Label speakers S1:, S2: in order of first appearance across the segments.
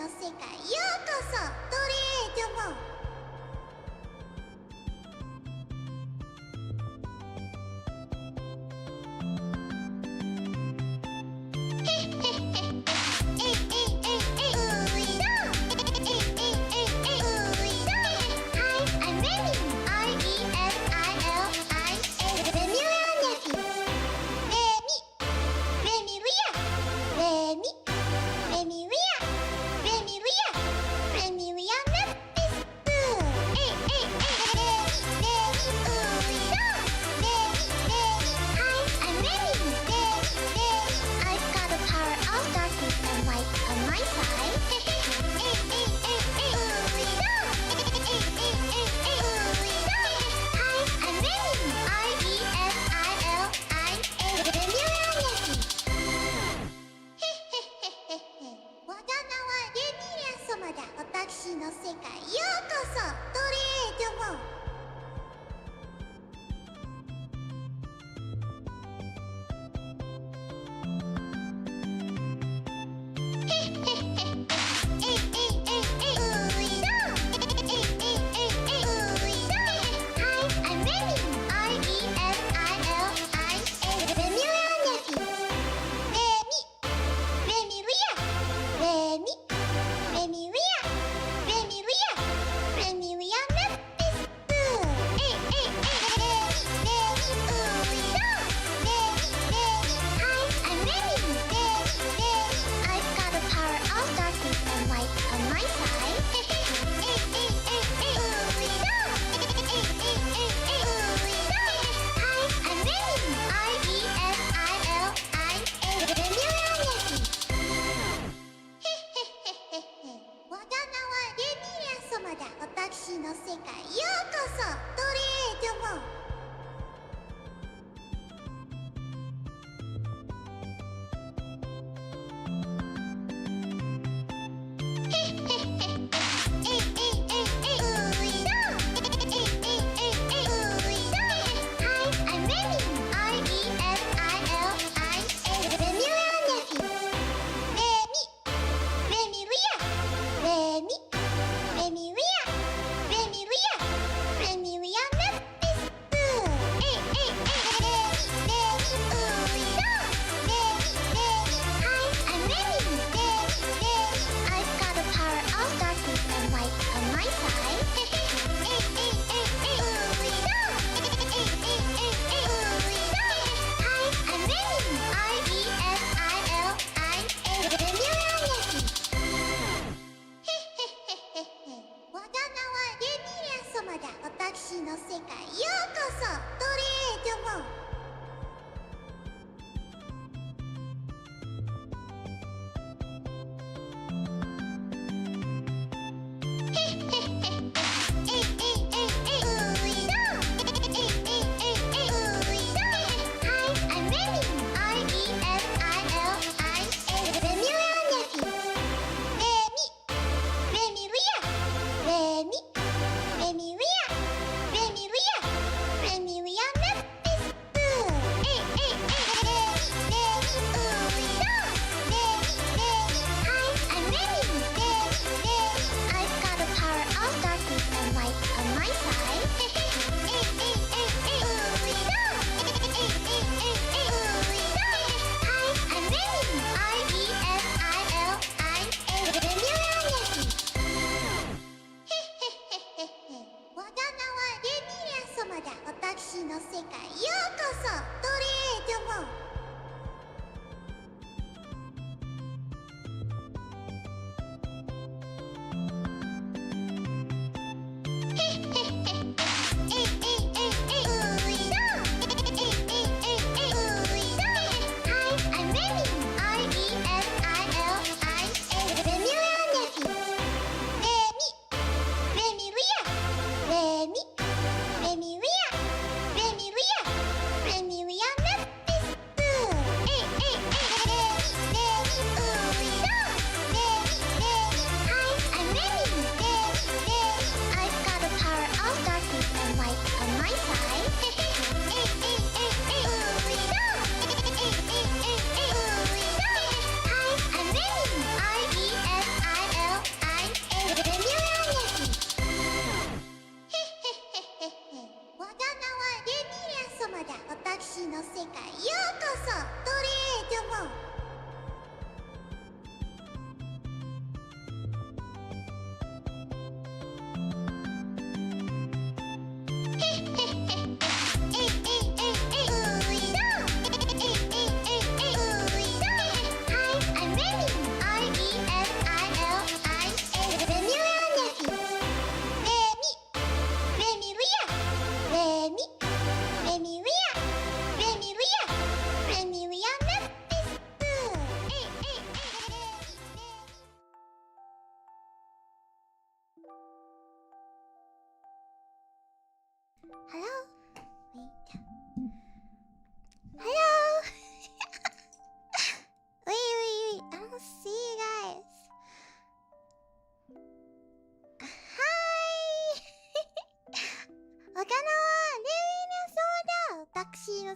S1: 世界ようこそドレードもRemilia Nephys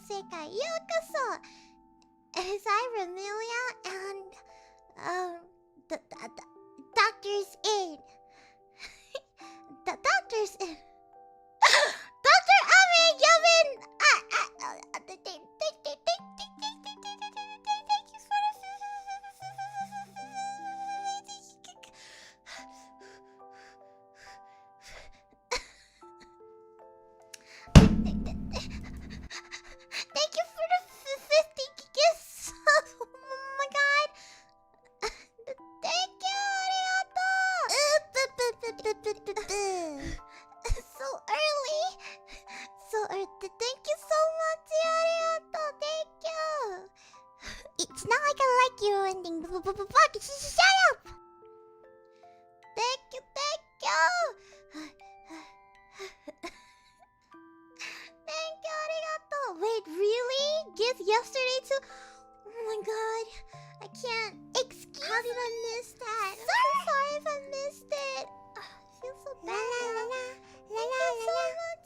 S1: sekai yokoso. As I, Remilia, and the doctor's in. The doctor's in. Dr. Ame Yovin! Thank you for Thank you for the 50 gifts. Oh my god. Thank you, arigato. So early. Thank you so much, arigato. Thank you. It's not like I like your ending. Fuck, shut up. Thank you. Thank you, arigato. Wait, really? Gift yesterday too? Oh my god. I can't. Excuse me. How did I miss that? I'm so sorry if I missed it. I feel so bad. Thank you so much.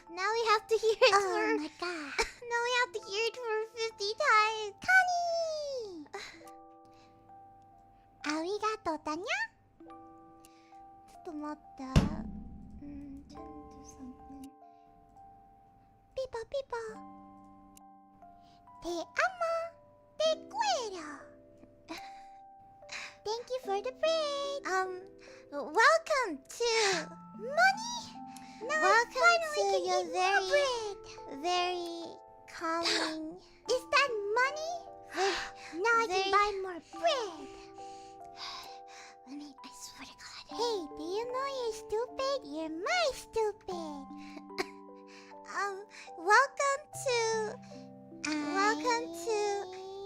S1: Now we have to hear it for... Oh my god. Now we have to hear it for 50 times. Connie! Arigato, Tanya? ちょっと待って。Trying to do something. Pipa. Te amo. Te quiero. Thank you for the break. Welcome to money. Now welcome to your very calming. Is that money? Now I can buy more bread. I swear to God. Hey, do you know you're stupid? You're my stupid. Welcome to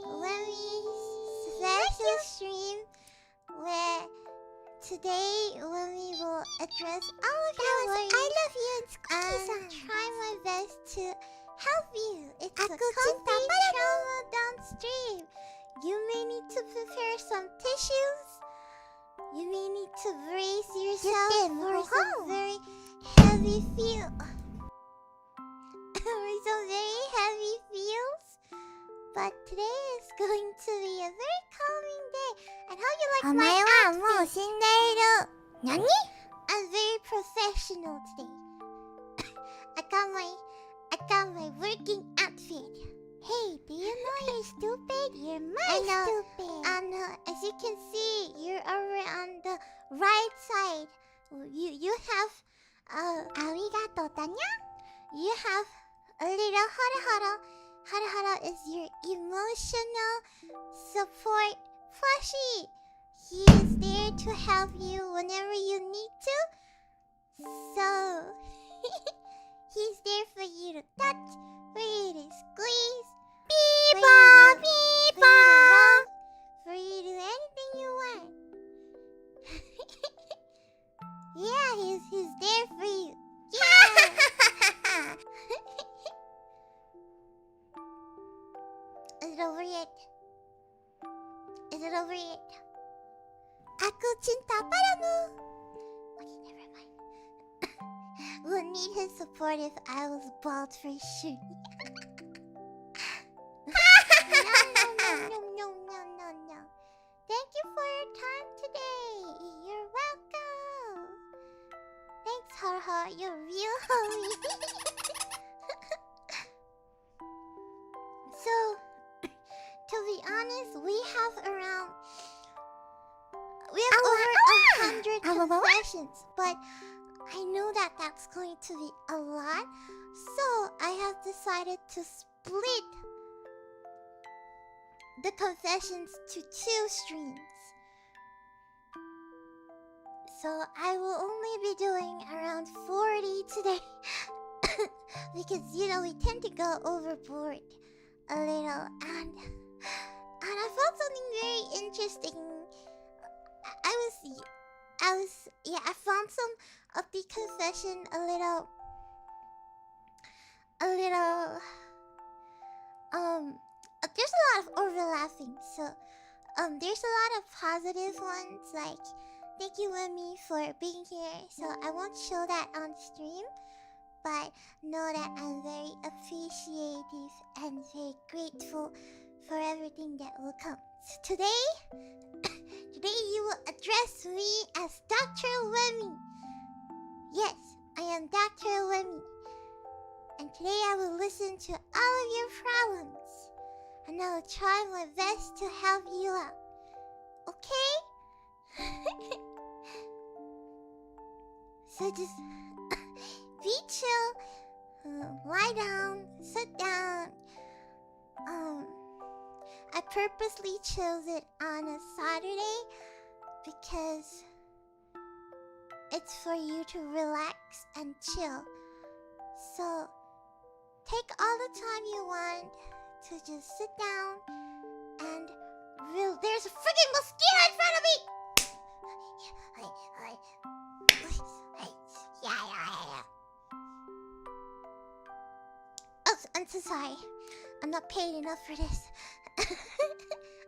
S1: Lemmy's special stream, where today Lemmy will address all of your worries. I love you and try my best to help you. It's a comfy trauma downstream. You may need to prepare some tissues. You may need to brace yourself for some very heavy feels. But today is going to be a very calming day. And how you like my outfit? Nani? I'm very professional today. I got my working outfit. Hey, do you know you're stupid? You're stupid. And as you can see, you're over on the right side. You have arigato, Tanya. You have a little Horo Horo. Horo Horo is your emotional support plushie. He is there to help you whenever you need to. So he's there for you to touch, for you to squeeze, for you to do anything you want. Yeah, he's there for you. Yeah. Is it over yet? Aku cinta padamu. Okay, never mind. We'll need his support if I was bald for sure. No. Thank you for your time today. You're welcome. Thanks, Horo Horo. You're real homie. So, to be honest, we have over 100 confessions, but I know that that's going to be a lot, so I have decided to split the confessions to 2 streams. So I will only be doing around 40 today because we tend to go overboard a little, and I found something very interesting. I found some of the confession a little there's a lot of overlapping. So there's a lot of positive ones, like Thank you, Remi, for being here. So I won't show that on stream, but know that I'm very appreciative and very grateful for everything that will come. So today you will address me as Dr. Remi. Yes, I am Dr. Remi. And today I will listen to all of your problems. And I will try my best to help you out. Okay? So just be chill. Lie down. Sit down. I purposely chose it on a Saturday because it's for you to relax and chill. So take all the time you want to just sit down and there's a freaking mosquito in front of me! Oh, I'm so sorry. I'm not paid enough for this. I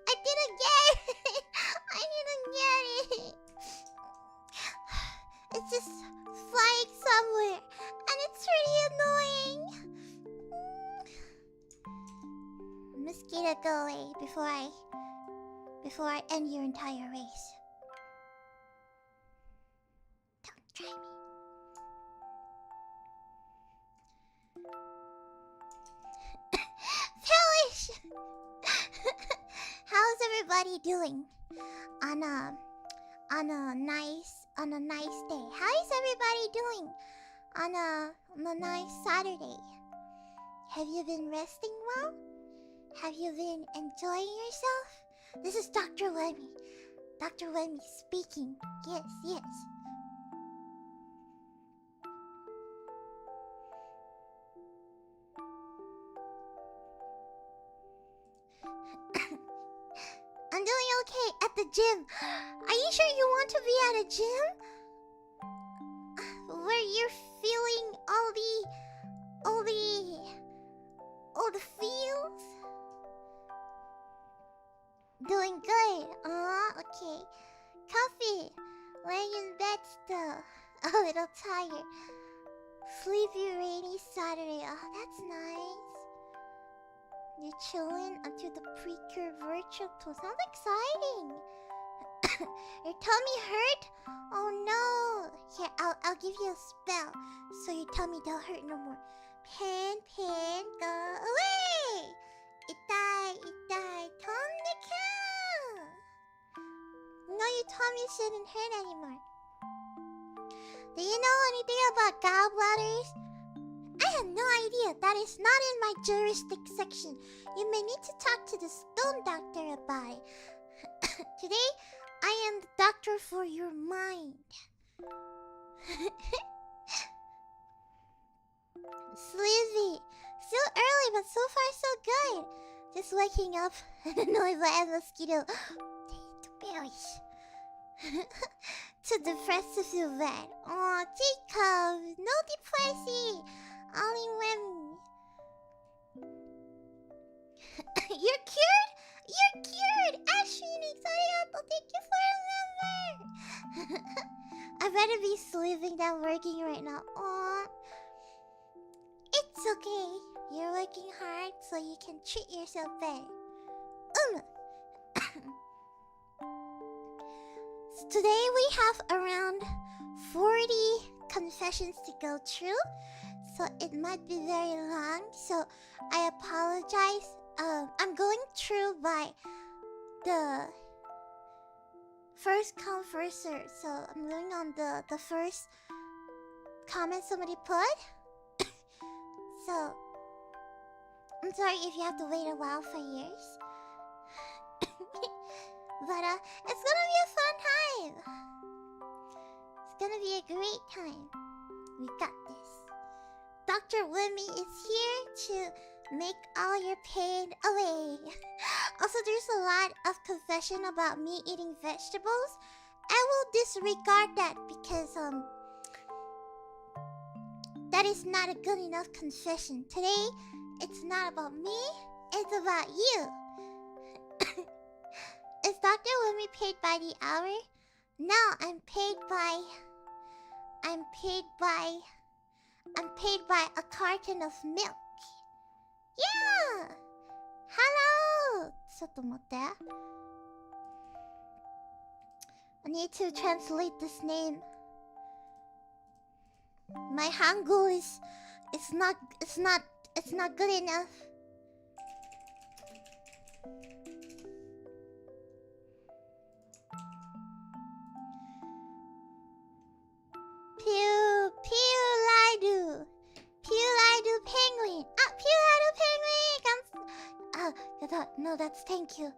S1: didn't get it! I didn't get it! It's just flying somewhere, and it's really annoying. Mosquito, go away before I end your entire race. Don't try me. Pellish! How's everybody doing on a nice day? How is everybody doing on a nice Saturday? Have you been resting well? Have you been enjoying yourself? This is Dr. Remi. Dr. Remi speaking. Yes, yes. I'm doing okay at the gym. Are you sure you want to be at a gym? Where you're feeling all the feels? Doing good. Okay. Coffee. Laying in bed still. A little tired. Sleepy rainy Saturday. Oh, that's nice. You're chilling until the pre-cure virtual tour. Sounds exciting. Your tummy hurt? Oh no. Here, I'll give you a spell so your tummy don't hurt no more. Pen, go away. Itai, tonnika. No, your tummy shouldn't hurt anymore. Do you know anything about gallbladders? I have no idea. That is not in my jurisdiction section. You may need to talk to the stone doctor about it. Today, I am the doctor for your mind. Sleepy. Still early, but so far so good. Just waking up annoyed by a mosquito. Too depressed to feel bad. Aw, Jacob, no depressing. Only Remi. You're cured? You're cured! Ashini, arigato, thank you for remembering. I better be sleeping than working right now. Aw. It's okay. You're working hard so you can treat yourself better. So today we have around 40 confessions to go through. So it might be very long. So I apologize. I'm going through by the first come first serve. So I'm going on the first comment somebody put. So I'm sorry if you have to wait a while for yours. But it's gonna be a fun time. It's gonna be a great time. We got this. Dr. Remi is here to make all your pain away. Also, there's a lot of confession about me eating vegetables. I will disregard that because that is not a good enough confession. Today, it's not about me, it's about you. Is Dr. Remi paid by the hour? No, I'm paid by a carton of milk. Yeah! Hello! ちょっと待って。I need to translate this name. My Hangul is not good enough. Pew penguin. Ah, Pew penguin. No, that's thank you.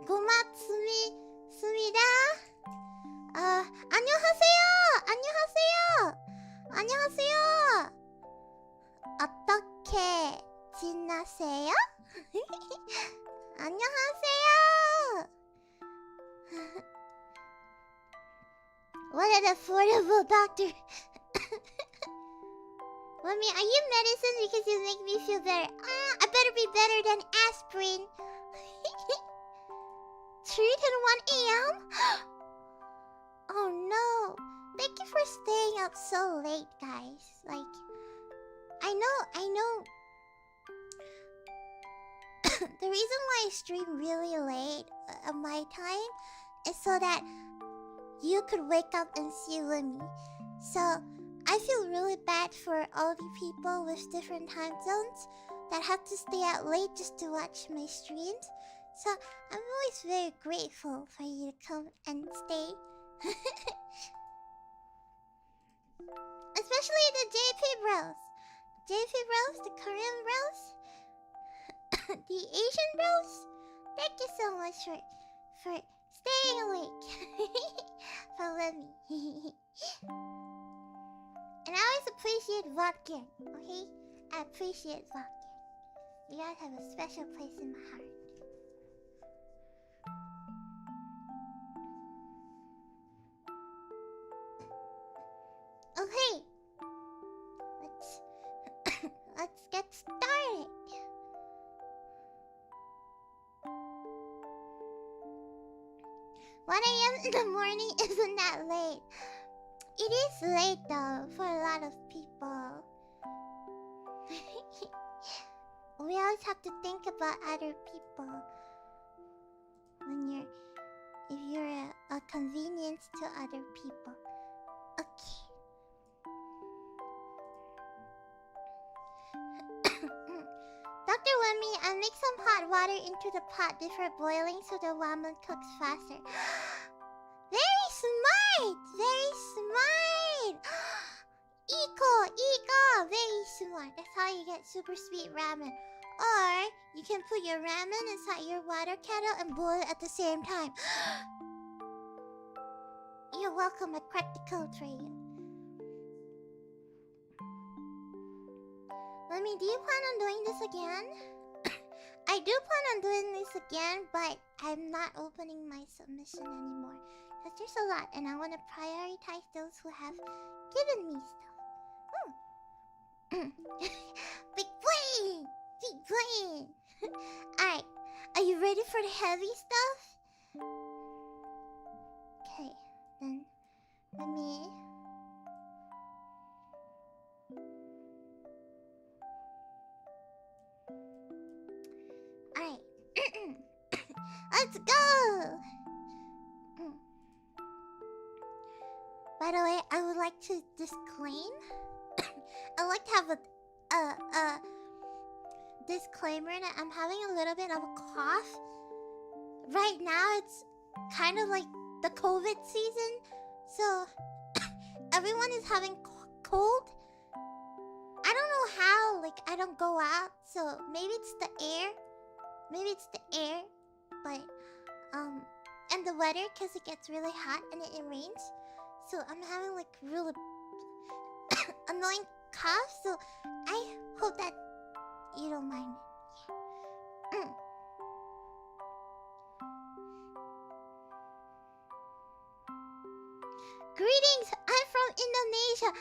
S1: 고맙습니다. 안녕하세요. 어떻게 지내세요? 안녕하세요. What an affordable doctor. Mommy, are you medicine because you make me feel better? I better be better than aspirin. Treat at 1 a.m.? Oh no. Thank you for staying up so late, guys. Like, I know. The reason why I stream really late on my time is so that you could wake up and see Remi. So, I feel really bad for all the people with different time zones that have to stay out late just to watch my streams. So, I'm always very grateful for you to come and stay. Especially the JP bros. JP bros, the Korean bros, the Asian bros. Thank you so much for staying awake. For Remi. And I always appreciate vodka, okay? I appreciate vodka. You guys have a special place in my heart. Okay, let's get started. One a.m. in the morning isn't that late. It is late though for a lot of people. We always have to think about other people when if you're a convenience to other people. Okay. Dr. Remi, I make some hot water into the pot before boiling so the ramen cooks faster. Very smart! Very smart! Eco! Very smart. That's how you get super sweet ramen. Or you can put your ramen inside your water kettle and boil it at the same time. You're welcome. I cracked the code for you. Remi, do you plan on doing this again? I do plan on doing this again, but I'm not opening my submission anymore. Because there's a lot, and I want to prioritize those who have given me stuff. Big brain! Big brain! Alright, are you ready for the heavy stuff? Okay, then let me... Alright. Let's go! By the way, I would like to disclaim. I would like to have a disclaimer that I'm having a little bit of a cough. Right now, it's kind of like the COVID season. So, everyone is having cold. I don't know how, like, I don't go out. So, maybe it's the air. But, and the weather, because it gets really hot and it rains. So I'm having like really annoying cough. So I hope that you don't mind. Greetings, I'm from Indonesia.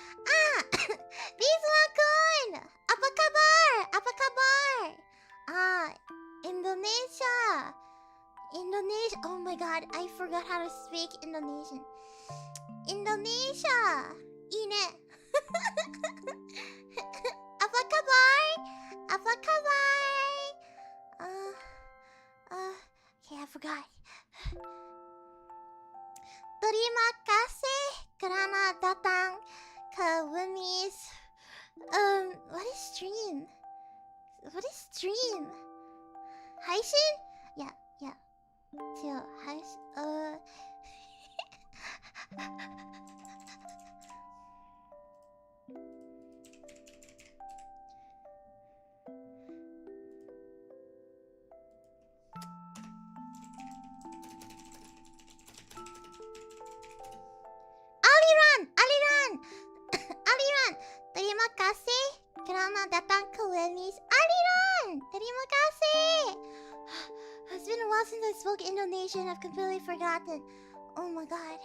S1: Bismakun! Apa kabar? Indonesia. Oh my god, I forgot how to speak Indonesian. Indonesia! Ine! Apa kabar? Apa kabar? Okay, I forgot. Terima kasih karena datang ke Remi's. What is stream? What is stream? Haishin? Yeah. To Aliran! Terima kasih kerana datang ke Remi's. Aliran! Terima kasih! It's been a while since I spoke Indonesian. I've completely forgotten. Oh my god.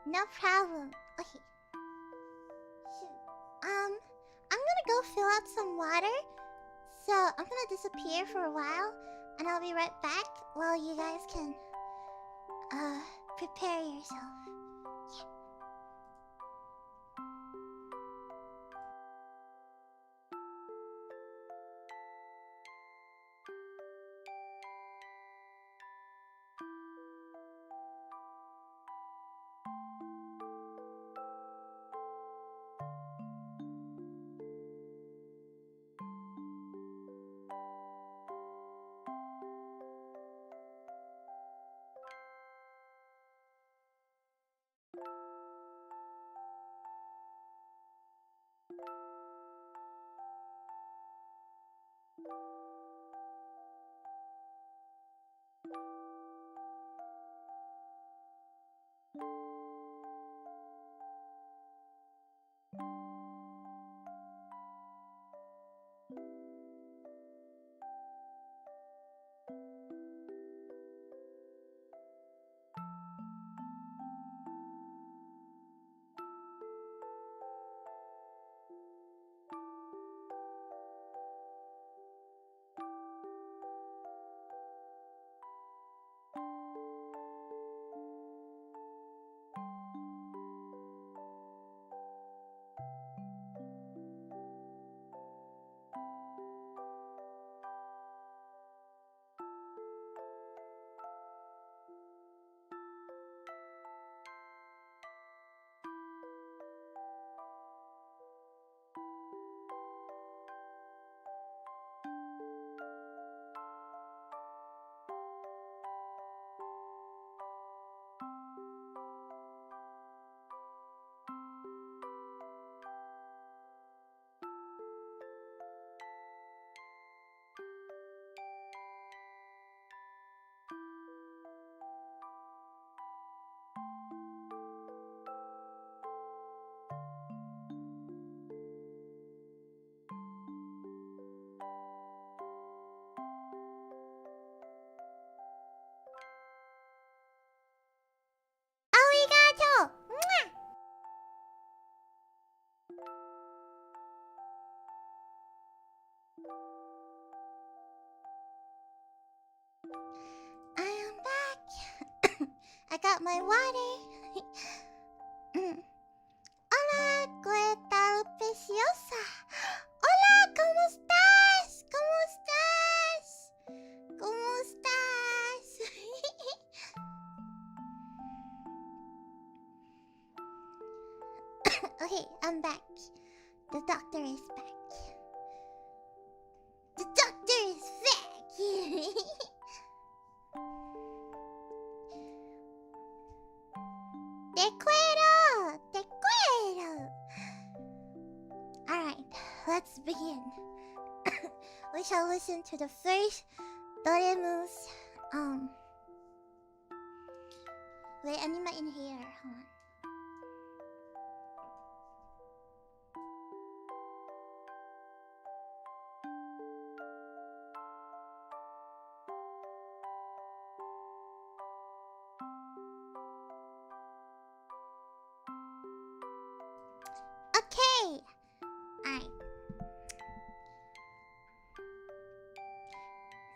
S1: No problem. Okay. Shoot. I'm gonna go fill out some water. So I'm gonna disappear for a while, and I'll be right back while you guys can prepare yourself. Yeah. Arigato! Mwah! I am back. I got my water. Hola, ¿qué tal, preciosa? Hola, ¿cómo estás? ¿Cómo estás? ¿Cómo estás? Okay, I'm back. The doctor is back. The doctor is back. Te quiero! Te quiero! Alright, let's begin. We shall listen to the first Doremu's wait, I need my inhaler. Hold on. okay. Alright.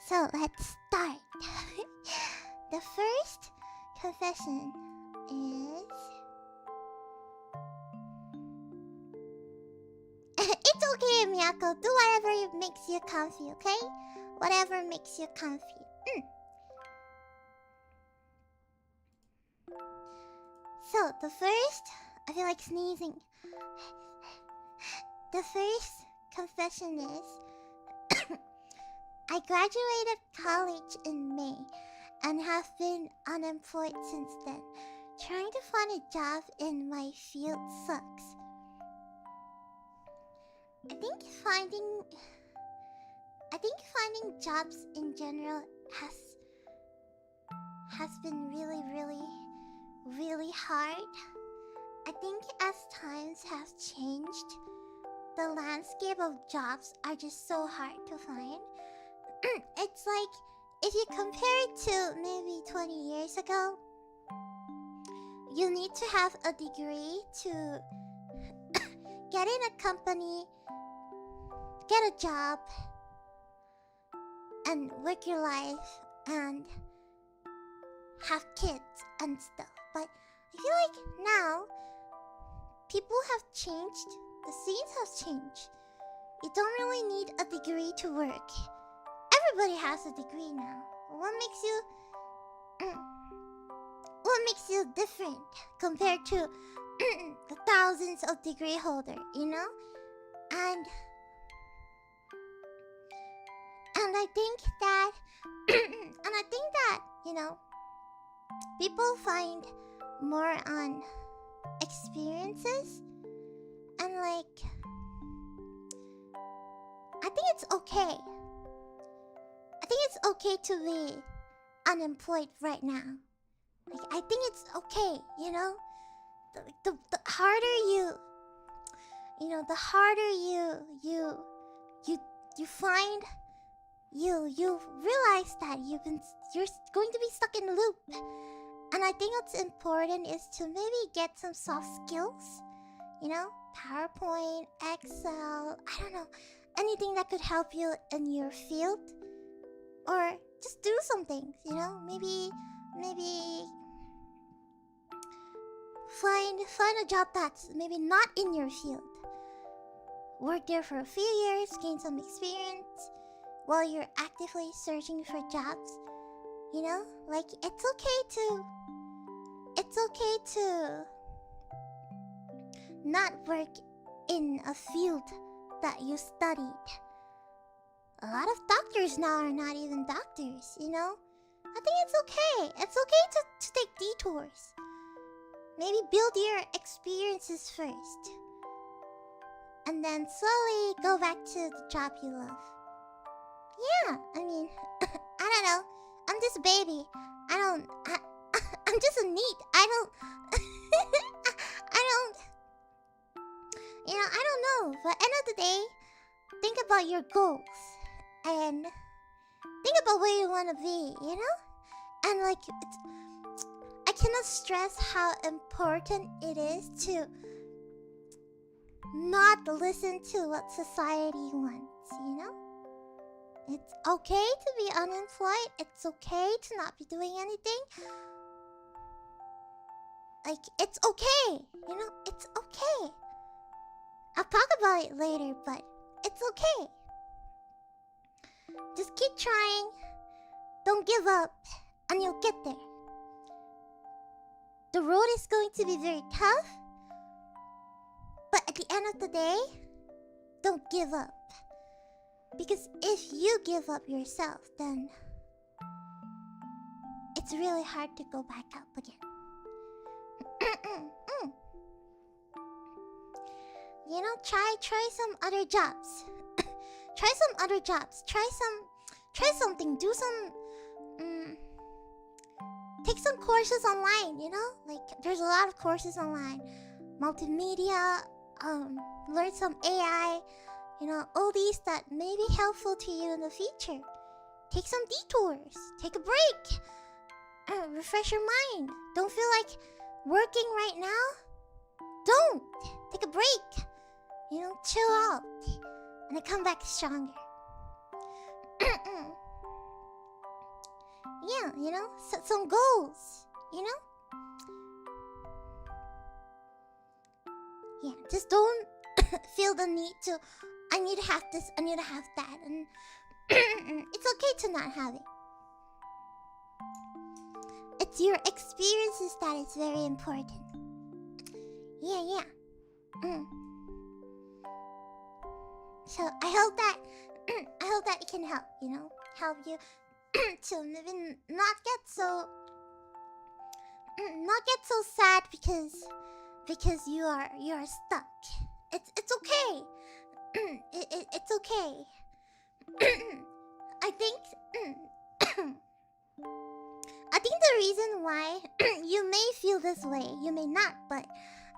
S1: So let's start. The first confession is... It's okay, Miyako. Do whatever makes you comfy, okay? Whatever makes you comfy. So, the first... I feel like sneezing. The first confession is... I graduated college in May and have been unemployed since then. Trying to find a job in my field sucks. I think finding jobs in general has been really hard. I think as times have changed, the landscape of jobs are just so hard to find. It's like if you compare it to maybe 20 years ago, you need to have a degree to get in a company, get a job, and work your life and have kids and stuff. But I feel like now people have changed, the scenes have changed. You don't really need a degree to work. Everybody has a degree now. What makes you different compared to the thousands of degree holders, you know? And I think that you know, people find more on experiences, and like I think it's okay. I think it's okay to be unemployed right now. Like, I think it's okay, you know? The harder the harder you find, you realize that you're going to be stuck in a loop. And I think what's important is to maybe get some soft skills, you know? PowerPoint, Excel, I don't know, anything that could help you in your field. Or just do something, you know? Maybe find a job that's maybe not in your field. Work there for a few years, gain some experience while you're actively searching for jobs. You know? Like, it's okay to not work in a field that you studied. A lot of doctors now are not even doctors, you know? I think it's okay. It's okay to take detours. Maybe build your experiences first. And then slowly go back to the job you love. Yeah, I mean, I don't know. I'm just a baby. I'm just a neat. I don't know. But end of the day, think about your goals. And think about where you want to be, you know? And like, I cannot stress how important it is to not listen to what society wants, you know? It's okay to be unemployed. It's okay to not be doing anything. Like, it's okay, you know? It's okay. I'll talk about it later, but it's okay. Just keep trying. Don't give up, and you'll get there. The road is going to be very tough, but at the end of the day, don't give up. Because if you give up yourself, then it's really hard to go back up again. You know, try some other jobs. Try some other jobs. Try something. Do some take some courses online, you know? Like, there's a lot of courses online. Multimedia, learn some AI, you know, all these that may be helpful to you in the future. Take some detours. Take a break. Refresh your mind. Don't feel like working right now? Don't. Take a break. You know, chill out. And I come back stronger. Yeah, you know, set some goals, you know? Yeah, just don't feel the need to, I need to have this, I need to have that, and it's okay to not have it. It's your experiences that is very important. Yeah. So I hope that it can help, you know, help you to maybe not get so sad because you are stuck. It's okay. It's okay. I think the reason why you may feel this way, you may not, but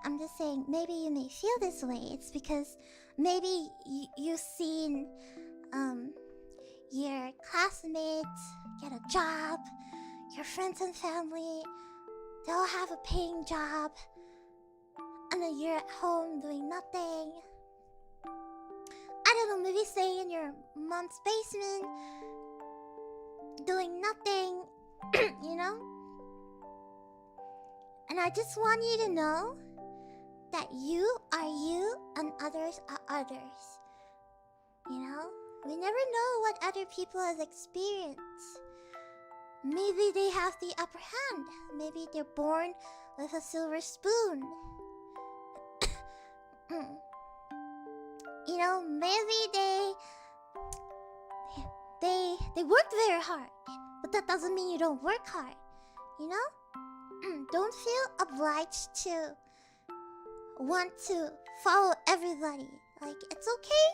S1: I'm just saying maybe you may feel this way. It's because maybe you've seen your classmates get a job, your friends and family, they all have a paying job, and then you're at home doing nothing. I don't know, maybe staying in your mom's basement, doing nothing, you know? And I just want you to know that you are you and others are others. You know? We never know what other people have experienced. Maybe they have the upper hand. Maybe they're born with a silver spoon. You know, maybe they worked very hard, but that doesn't mean you don't work hard. You know? Don't feel obliged to want to follow everybody. Like, it's okay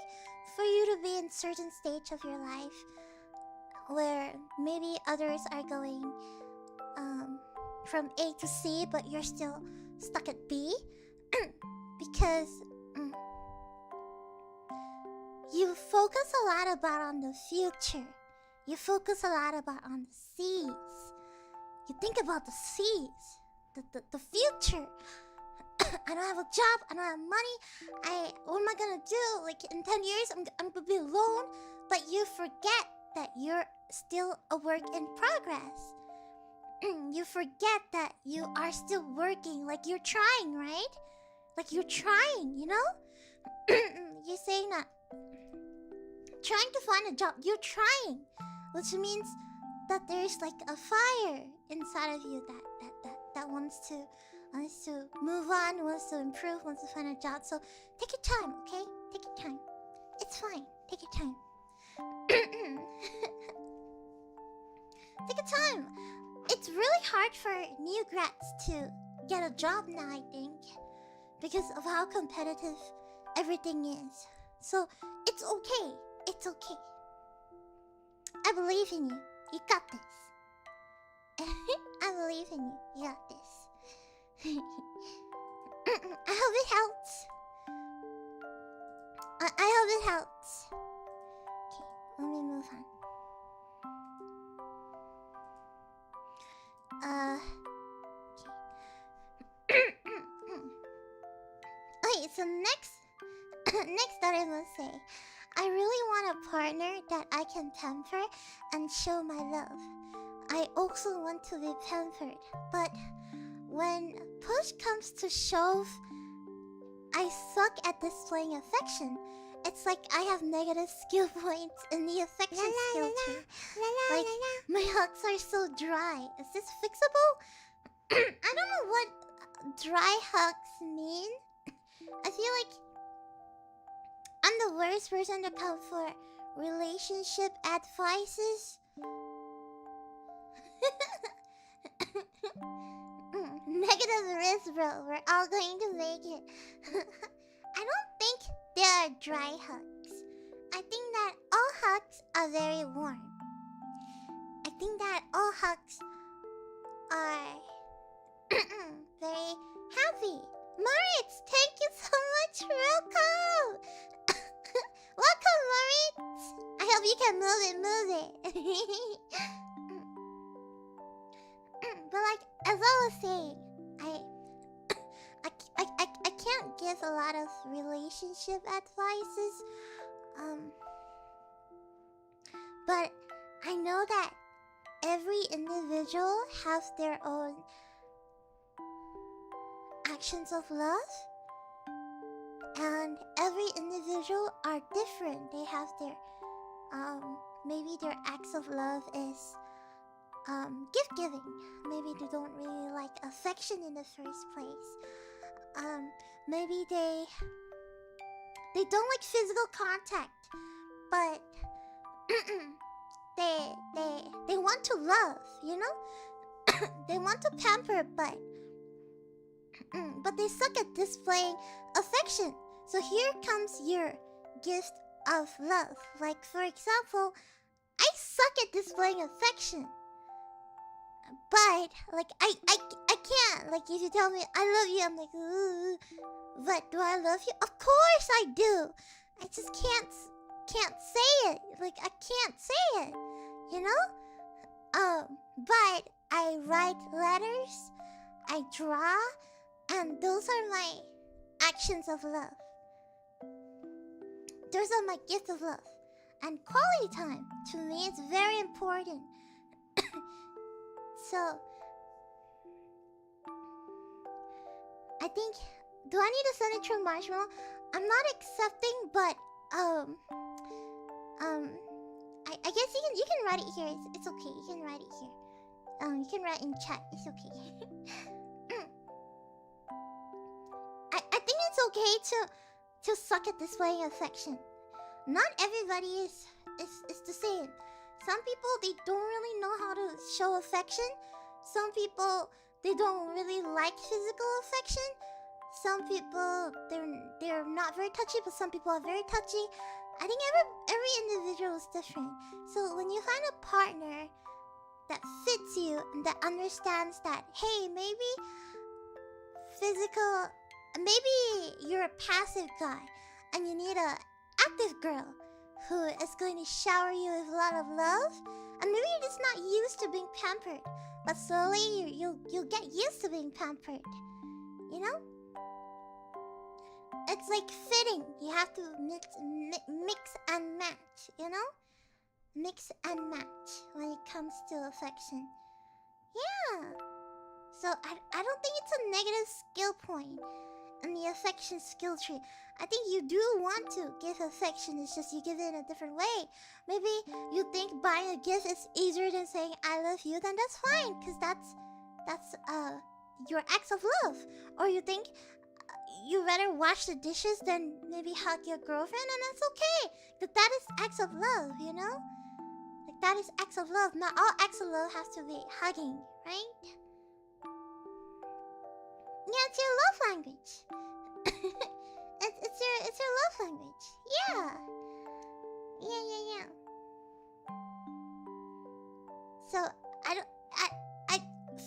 S1: for you to be in certain stage of your life where maybe others are going from A to C, but you're still stuck at B. Because you focus a lot about on the future. You focus a lot about on the C's. You think about the C's, the future. I don't have a job, I don't have money. What am I gonna do? Like in 10 years, I'm gonna be alone. But you forget that you're still a work in progress. You forget that you are still working. Like you're trying, right? Like you're trying, you know? You're saying that trying to find a job, you're trying, which means that there's like a fire inside of you that wants to move on, wants to improve, wants to find a job. So take your time, okay? Take your time. It's fine. Take your time. Take your time. It's really hard for new grads to get a job now, I think, because of how competitive everything is. So it's okay. It's okay. I believe in you. You got this. I believe in you. You got this. I hope it helps. I hope it helps. Okay, let me move on. Okay, so next that I must say, I really want a partner that I can pamper and show my love. I also want to be pampered, but when push comes to shove, I suck at displaying affection. It's like I have negative skill points in the affection skill tree. Like, my hugs are so dry. Is this fixable? I don't know what dry hugs mean. I feel like I'm the worst person to come for relationship advices. Negative risk, bro. We're all going to make it. I don't think there are dry hugs. I think that all hugs are very warm. I think that all hugs are very happy. Moritz, thank you so much. Welcome. Welcome, Moritz. I hope you can move it. But like, as I was saying, I can't give give a lot of relationship advices. But I know that every individual has their own actions of love, and every individual are different. They have their maybe their acts of love is gift giving. Maybe they don't really like affection in the first place. Maybe they don't like physical contact, but they want to love, you know? They want to pamper, but they suck at displaying affection. So here comes your gift of love. Like, for example, I suck at displaying affection. But, like, I can't. Like, if you tell me I love you, I'm like, ooh. But do I love you? Of course I do. I just can't say it. Like, I can't say it. You know? But I write letters, I draw, and those are my actions of love. Those are my gift of love. And quality time, to me, is very important. So, I think, do I need to send it through Marshmallow? I'm not accepting, but, I guess you can write it here. It's okay. You can write it here. You can write in chat. It's okay. I think it's okay to suck at displaying affection. Not everybody is the same. Some people, they don't really know how to show affection. Some people, they don't really like physical affection. Some people, they're not very touchy, but some people are very touchy. I think every individual is different. So when you find a partner that fits you and that understands that, hey, maybe you're a passive guy and you need a active girl who is going to shower you with a lot of love, and maybe you're just not used to being pampered, but slowly you'll get used to being pampered. You know? It's like fitting. You have to mix and match, you know? Mix and match when it comes to affection. Yeah. So I don't think it's a negative skill point in the affection skill tree. I think you do want to give affection, it's just you give it in a different way. Maybe you think buying a gift is easier than saying I love you, then that's fine, because that's your acts of love. Or you think you rather wash the dishes than maybe hug your girlfriend, and that's okay. But that is acts of love, you know? Like, that is acts of love. Not all acts of love have to be hugging, right? Yeah, it's your love language. it's your love language. Yeah. Yeah. So I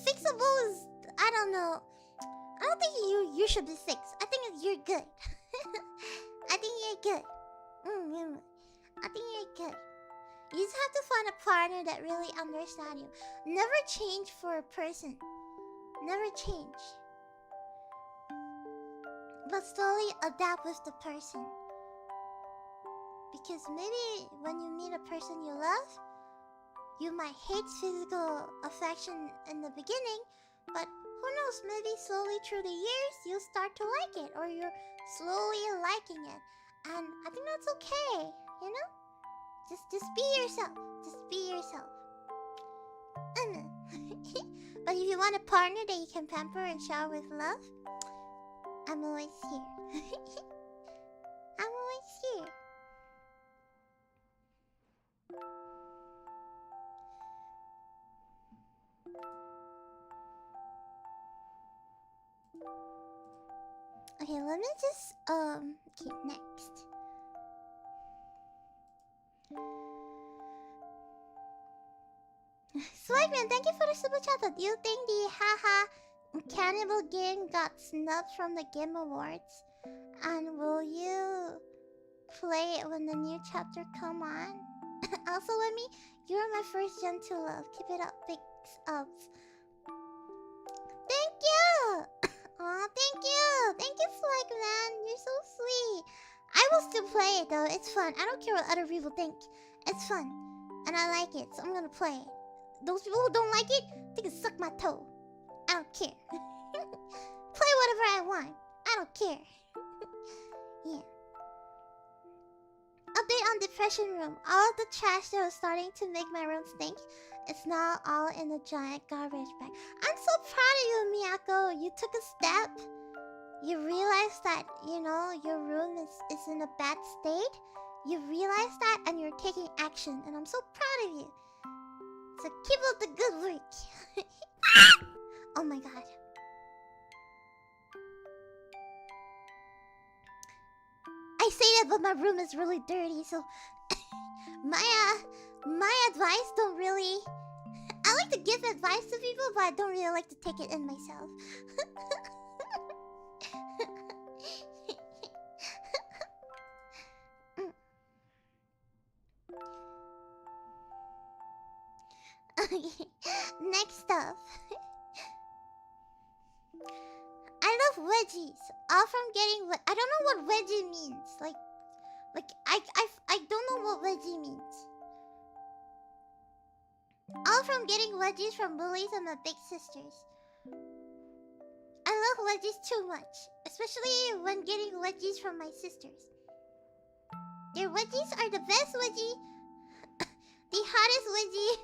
S1: fixable is, I don't know. I don't think you should be fixed. I think you're good. I think you're good. I think you're good. You just have to find a partner that really understands you. Never change for a person. Never change. But slowly adapt with the person. Because maybe when you meet a person you love, you might hate physical affection in the beginning, but who knows, maybe slowly through the years you'll start to like it, or you're slowly liking it. And I think that's okay, you know? Just be yourself. Just be yourself. But if you want a partner that you can pamper and shower with love, I'm always here. I'm always here. Okay, let me just okay, next. Swagman, thank you for the super chat. Do you think the haha cannibal game got snubbed from the Game Awards? And will you play it when the new chapter come on? Also, let me, you're my first gen to love. Keep it up, big ups. Thank you! Aw, thank you! Thank you, man. You're so sweet. I will still play it though. It's fun. I don't care what other people think. It's fun. And I like it, so I'm gonna play it. Those people who don't like it, they can suck my toe. I don't care. Play whatever I want. I don't care. Yeah. Update on depression room. All of the trash that was starting to make my room stink, it's now all in a giant garbage bag. I'm so proud of you, Miyako. You took a step. You realized that, you know, your room is in a bad state. You realized that and you're taking action. And I'm so proud of you. So keep up the good work. Oh my god. I say that, but my room is really dirty, so my advice don't really. I like to give advice to people, but I don't really like to take it in myself. Okay, next up. I love wedgies. All from getting I don't know what wedgie means. Like I don't know what wedgie means. All from getting wedgies from bullies and my big sisters. I love wedgies too much, especially when getting wedgies from my sisters. Their wedgies are the best wedgie, the hottest wedgie.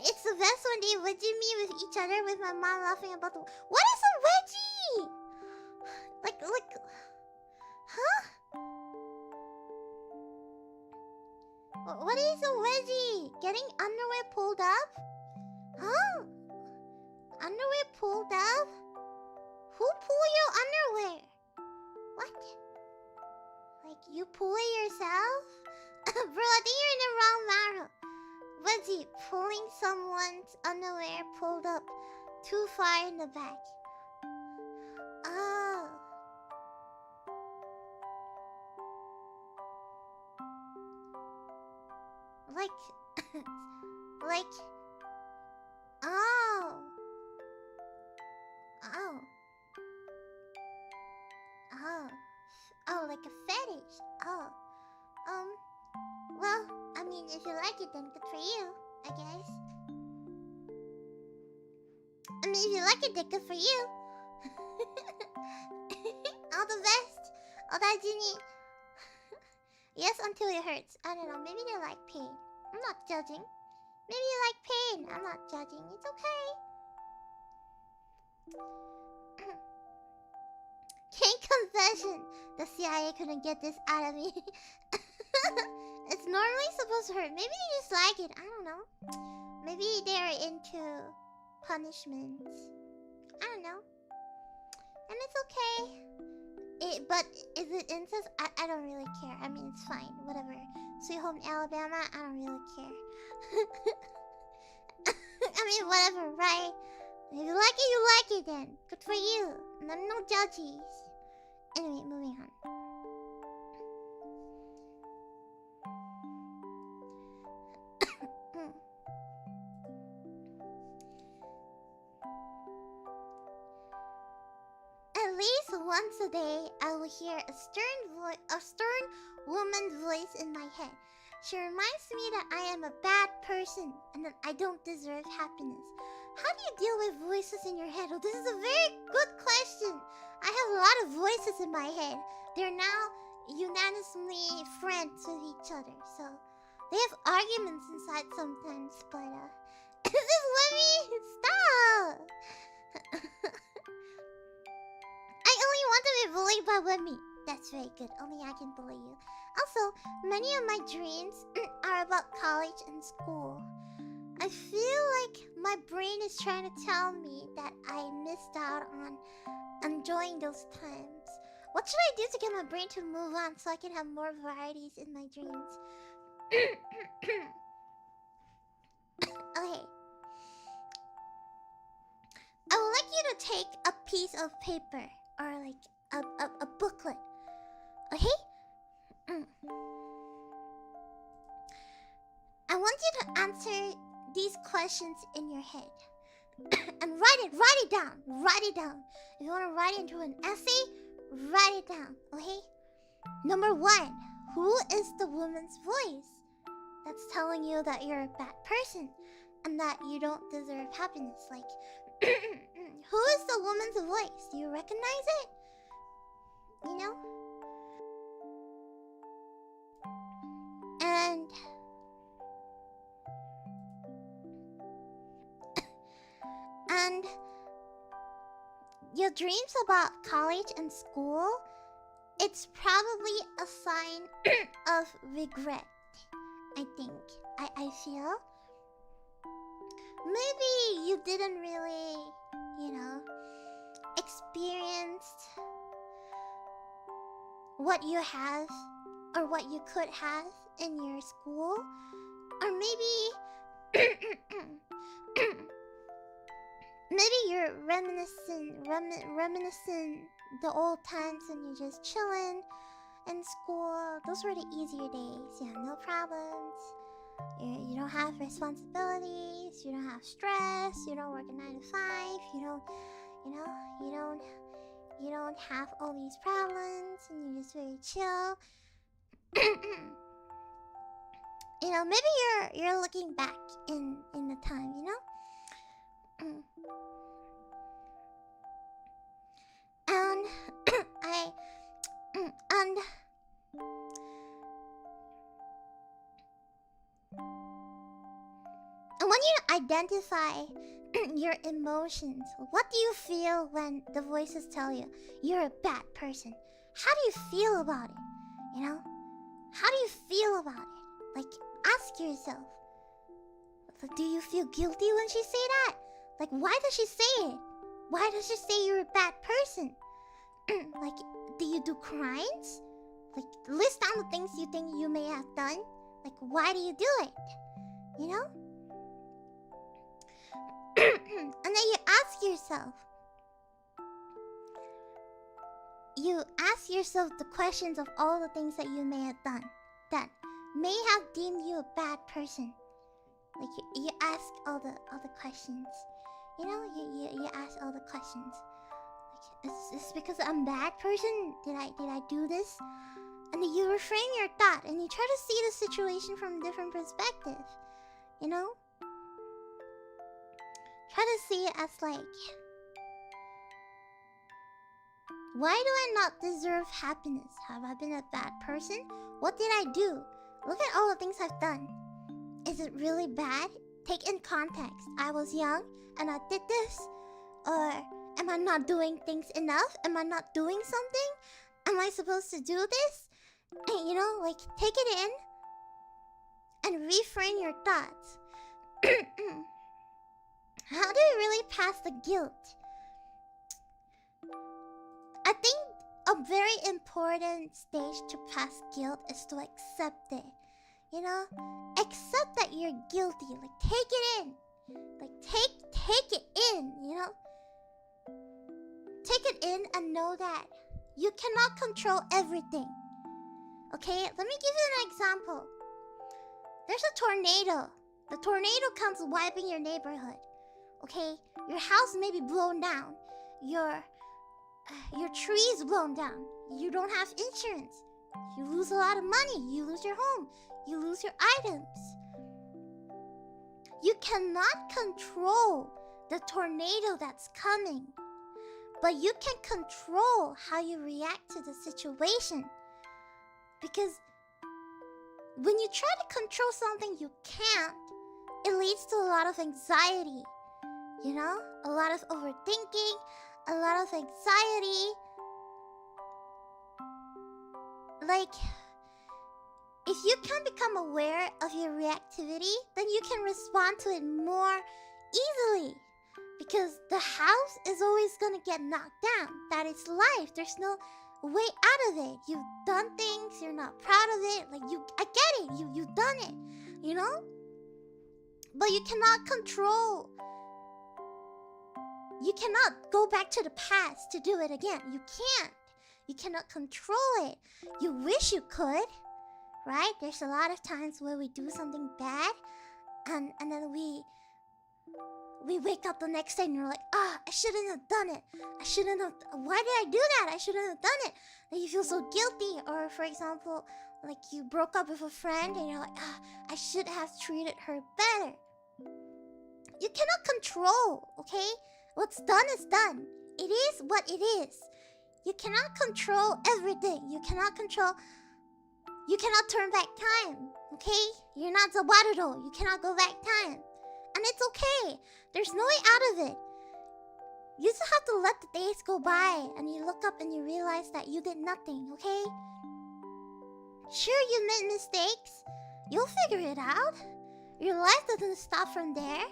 S1: It's the best when they wedgie me with each other, with my mom laughing about the. What is a wedgie? Like, huh? What is a wedgie? Getting underwear pulled up? Huh? Underwear pulled up? Who pull your underwear? What? Like, you pull it yourself? Bro, I think you're in the wrong marrow. Wedgie, pulling someone's underwear pulled up too far in the back. Oh. Like, oh. Oh. Oh. Oh, like a fetish. Oh. Well, I mean, if you like it, then good for you, I guess. I mean, if you like it, then good for you. All the best. All that you need. Yes, until it hurts. I don't know, maybe they like pain. I'm not judging. Maybe you like pain. I'm not judging. It's okay. Can't confession. The CIA couldn't get this out of me. It's normally supposed to hurt. Maybe they just like it. I don't know. Maybe they're into punishments. I don't know. And it's okay. But is it incest? I don't really care. I mean, it's fine. Whatever. Sweet Home Alabama, I don't really care. I mean, whatever, right? If you like it, you like it then. Good for you. No judges. Anyway, moving on. At least once a day, I will hear a stern woman's voice in my head. She reminds me that I am a bad person and that I don't deserve happiness. How do you deal with voices in your head? Oh, this is a very good question. I have a lot of voices in my head. They're now unanimously friends with each other, so they have arguments inside sometimes, but is this Lemmy? Stop! I only want to be bullied by Lemmy. That's very good. Only I can bully you. Also, many of my dreams are about college and school. I feel like my brain is trying to tell me that I missed out on enjoying those times. What should I do to get my brain to move on so I can have more varieties in my dreams? Okay. I would like you to take a piece of paper or like a booklet. Okay? I want you to answer these questions in your head. And write it down. Write it down. If you want to write it into an essay, Write it down, okay? Number 1, who is the woman's voice that's telling you that you're a bad person and that you don't deserve happiness? Like, who is the woman's voice? Do you recognize it? You know? And your dreams about college and school, it's probably a sign of regret, I think. I feel. Maybe you didn't really, experience what you have or what you could have in your school. Or maybe maybe you're reminiscing the old times when you're just chilling in school. Those were the easier days. You have no problems. You don't have responsibilities. You don't have stress. You don't work a 9 to 5. You don't have all these problems, and you're just very chill. Maybe you're looking back in the time, And and when you identify your emotions, what do you feel when the voices tell you you're a bad person? How do you feel about it? How do you feel about it? Like, ask yourself. Do you feel guilty when she say that? Like, why does she say it? Why does she say you're a bad person? Like, do you do crimes? Like, list down the things you think you may have done. Like, why do you do it? And then you ask yourself. You ask yourself the questions of all the things that you may have done that may have deemed you a bad person. Like, you ask all the questions. You ask all the questions. Like, is this because I'm a bad person? Did I do this? And then you reframe your thought and you try to see the situation from a different perspective. Try to see it as like, why do I not deserve happiness? Have I been a bad person? What did I do? Look at all the things I've done. Is it really bad? Take in context. I was young and I did this. Or am I not doing things enough? Am I not doing something? Am I supposed to do this? And, take it in and reframe your thoughts. How do you really pass the guilt? I think a very important stage to pass guilt is to accept it. Accept that you're guilty. Like, take it in. Like, take it in, Take it in and know that you cannot control everything. Okay? Let me give you an example. There's a tornado. The tornado comes wiping your neighborhood. Okay? Your house may be blown down. Your tree is blown down. You don't have insurance. You lose a lot of money. You lose your home. You lose your items. You cannot control the tornado that's coming. But you can control how you react to the situation. Because when you try to control something you can't, it leads to a lot of anxiety. A lot of overthinking, a lot of anxiety. Like, if you can become aware of your reactivity, then you can respond to it more easily. Because the house is always gonna get knocked down. That is life. There's no way out of it. You've done things, you're not proud of it. Like, I get it. You've done it. But you cannot control. You cannot go back to the past to do it again. You can't. You cannot control it. You wish you could, right? There's a lot of times where we do something bad, and then we we wake up the next day and you're like, I shouldn't have done it. Why did I do that? I shouldn't have done it. Then you feel so guilty. Or for example, like you broke up with a friend and you're like, I should have treated her better. You cannot control, okay? What's done is done. It is what it is. You cannot control everything. You cannot turn back time, okay? You're not Zawarudo. You cannot go back time. And it's okay. There's no way out of it. You just have to let the days go by and you look up and you realize that you did nothing, okay? Sure, you made mistakes. You'll figure it out. Your life doesn't stop from there.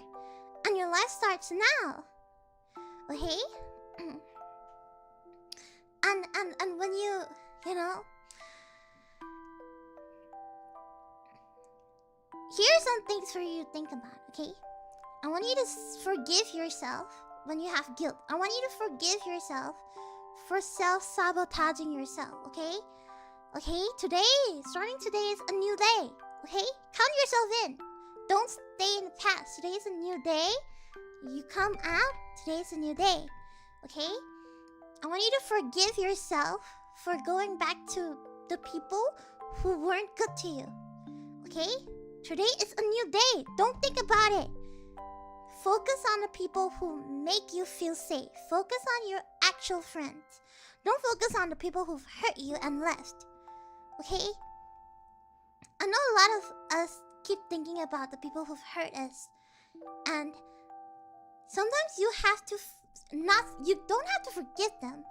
S1: And your life starts now. Okay? And when you know... Here's some things for you to think about, okay? I want you to forgive yourself when you have guilt. I want you to forgive yourself for self-sabotaging yourself, okay? Okay? Starting today is a new day, okay? Count yourself in. Don't stay in the past. Today is a new day. You come out. Today is a new day, okay? I want you to forgive yourself for going back to the people who weren't good to you, okay? Today is a new day. Don't think about it. Focus on the people who make you feel safe. Focus on your actual friends. Don't focus on the people who've hurt you and left. Okay? I know a lot of us keep thinking about the people who've hurt us. And sometimes you have to you don't have to forgive them,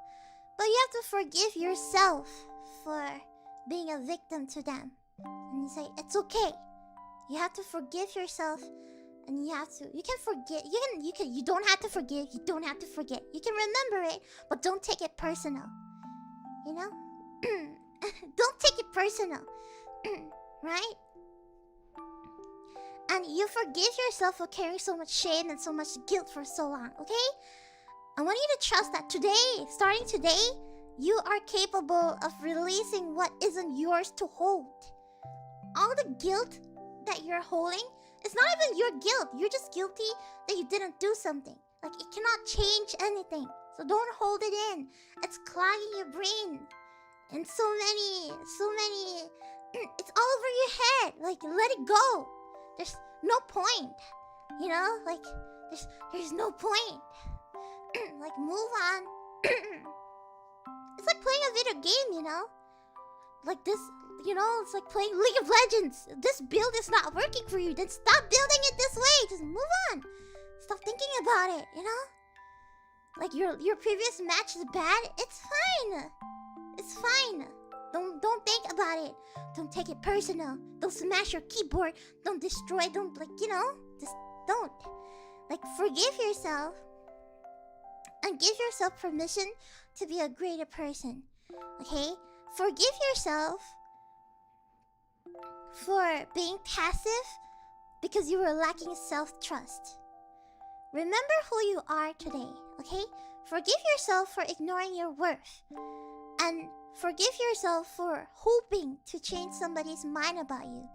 S1: but you have to forgive yourself for being a victim to them. And you say, it's okay. You have to forgive yourself, and you can forget. You don't have to forgive. You don't have to forget. You can remember it, but don't take it personal. You know? Don't take it personal. Right? And you forgive yourself for carrying so much shame and so much guilt for so long, okay? I want you to trust that today, starting today, you are capable of releasing what isn't yours to hold. All the guilt that you're holding, it's not even your guilt. You're just guilty that you didn't do something. Like, it cannot change anything. So don't hold it in. It's clogging your brain. And so many, it's all over your head. Like, let it go. There's no point. You know? Like, there's no point. Like, move on. It's like playing a video game, you know? Like this, you know, it's like playing League of Legends. This build is not working for you, then stop building it this way. Just move on. Stop thinking about it, you know? Like your previous match is bad. It's fine. It's fine. Don't think about it. Don't take it personal. Don't smash your keyboard. Don't destroy. Don't, like, you know, just don't. Like, forgive yourself and give yourself permission to be a greater person. Okay? Forgive yourself for being passive because you were lacking self-trust. Remember who you are today, okay? Forgive yourself for ignoring your worth. And forgive yourself for hoping to change somebody's mind about you.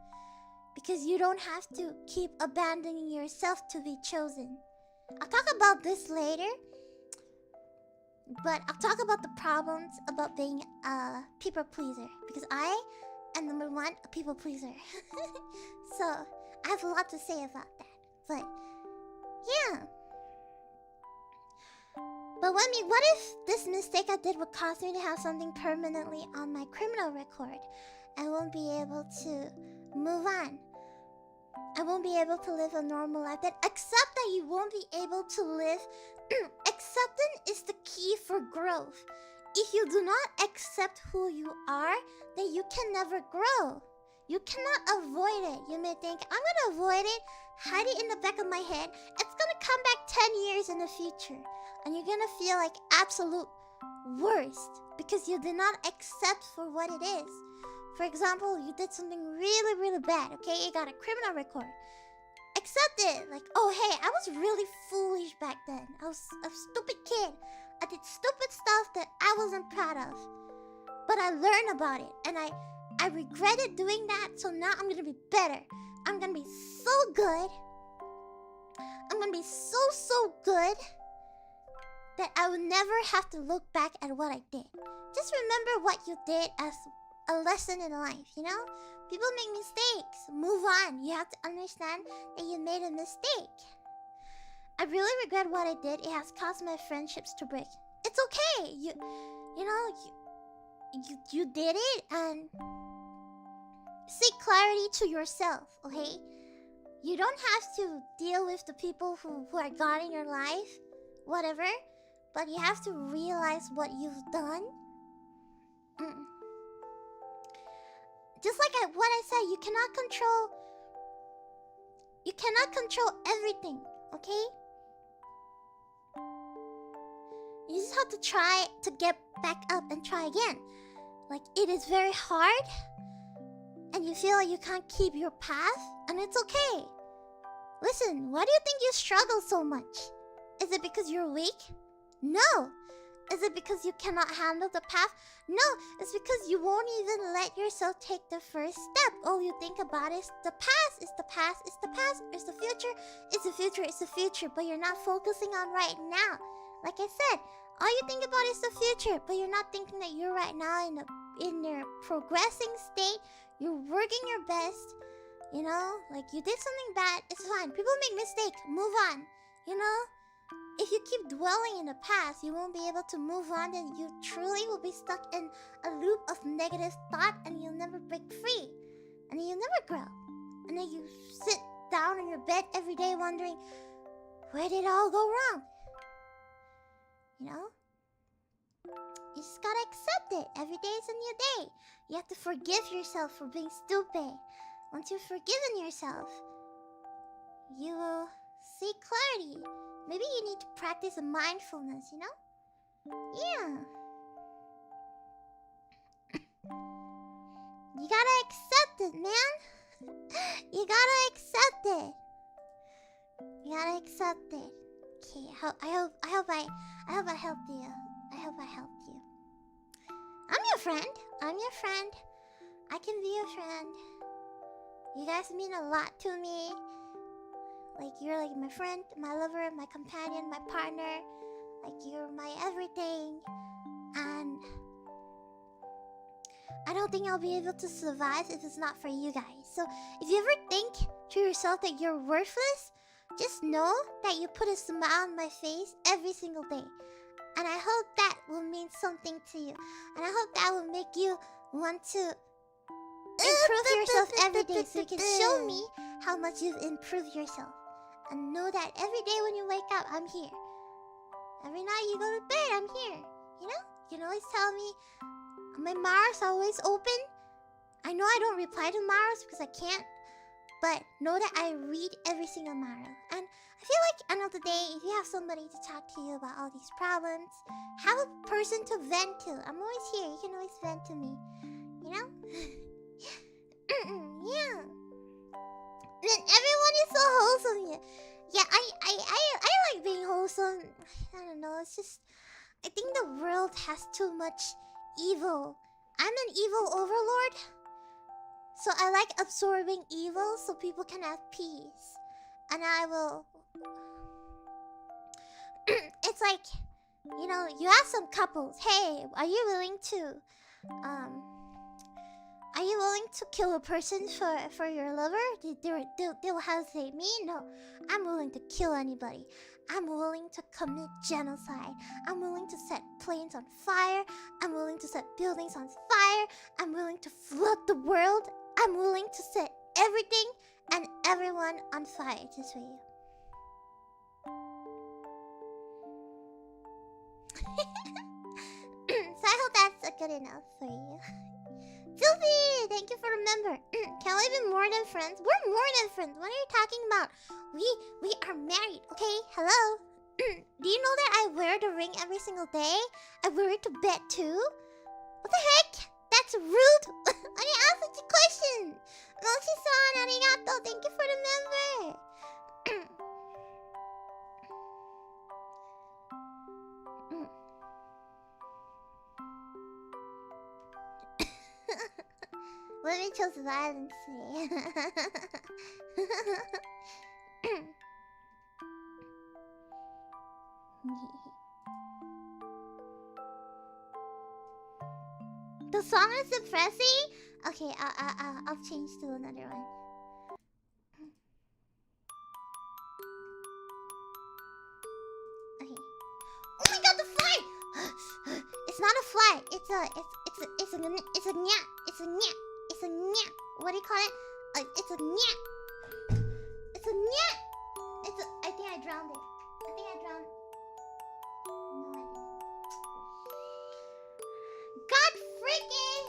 S1: Because you don't have to keep abandoning yourself to be chosen. I'll talk about this later. But I'll talk about the problems about being a people pleaser. Because I am number one, a people pleaser. So, I have a lot to say about that. But, yeah. But what if this mistake I did would cause me to have something permanently on my criminal record? I won't be able to move on. I won't be able to live a normal life. Then accept that you won't be able to live. Acceptance is the key for growth. If you do not accept who you are, then you can never grow. You cannot avoid it. You may think, I'm gonna avoid it, hide it in the back of my head. It's gonna come back 10 years in the future. And you're gonna feel like absolute worst because you did not accept for what it is. For example, you did something really, really bad, okay? You got a criminal record. Accept it. Like, oh, hey, I was really foolish back then. I was a stupid kid. I did stupid stuff that I wasn't proud of. But I learned about it. And I regretted doing that. So now I'm going to be better. I'm going to be so good. I'm gonna be so good that I would never have to look back at what I did. Just remember what you did as a lesson in life, you know? People make mistakes. Move on. You have to understand that you made a mistake. I really regret what I did. It has caused my friendships to break. It's okay. You did it, and seek clarity to yourself, okay? You don't have to deal with the people who are gone in your life, whatever, but you have to realize what you've done. Just like what I said, you cannot control everything, okay? You just have to try to get back up and try again. Like, it is very hard, and you feel like you can't keep your path, and it's okay. Listen, why do you think you struggle so much? Is it because you're weak? No. Is it because you cannot handle the path? No, it's because you won't even let yourself take the first step. All you think about is the past, it's the past, it's the past, it's the future, it's the future, it's the future, but you're not focusing on right now. Like I said, all you think about is the future, but you're not thinking that you're right now in a progressing state. You're working your best, you know? Like, you did something bad, it's fine. People make mistakes, move on, you know? If you keep dwelling in the past, you won't be able to move on, and you truly will be stuck in a loop of negative thought, and you'll never break free. And then you'll never grow. And then you sit down on your bed every day wondering, where did it all go wrong? You know? You just gotta accept it. Every day is a new day. You have to forgive yourself for being stupid. Once you've forgiven yourself, you will see clarity. Maybe you need to practice a mindfulness, you know? Yeah. You gotta accept it, man. You gotta accept it. You gotta accept it. Okay, I hope I helped you. I hope I helped you. I'm your friend. I'm your friend. I can be your friend. You guys mean a lot to me. Like, you're like my friend, my lover, my companion, my partner. Like, you're my everything. And I don't think I'll be able to survive if it's not for you guys. So if you ever think to yourself that you're worthless, just know that you put a smile on my face every single day. And I hope that will mean something to you. And I hope that will make you want to improve yourself every day, so you can show me how much you've improved yourself. And know that every day when you wake up, I'm here. Every night you go to bed, I'm here. You know? You can always tell me. My Mars always open. I know I don't reply to Mars because I can't. But know that I read every single Maro. And I feel like end of the day, if you have somebody to talk to you about all these problems, have a person to vent to. I'm always here. You can always vent to me. You know? Yeah. And everyone is so wholesome. Yeah, I like being wholesome. I don't know. It's just, I think the world has too much evil. I'm an evil overlord. So I like absorbing evil so people can have peace. And I will... It's like, you know, you ask some couples, hey, are you willing to... Are you willing to kill a person for your lover? They'll hesitate. Me? No. I'm willing to kill anybody. I'm willing to commit genocide. I'm willing to set planes on fire. I'm willing to set buildings on fire. I'm willing to flood the world. I'm willing to set everything and everyone on fire just for you. So I hope that's good enough for you. Filthy! Thank you for the member. Can we be more than friends? We're more than friends. What are you talking about? We are married, okay? Hello? Do you know that I wear the ring every single day? I wear it to bed too? What the heck? That's rude! I didn't ask such a question! Mochi-san, arigato! Thank you for the member! Women chose violence today. The song is depressing? Okay, I'll change to another one. Okay. Oh my god, the fly! It's not a fly. It's a gnat. It's a gnat. It's a gnat. What do you call it? It's a gnat. It's a gnat. I think I drowned it. No, I didn't. God freaking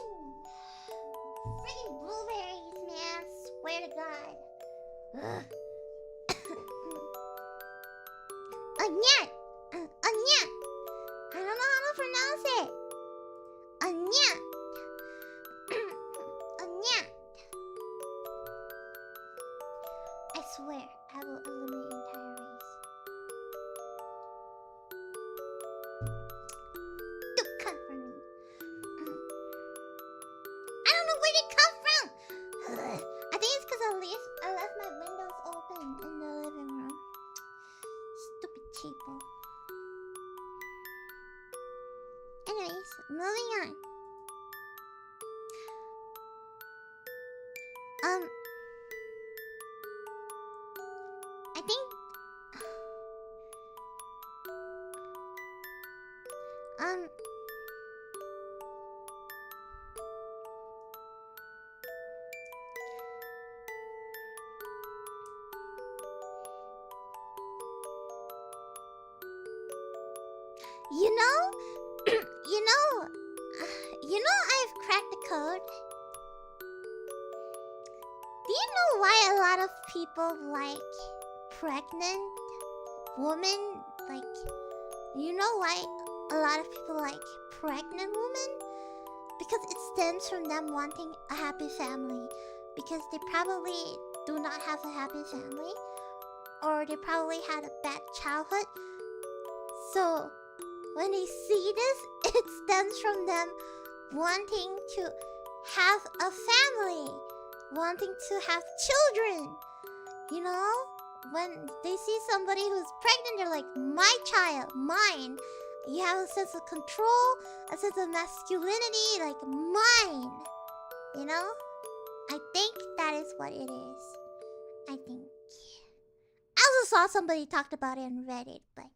S1: blueberries, man. Swear to God. Ugh. A gnat. A gnat. I don't know how to pronounce it. A gnat. A gnat. I swear, I will eliminate the entire race. Don't come for me. I don't know where they come from. I think it's because I left my windows open in the living room. Stupid cheapo. Anyways, moving on. I think I've cracked the code. Do you know why a lot of people like pregnant women? Like, you know why a lot of people like pregnant women? Because it stems from them wanting a happy family. Because they probably do not have a happy family. Or they probably had a bad childhood. So, when they see this, it stems from them wanting to have a family. Wanting to have children. You know? When they see somebody who's pregnant, they're like, my child, mine. You have a sense of control, a sense of masculinity, like mine. You know? I think that is what it is. I think. I also saw somebody talked about it on Reddit, but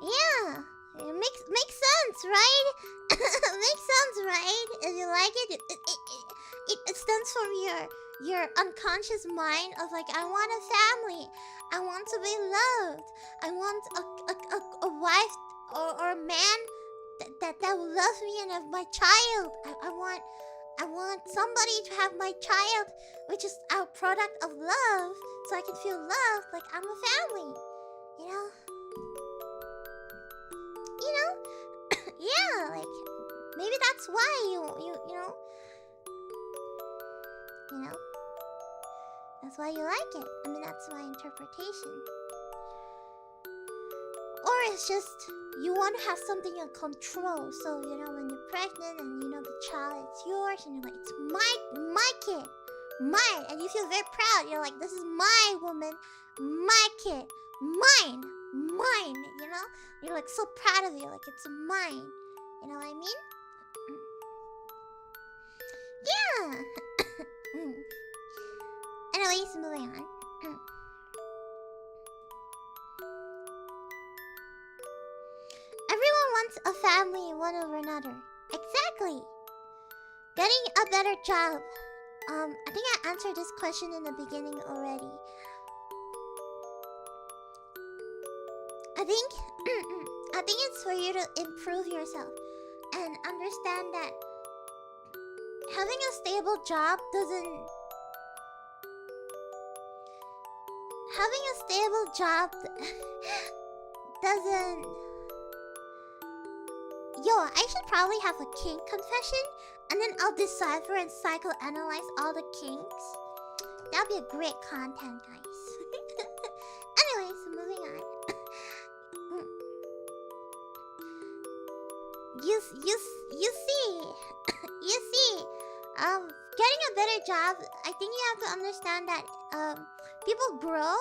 S1: yeah, it makes sense, right? Makes sense, right? If you like it, it stems from your unconscious mind of like, I want a family, I want to be loved, I want a wife or a man that will love me and have my child. I want somebody to have my child, which is our product of love, so I can feel loved like I'm a family. You know? Yeah, like maybe that's why you know. That's why you like it. I mean, that's my interpretation. Or it's just you want to have something in control. So, you know, when you're pregnant and you know the child is yours and you're like, it's my kid. Mine. And you feel very proud. You're like, this is my woman, my kid, mine, you know? You're like so proud of you, like it's mine. You know what I mean? Yeah. Anyways, moving on. Everyone wants a family one over another. Exactly. Getting a better job. I think I answered this question in the beginning already. I think it's for you to improve yourself and understand that having a stable job doesn't Yo, I should probably have a kink confession and then I'll decipher and psychoanalyze all the kinks. That'd be a great content, guys. Anyways, moving on. You see, getting a better job, I think you have to understand that people grow,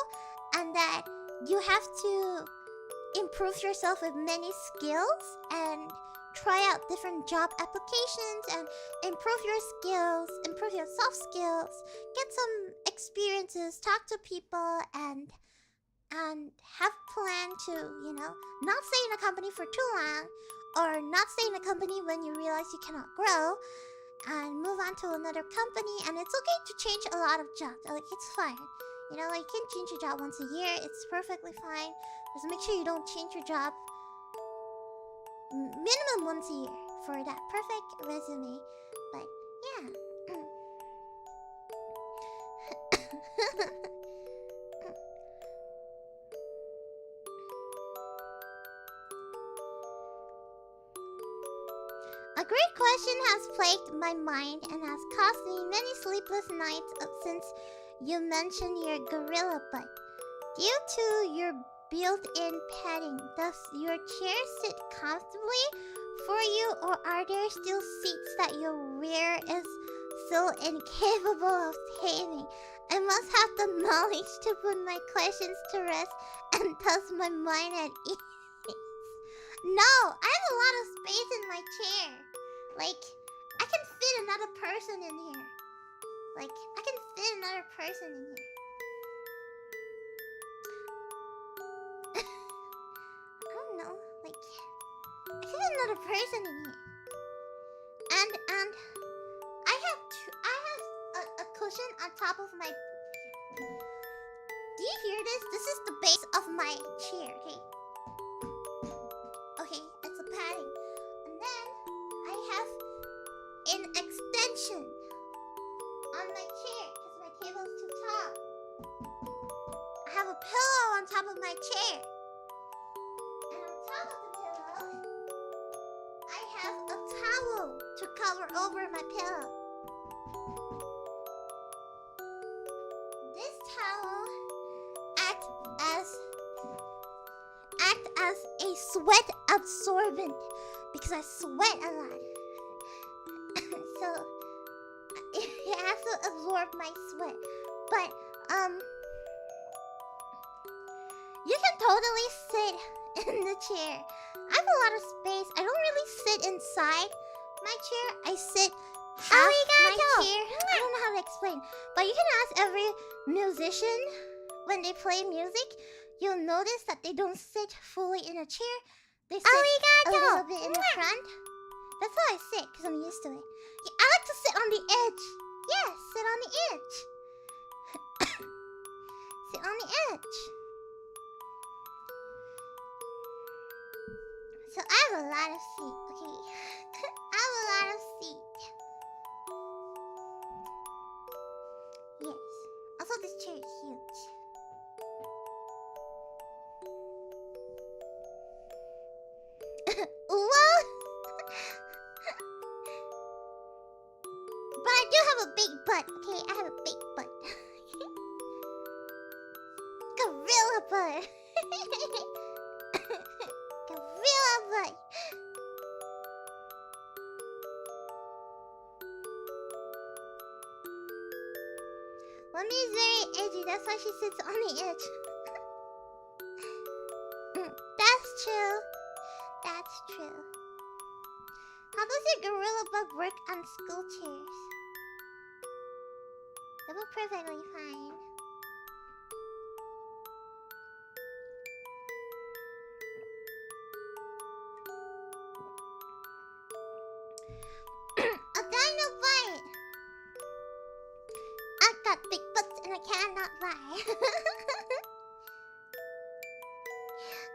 S1: and that you have to improve yourself with many skills and try out different job applications and improve your skills, improve your soft skills, get some experiences, talk to people, and have plan to, you know, not stay in a company for too long, or not stay in a company when you realize you cannot grow, and move on to another company. And it's okay to change a lot of jobs. Like, it's fine. You know, like, you can change your job once a year. It's perfectly fine. Just make sure you don't change your job minimum once a year for that perfect resume. But yeah. A great question has plagued my mind and has cost me many sleepless nights since you mentioned your gorilla butt. Due to your built-in padding, does your chair sit comfortably for you, or are there still seats that your rear is so incapable of taming? I must have the knowledge to put my questions to rest and thus my mind at ease. No, I have a lot of space in my chair. Like, I can fit another person in here. Like, I can fit another person in here. I don't know, like, I can fit another person in here. And I have a cushion on top of my... Do you hear this? This is the base of my chair, okay? Okay, it's a padding. And then I have an extension on my chair because my table is too tall. I have a pillow on top of my chair. And on top of the pillow, I have a towel to cover over my pillow. This towel acts as a sweat absorbent because I sweat a lot. So it has to absorb my sweat. But you can totally sit in the chair. I have a lot of space. I don't really sit inside my chair. I sit half my chair. I don't know how to explain. But you can ask every musician when they play music. You'll notice that they don't sit fully in a chair. They sit a little bit in the front. That's how I sit, because I'm used to it. Yeah, I like to sit on the edge. Yes, sit on the edge. Sit on the edge. So I have a lot of seat, okay? I have a lot of seat. Yes. Also, this chair is huge. Well, but I do have a big butt, okay? I have a big butt. Gorilla butt. Gorilla butt. Mommy is very edgy, that's why she sits on the edge. That's true. That's true. How does your gorilla bug work on school chairs? They work perfectly fine. A dino bite! I've got big butts and I cannot lie.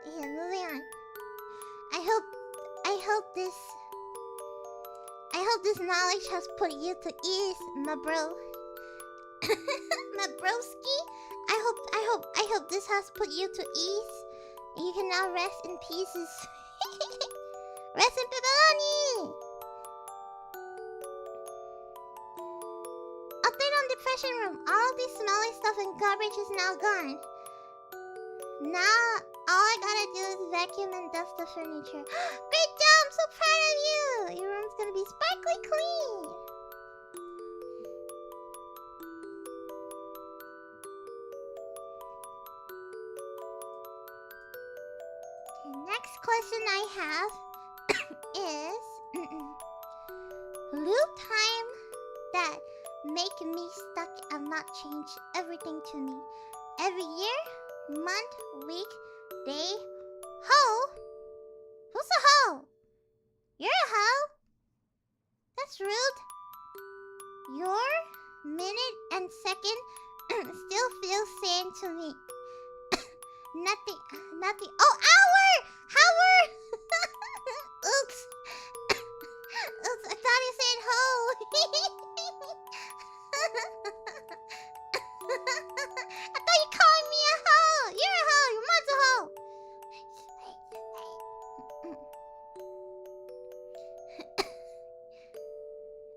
S1: Yeah, moving on. I hope this knowledge has put you to ease, my bro. My broski. I hope this has put you to ease. And you can now rest in pieces. Rest in pepperoni. Update on depression room. All the smelly stuff and garbage is now gone. Now all I gotta do is vacuum and dust the furniture. Great job! I'm so proud of you! Your room's gonna be sparkly clean! Next question I have is loop time that make me stuck and not change everything to me. Every year, month, week, day. Ho? Who's a ho? You're a ho? That's rude. Your minute and second still feels same to me. Nothing. Oh, hour! Hour! Oops. Oops, I thought you said ho. I thought you called me a ho. You're a ho. Your mom's a ho.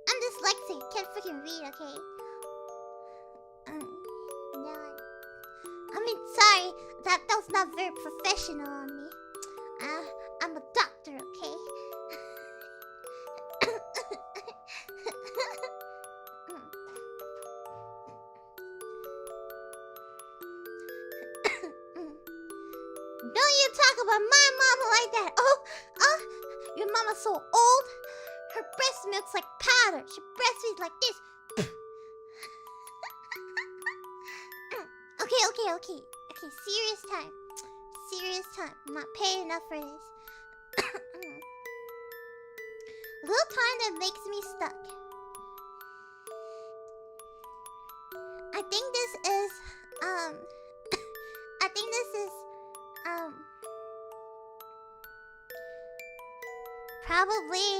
S1: I'm dyslexic. Can't freaking read, okay? No. I mean, sorry. That was not very professional on me. I'm a doctor, okay? Don't you talk about my mama like that. Oh, your mama's so old. Her breast milk's like powder. She breastfeeds like this. Okay. Serious time. I'm not paying enough for this. Little time that makes me stuck. I think this is probably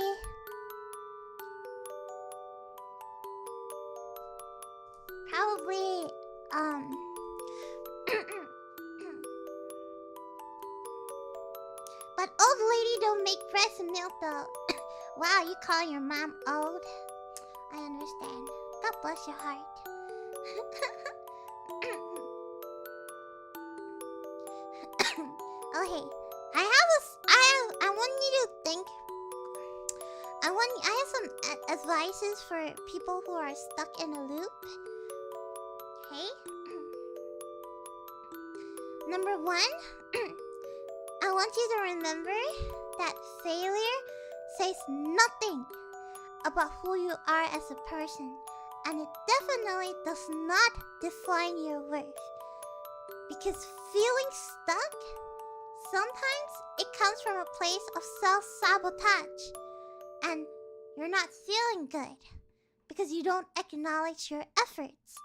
S1: but old lady don't make breast milk though. Wow, you call your mom old? I understand. God bless your heart. Okay, I want you to think. I have some advices for people who are stuck in a loop. Okay. Number 1, I want you to remember that failure says nothing about who you are as a person, and it definitely does not define your worth. Because feeling stuck, sometimes it comes from a place of self-sabotage, and you're not feeling good because you don't acknowledge your efforts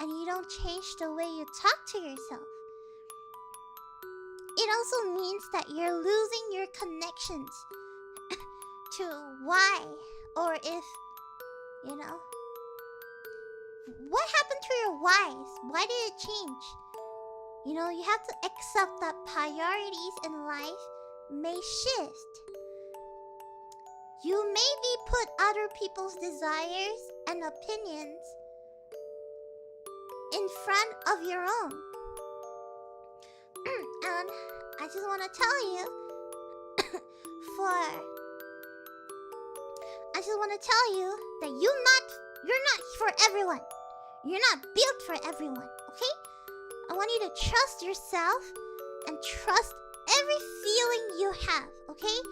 S1: and you don't change the way you talk to yourself. It also means that you're losing your connections to why, or if, what happened to your whys? Why did it change? You have to accept that priorities in life may shift. You maybe put other people's desires and opinions in front of your own. And I just want to tell you that you're not for everyone. You're not built for everyone, okay? I want you to trust yourself and trust every feeling you have, okay?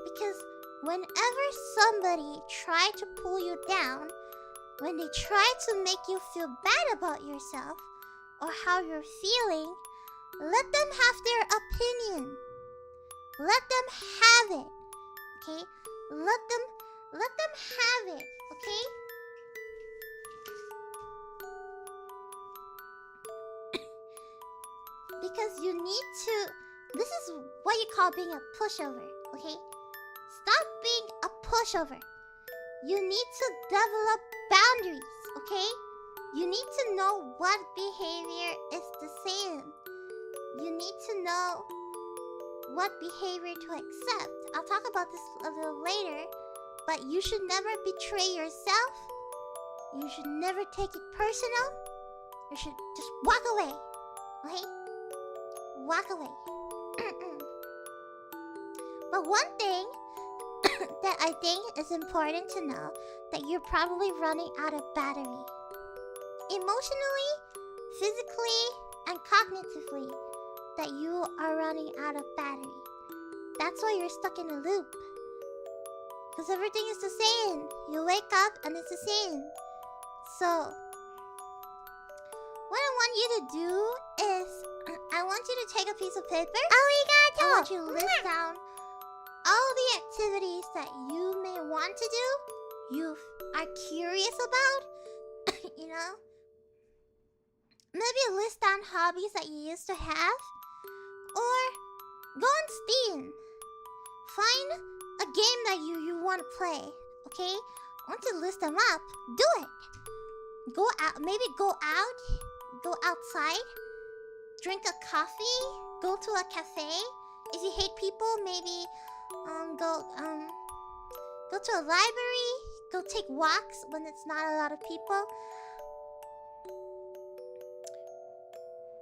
S1: Because whenever somebody tries to pull you down, when they try to make you feel bad about yourself or how you're feeling, let them have their opinion. Let them have it, okay? Let them have it, okay? Because you need to. This is what you call being a pushover, okay? Stop being a pushover. You need to develop boundaries, okay? You need to know what behavior is the same. You need to know what behavior to accept. I'll talk about this a little later, but you should never betray yourself. You should never take it personal. You should just walk away, okay? Walk away. But one thing that I think is important to know, that you're probably running out of battery. Emotionally, physically, and cognitively, that you are running out of battery. That's why you're stuck in a loop. Because everything is the same. You wake up and it's the same. So, what I want you to do is, I want you to take a piece of paper. I want you to list down all the activities that you may want to do, you are curious about, you know? Maybe list down hobbies that you used to have, or go on Steam. Find a game that you want to play, okay? Once you list them up, do it. Go out, maybe go outside, drink a coffee, go to a cafe. If you hate people, maybe go to a library, go take walks when it's not a lot of people.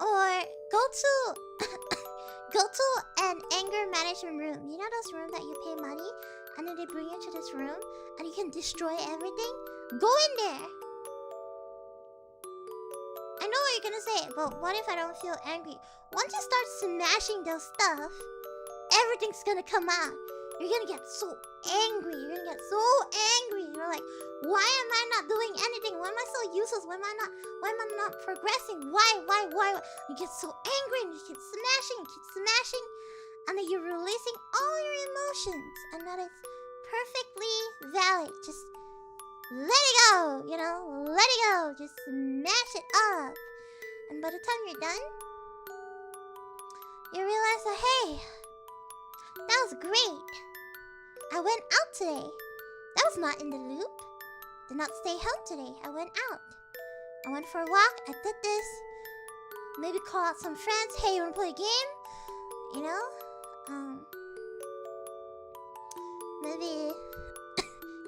S1: Or go to an anger management room. You know those rooms that you pay money and then they bring you to this room and you can destroy everything? Go in there. I know what you're gonna say, but what if I don't feel angry? Once you start smashing those stuff, everything's gonna come out. You're gonna get so angry. You're like, why am I not doing anything? Why am I so useless? Why am I not progressing? Why? You get so angry and you keep smashing, and then you're releasing all your emotions, and that is perfectly valid. Just let it go, you know? Let it go. Just smash it up. And by the time you're done, you realize that, hey, that was great. I went out today. That was not in the loop. Did not stay home today. I went out. I went for a walk. I did this. Maybe call out some friends. Hey, you wanna play a game? You know? Maybe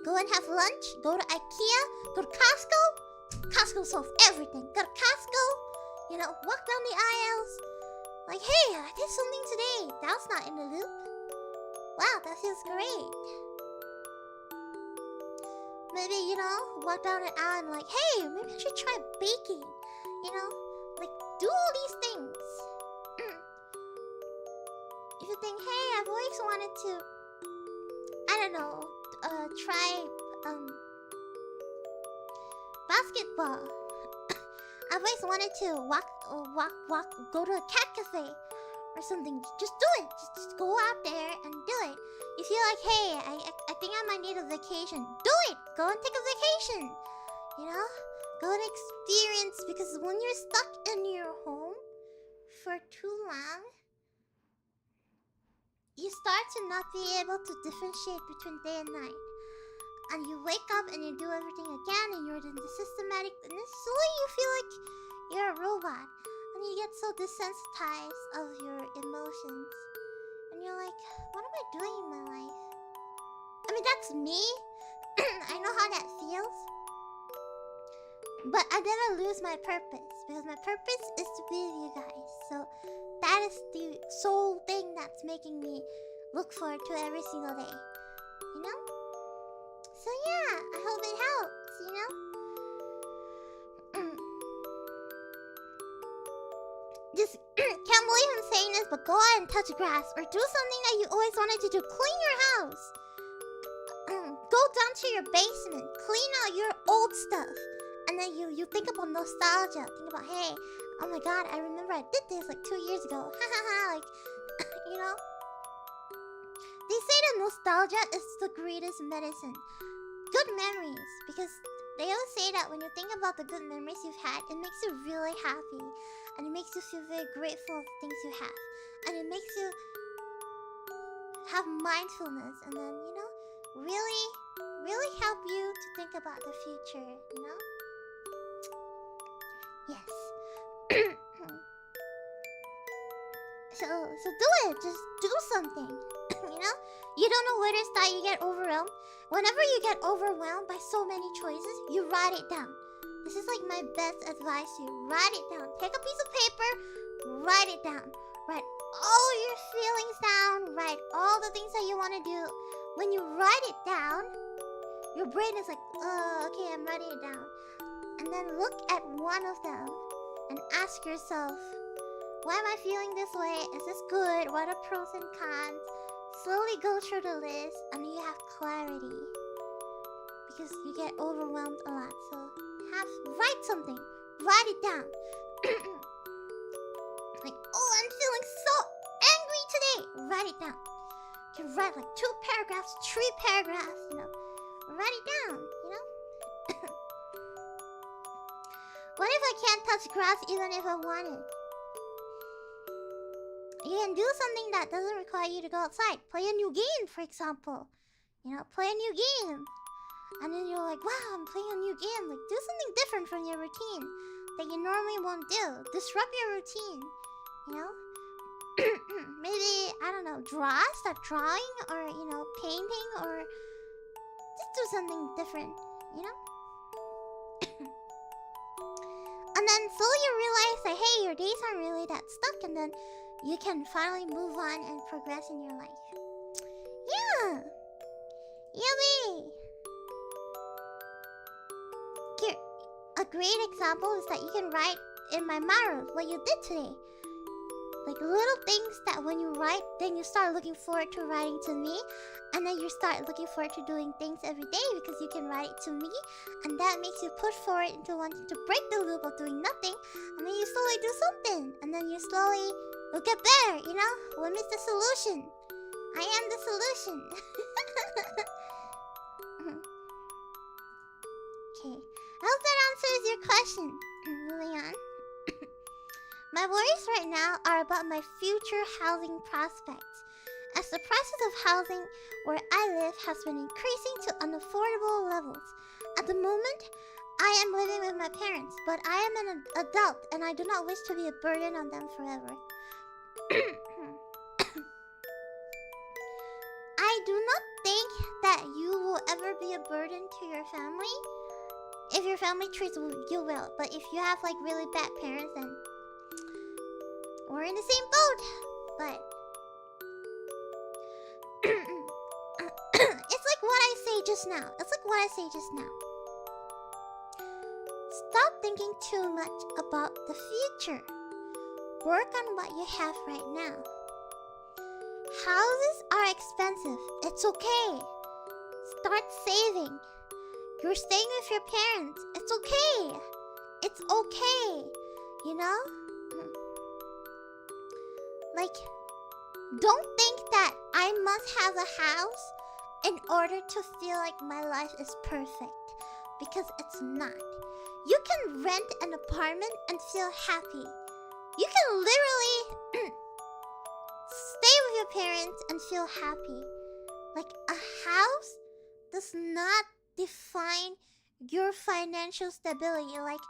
S1: go and have lunch. Go to IKEA. Go to Costco. Costco solves everything. Go to Costco. You know, walk down the aisles. Like, hey, I did something today. That was not in the loop. Wow, that feels great. Maybe, you know, walk down an aisle and like, hey, maybe I should try baking. You know? Like, do all these things. If you think, hey, I've always wanted to, I don't know, try basketball. I've always wanted to go to a cat cafe or something. Just do it. Just go out there and do it. You feel like, hey, I think I might need a vacation. Do it. Go and take a vacation. You know? Go and experience, because when you're stuck in your home for too long, you start to not be able to differentiate between day and night. And you wake up and you do everything again, and you're in the systematic, and slowly you feel like you're a robot. And you get so desensitized of your emotions. And you're like, what am I doing in my life? I mean, that's me. I know how that feels. But I never lose my purpose, because my purpose is to be with you guys. So that is the sole thing that's making me look forward to every single day. You know? So yeah, I hope it helps, you know? Just can't believe I'm saying this, but go out and touch grass or do something that you always wanted to do. Clean your house. Go down to your basement. Clean out your old stuff. And then you think about nostalgia. Think about, hey, oh my god, I remember I did this like 2 years ago. Ha ha ha, like, you know? They say that nostalgia is the greatest medicine. Good memories, because they always say that when you think about the good memories you've had, it makes you really happy. And it makes you feel very grateful of the things you have. And it makes you have mindfulness. And then, you know, really, really help you to think about the future, you know? Yes. So do it. Just do something. You know? You don't know where to start. You get overwhelmed. Whenever you get overwhelmed by so many choices, you write it down. This is like my best advice to you. Write it down. Take a piece of paper. Write it down. Write all your feelings down. Write all the things that you want to do. When you write it down, your brain is like, oh, okay, I'm writing it down. And then look at one of them and ask yourself, why am I feeling this way? Is this good? What are pros and cons? slowly go through the list and you have clarity. Because you get overwhelmed a lot. So write something. Write it down. Like, oh, I'm feeling so angry today. Write it down. You can write like 2 paragraphs, 3 paragraphs, you know. Write it down, you know. What if I can't touch grass even if I wanted? You can do something that doesn't require you to go outside. Play a new game, for example. You know, play a new game. And then you're like, wow, I'm playing a new game. Like, do something different from your routine that you normally won't do. Disrupt your routine, you know? Maybe, I don't know, start drawing, or, you know, painting, or just do something different, you know? And then slowly you realize that, hey, your days aren't really that stuck, and then you can finally move on and progress in your life. Yeah! Yummy! Here, a great example is that you can write in my maru what you did today. Like little things that when you write, then you start looking forward to writing to me. And then you start looking forward to doing things every day because you can write it to me. And that makes you push forward into wanting to break the loop of doing nothing. And then you slowly do something. And then you slowly will get better, you know? What is the solution? I am the solution. Okay. I hope that answers your question. Moving on. My worries right now are about my future housing prospects, as the prices of housing where I live has been increasing to unaffordable levels. At the moment, I am living with my parents, but I am an adult and I do not wish to be a burden on them forever. I do not think that you will ever be a burden to your family. If your family treats you well, but if you have like really bad parents, then we're in the same boat. But it's like what I say just now. Stop thinking too much about the future. Work on what you have right now. Houses are expensive. It's okay. Start saving. You're staying with your parents. It's okay. It's okay. You know? Like, don't think that I must have a house in order to feel like my life is perfect. Because it's not. You can rent an apartment and feel happy. You can literally stay with your parents and feel happy. Like, a house does not define your financial stability. Like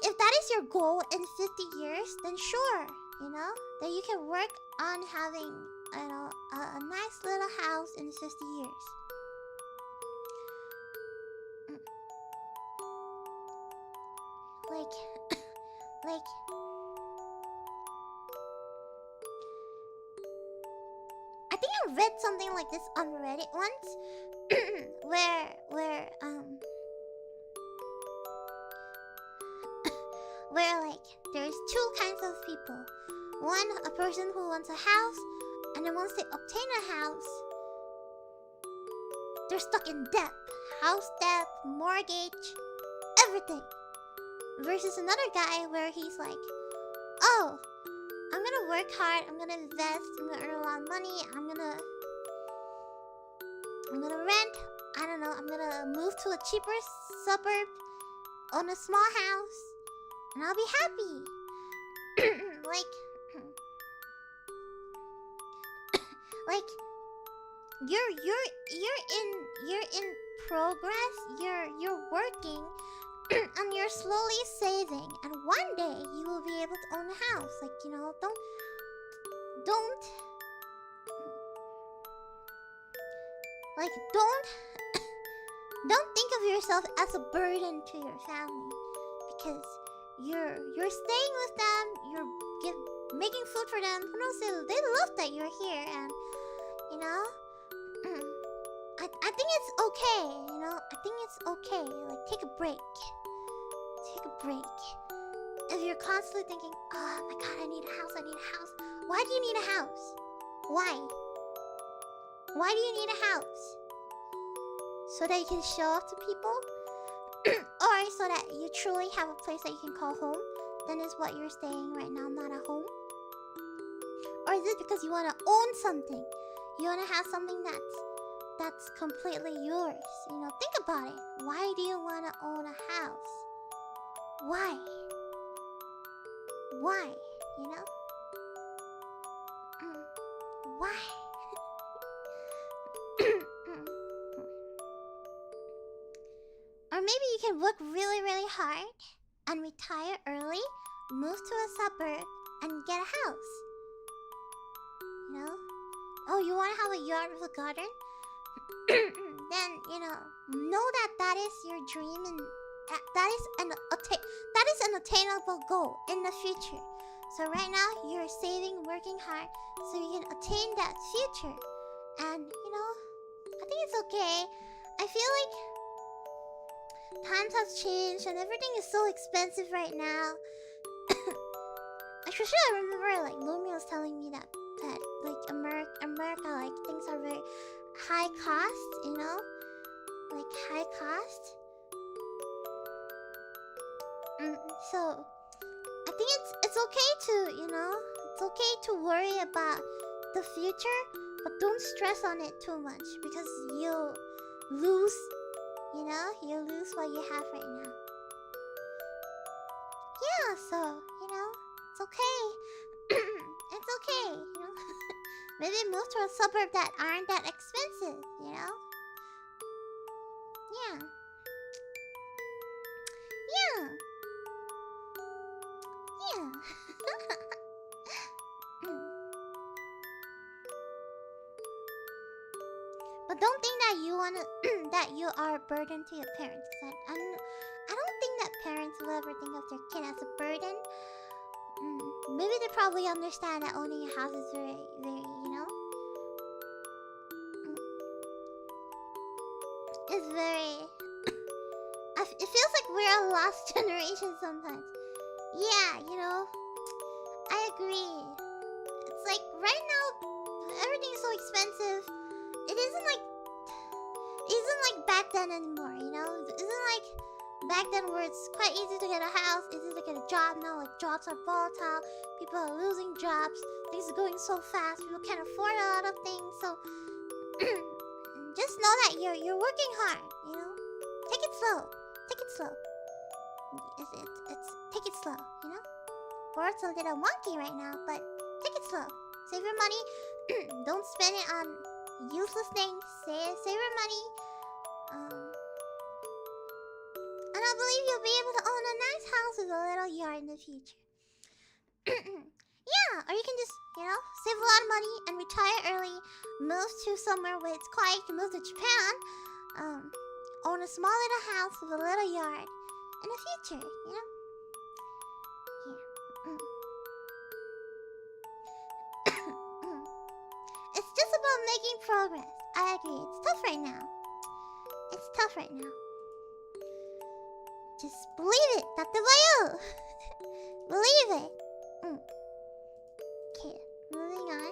S1: if that is your goal in 50 years, then sure, you know, that you can work on having, you know, a nice little house in 50 years. Like I think I read something like this on Reddit once, where like there's 2 kinds of people. One, a person who wants a house, and then once they obtain a house, they're stuck in debt. House debt, mortgage, everything. Versus another guy where he's like, oh, I'm gonna work hard, I'm gonna invest, I'm gonna earn a lot of money, I'm gonna rent, I don't know, I'm gonna move to a cheaper suburb, own a small house, and I'll be happy. like you're in progress, you're working and you're slowly saving, and one day you will be able to own a house. Like, you know, don't think of yourself as a burden to your family, because you're staying with them, you're making food for them. Who knows, they love that you're here, and you know, I think it's okay, you know. I think it's okay. Like, take a break. If you're constantly thinking, oh my god, I need a house. Why do you need a house? Why? Why do you need a house? So that you can show off to people? Or so that you truly have a place that you can call home? Then is what you're staying right now not a home? Or is it because you want to own something? You want to have something that's completely yours? You know, think about it. Why do you want to own a house? Why? Why? You know? Why? Or maybe you can work really, really hard and retire early, move to a suburb, and get a house. You know? Oh, you want to have a yard with a garden? Then, you know that that is your dream, and that is an attainable goal in the future. So right now, you're saving, working hard, so you can attain that future. And, you know, I think it's okay. I feel like times have changed and everything is so expensive right now. Especially I remember like Lumi was telling me that like America like things are very high cost, you know? Like high cost. So I think it's okay to, you know, it's okay to worry about the future, but don't stress on it too much because you'll lose, you know, you'll lose what you have right now. Yeah, so, you know, it's okay. It's okay, you know. Maybe move to a suburb that aren't that expensive, you know? Yeah. Yeah. Yeah. But don't think that you wanna that you are a burden to your parents. I don't think that parents will ever think of their kid as a burden. Maybe they probably understand that owning a house is very, very, you know, it's very. It feels like we're a lost generation sometimes. Yeah, you know, I agree. It's like right now, everything's so expensive. It isn't like back then anymore, you know? It isn't like back then where it's quite easy to get a house, easy to get a job. Now like jobs are volatile, people are losing jobs, things are going so fast, people can't afford a lot of things, so just know that you're working hard, you know? Take it slow. Take it slow. It's take it slow, you know? World's a little wonky right now, but take it slow. Save your money. Don't spend it on useless things. Save your money. And I believe you'll be able to own a nice house with a little yard in the future. Yeah, or you can just, you know, save a lot of money and retire early. Move to somewhere where it's quiet. You can move to Japan. Own a small little house with a little yard in the future, you know? Yeah. It's just about making progress. I agree. It's tough right now. It's tough right now. Just believe it. Tatabayo. Believe it. Okay, moving on.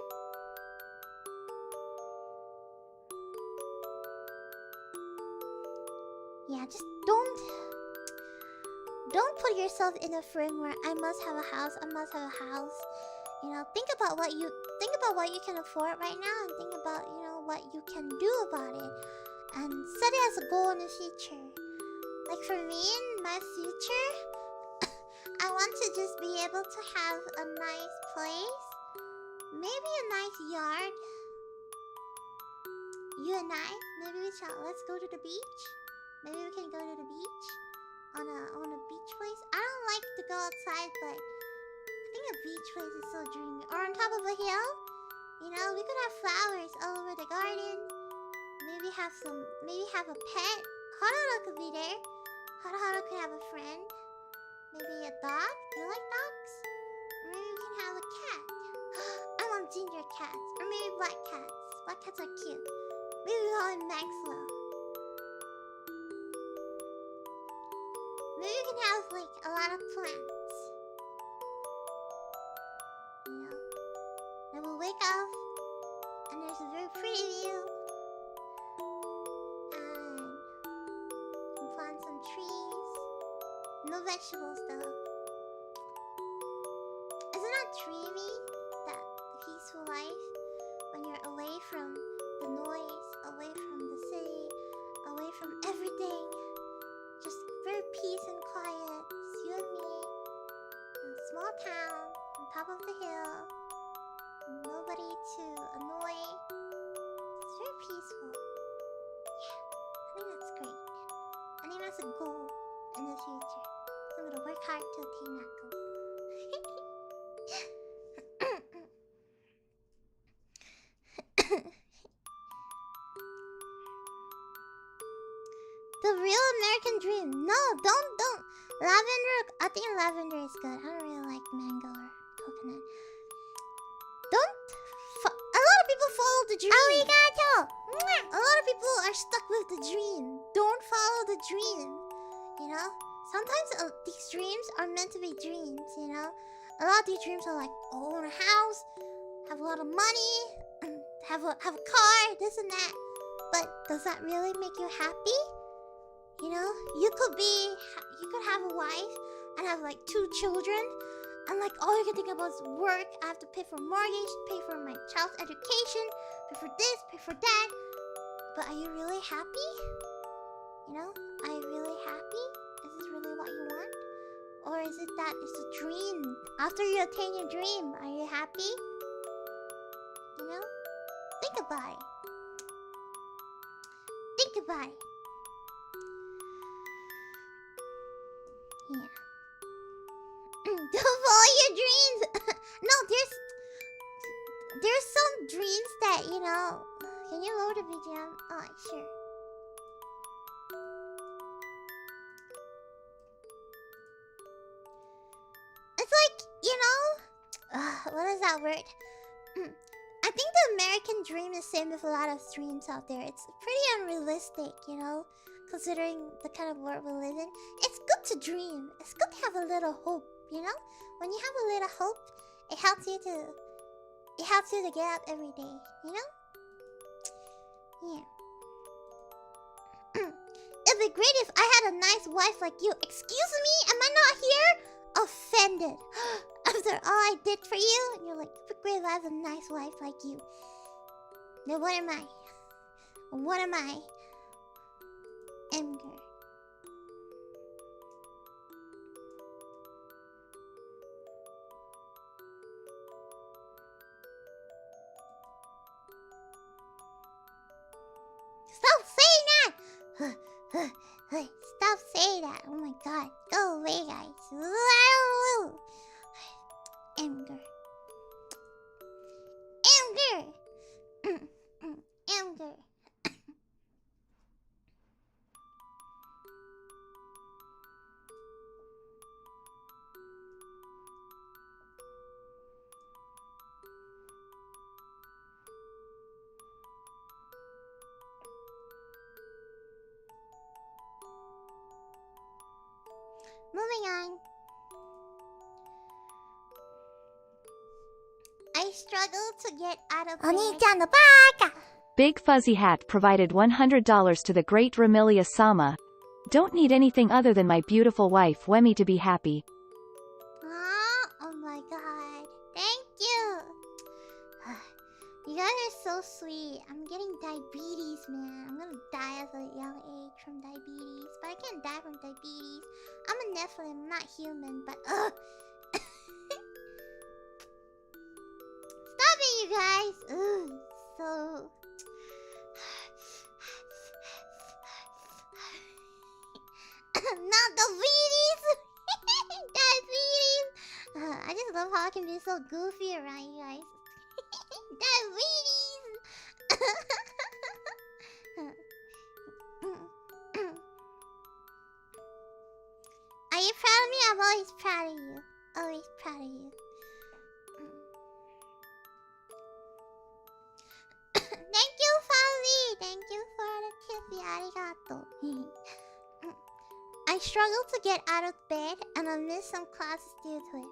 S1: Yeah, just don't put yourself in a frame where I must have a house, I must have a house. You know, think about what you can afford right now, and think about, you know, what you can do about it, and set it as a goal in the future. Like for me, in my future, I want to just be able to have a nice place, maybe a nice yard. You and I, maybe let's go to the beach. Maybe we can go to the beach on a beach place. I don't like to go outside, but I think a beach place is so dreamy. Or on top of a hill, you know, we could have flowers all over the garden. Maybe have a pet. Horo Horo could be there. Horo Horo could have a friend. Maybe a dog. You like dogs? Or maybe we can have a cat. I want ginger cats. Or maybe black cats. Black cats are cute. Maybe we call him Maxwell. Maybe we can have like a lot of plants. You know? And we'll wake up And there's a very pretty view. And you can plant some trees. No vegetables though. Isn't that dreamy? That peaceful life when you're away from the noise, away from the city, away from everything. Just very peace and quiet. Just you and me in a small town on top of the hill. Nobody to annoy. It's very peaceful. Yeah, I think that's great. I think that's a goal in the future. So I'm gonna work hard to attain that goal. The real American dream. No, don't. Lavender. I think lavender is good. I don't really like mango or coconut. A lot of people follow the dream. Arigato. A lot of people are stuck with the dream. Don't follow the dream. You know? Sometimes these dreams are meant to be dreams, you know? A lot of these dreams are like, own a house, have a lot of money, have a car, this and that. But does that really make you happy? You know? You could have a wife and have like 2 children. And like all you can think about is work. I have to pay for mortgage, pay for my child's education, pay for this, pay for that. But are you really happy? You know? Are you really happy? Is this really what you want? Or is it that it's a dream? After you attain your dream, are you happy? You know? Think about it. Think about it. Yeah. Don't follow your dreams. No, there's some dreams that, you know. Can you load a BGM? Oh, sure. It's like, you know, what is that word? I think the American dream is same with a lot of dreams out there. It's pretty unrealistic, you know, considering the kind of world we live in. It's good to dream. It's good to have a little hope, you know? When you have a little hope, it helps you to get up every day, you know? Yeah. It'd be great if I had a nice wife like you. Excuse me? Am I not here? Offended. After all I did for you? And you're like, it'd be great if I had a nice wife like you. Then what am I? What am I? Anger. Stop saying that! Stop saying that! Oh my god. Go away, guys. Anger. Anger! Anger. Moving on. I struggle to get out of bed.
S2: Big Fuzzy Hat provided $100 to the great Remilia Sama. Don't need anything other than my beautiful wife Wemi to be happy.
S1: Oh my god. Thank you. You guys are so sweet. I'm getting diabetes, man. I'm gonna die at a young age from diabetes. But I can't die from diabetes. I'm a Nephilim, not human, but Stop it, you guys. So not diabetes. Diabetes. I just love how I can be so goofy around you guys. Diabetes. Are you proud of me? I'm always proud of you. Always proud of you. Thank you, Fuzzy. Thank you for the tippy. Arigato. I struggle to get out of bed and I miss some classes due to it.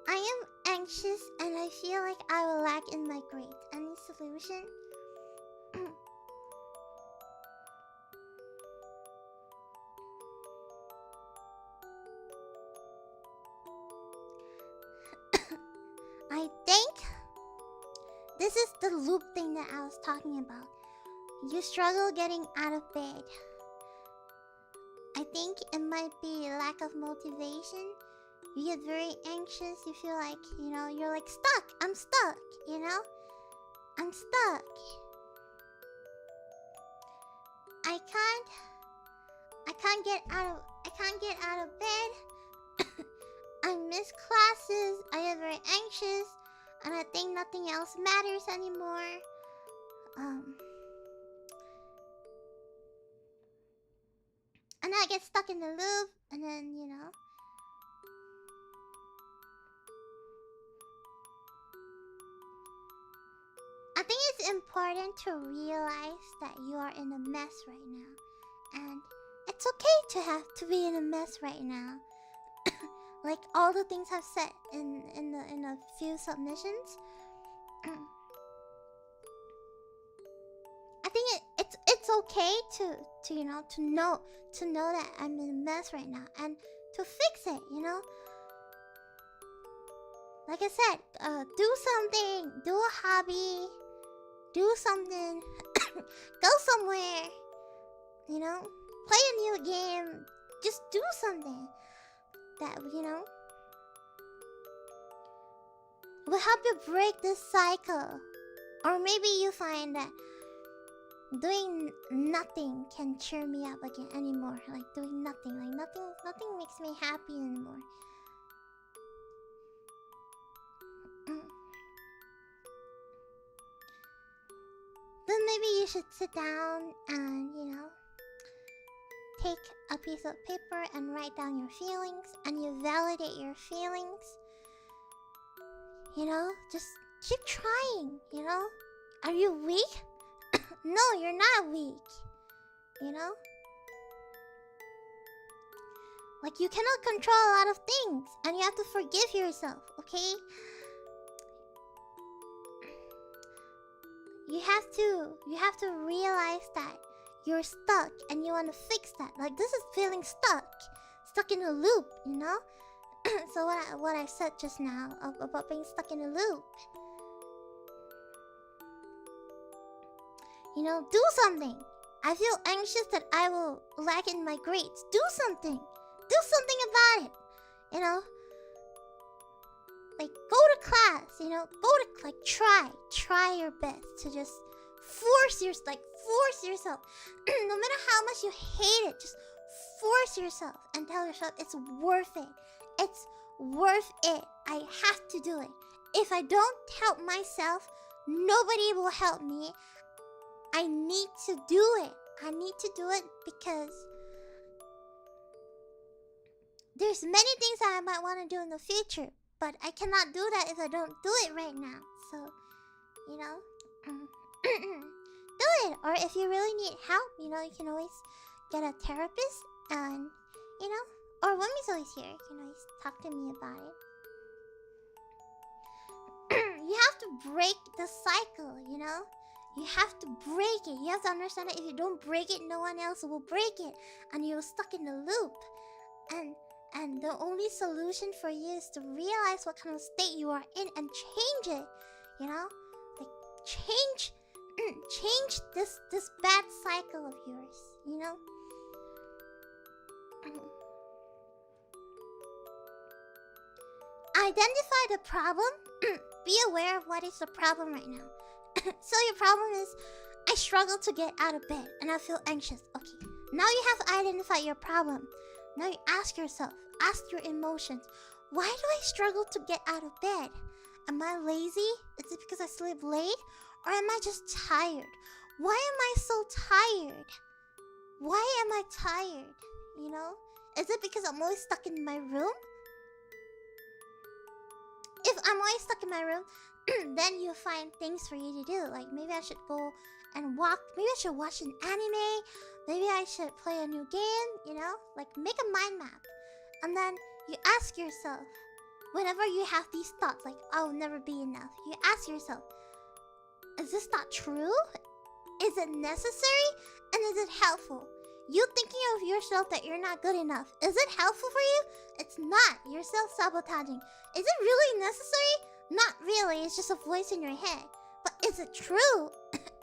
S1: I am anxious and I feel like I will lack in my grades. Any solution? I think this is the loop thing that I was talking about. You struggle getting out of bed. I think it might be lack of motivation. You get very anxious. You feel like, you're like stuck. I'm stuck, I'm stuck. I can't get out of bed. I miss classes. I get very anxious, and I think nothing else matters anymore. And I get stuck in the loop, and then I think it's important to realize that you are in a mess right now, and it's okay to be in a mess right now. Like all the things I've said in a few submissions. I think it's okay to know that I'm in a mess right now and to fix it. Like I said, do something, do a hobby, do something, go somewhere. Play a new game. Just do something that will help you break this cycle. Or maybe you find that doing nothing can cheer me up again anymore. Like doing nothing. Like nothing makes me happy anymore. Then maybe you should sit down and, take a piece of paper and write down your feelings, and you validate your feelings. Just keep trying, Are you weak? No, you're not weak. Like you cannot control a lot of things, and you have to forgive yourself, okay? You have to realize that you're stuck and you want to fix that. Like this is feeling stuck in a loop, So what I said just now about being stuck in a loop. Do something. I feel anxious that I will lack in my grades. Do something. Do something about it. Like go to class, try your best to just force yourself. No matter how much you hate it, just force yourself and tell yourself it's worth it. It's worth it. I have to do it. If I don't help myself, nobody will help me. I need to do it. I need to do it because there's many things that I might want to do in the future, but I cannot do that if I don't do it right now. So, do it. Or if you really need help, you can always get a therapist, and or Wummy's always here. You can always talk to me about it. You have to break the cycle, You have to break it. You have to understand that if you don't break it, no one else will break it, and you're stuck in the loop. And the only solution for you is to realize what kind of state you are in and change it. Like change this bad cycle of yours. Identify the problem. Be aware of what is the problem right now. So your problem is, I struggle to get out of bed and I feel anxious. Okay, now you have to identify your problem. Now you ask yourself, ask your emotions. Why do I struggle to get out of bed? Am I lazy? Is it because I sleep late? Or am I just tired? Why am I so tired? Why am I tired? Is it because I'm always stuck in my room? If I'm always stuck in my room, then you find things for you to do. Like maybe I should go and walk. Maybe I should watch an anime. Maybe I should play a new game, Like make a mind map. And then you ask yourself, whenever you have these thoughts like, I'll never be enough, you ask yourself, is this thought true? Is it necessary? And is it helpful? You thinking of yourself that you're not good enough, is it helpful for you? It's not. You're self-sabotaging. Is it really necessary? Not really. It's just a voice in your head. But is it true?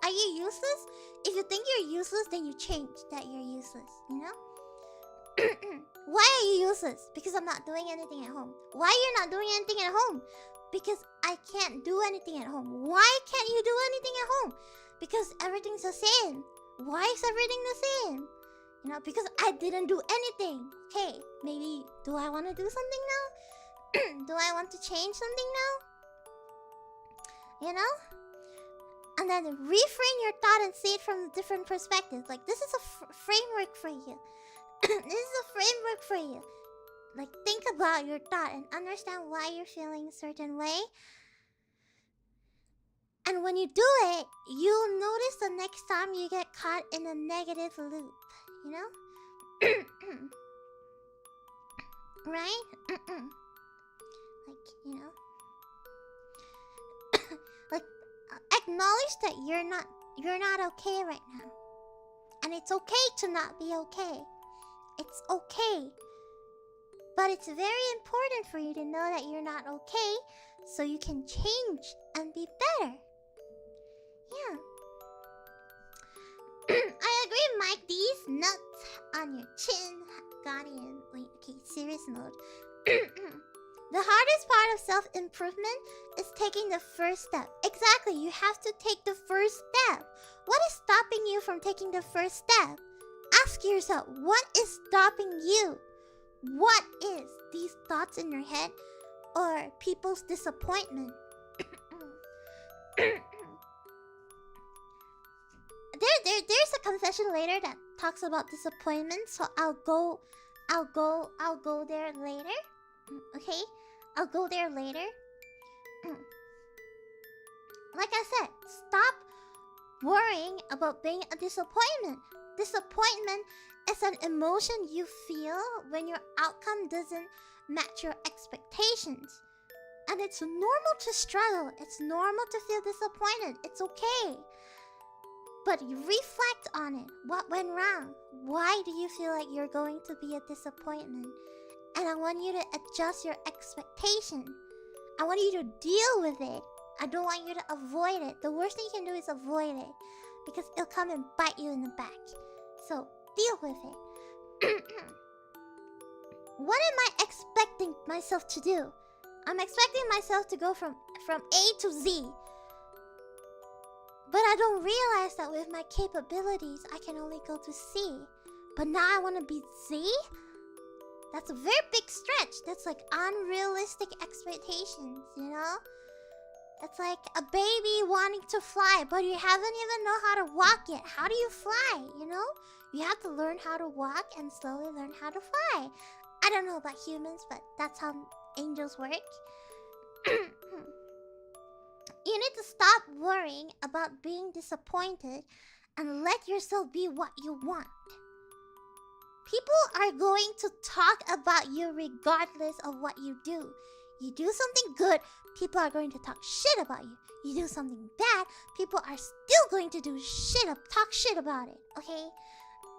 S1: Are you useless? If you think you're useless, then you change that you're useless, you know? Why are you useless? Because I'm not doing anything at home. Why you're not doing anything at home? Because I can't do anything at home. Why can't you do anything at home? Because everything's the same. Why is everything the same? You know, because I didn't do anything. Okay, maybe do I want to do something now? Do I want to change something now? You know? And then reframe your thought and see it from a different perspective. Like, this is a framework for you. This is a framework for you. Like, think about your thought and understand why you're feeling a certain way. And when you do it, you'll notice the next time you get caught in a negative loop. You know? Right? Like, you know? Like, acknowledge that you're not okay right now. And it's okay to not be okay. It's okay. But it's very important for you to know that you're not okay, so you can change and be better. Yeah. I agree, Mike. These nuts on your chin, Guardian. Wait, okay, serious mode. The hardest part of self-improvement is taking the first step. Exactly, you have to take the first step. What is stopping you from taking the first step? Ask yourself, what is stopping you? What is these thoughts in your head or people's disappointment? There's a confession later that talks about disappointment, so I'll go there later. Okay? I'll go there later. Like I said, stop worrying about being a disappointment. Disappointment is an emotion you feel when your outcome doesn't match your expectations. And it's normal to struggle. It's normal to feel disappointed. It's okay. But you reflect on it. What went wrong? Why do you feel like you're going to be a disappointment? And I want you to adjust your expectation. I want you to deal with it. I don't want you to avoid it. The worst thing you can do is avoid it, because it'll come and bite you in the back. So deal with it. What am I expecting myself to do? I'm expecting myself to go from A to Z. But I don't realize that with my capabilities, I can only go to C. But now I want to be Z? That's a very big stretch. That's like unrealistic expectations, you know? It's like a baby wanting to fly, but you haven't even know how to walk yet. How do you fly, you know? You have to learn how to walk and slowly learn how to fly. I don't know about humans, but that's how angels work. You need to stop worrying about being disappointed and let yourself be what you want. People are going to talk about you regardless of what you do. You do something good, people are going to talk shit about you. You do something bad, people are still going to talk shit about it, okay?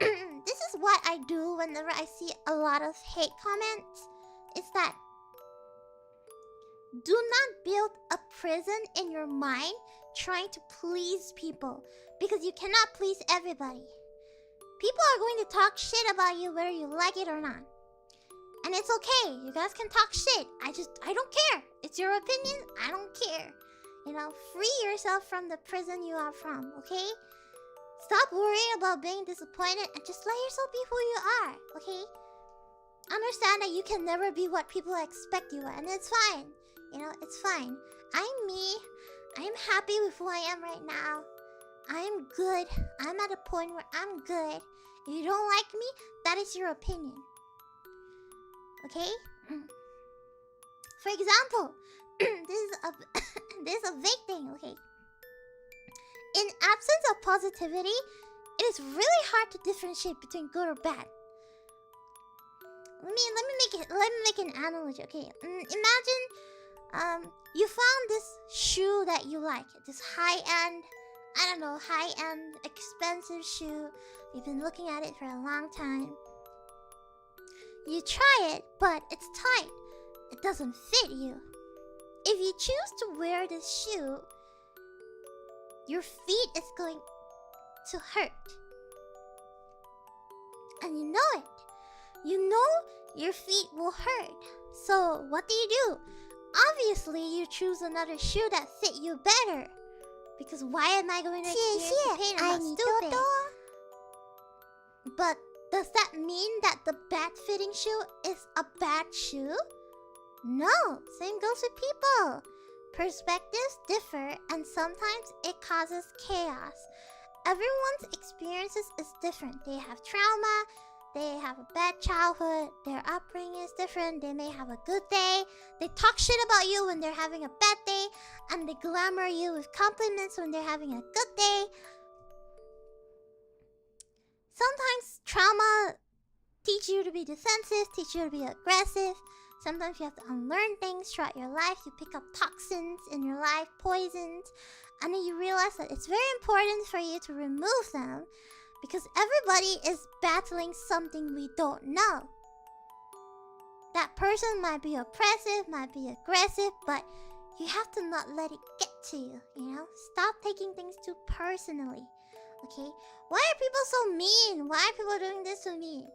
S1: This is what I do whenever I see a lot of hate comments. It's that do not build a prison in your mind trying to please people, because you cannot please everybody. People are going to talk shit about you whether you like it or not. And it's okay. You guys can talk shit. I don't care. It's your opinion. I don't care. You know, free yourself from the prison you are from, okay? Stop worrying about being disappointed and just let yourself be who you are, okay? Understand that you can never be what people expect you, and it's fine. You know, it's fine. I'm me. I'm happy with who I am right now. I'm good. I'm at a point where I'm good. If you don't like me, that is your opinion. Okay? For example, this is a vague thing, okay? In absence of positivity, it is really hard to differentiate between good or bad. Let me make an analogy. Okay, imagine you found this shoe that you like. This high-end, I don't know, high-end expensive shoe. You've been looking at it for a long time. You try it, but it's tight. It doesn't fit you. If you choose to wear this shoe, your feet is going to hurt. And you know it. You know your feet will hurt. So what do? Obviously, you choose another shoe that fit you better. Because why am I going to experience the pain? I'm not stupid. But does that mean that the bad-fitting shoe is a bad shoe? No, same goes with people. Perspectives differ, and sometimes it causes chaos. Everyone's experiences is different. They have trauma, they have a bad childhood, their upbringing is different, they may have a good day, they talk shit about you when they're having a bad day, and they glamour you with compliments when they're having a good day. Sometimes trauma teach you to be defensive, teach you to be aggressive. Sometimes you have to unlearn things throughout your life. You pick up toxins in your life, poisons, and then you realize that it's very important for you to remove them because everybody is battling something we don't know. That person might be oppressive, might be aggressive, but you have to not let it get to you, you know? Stop taking things too personally, okay? Why are people so mean? Why are people doing this to me?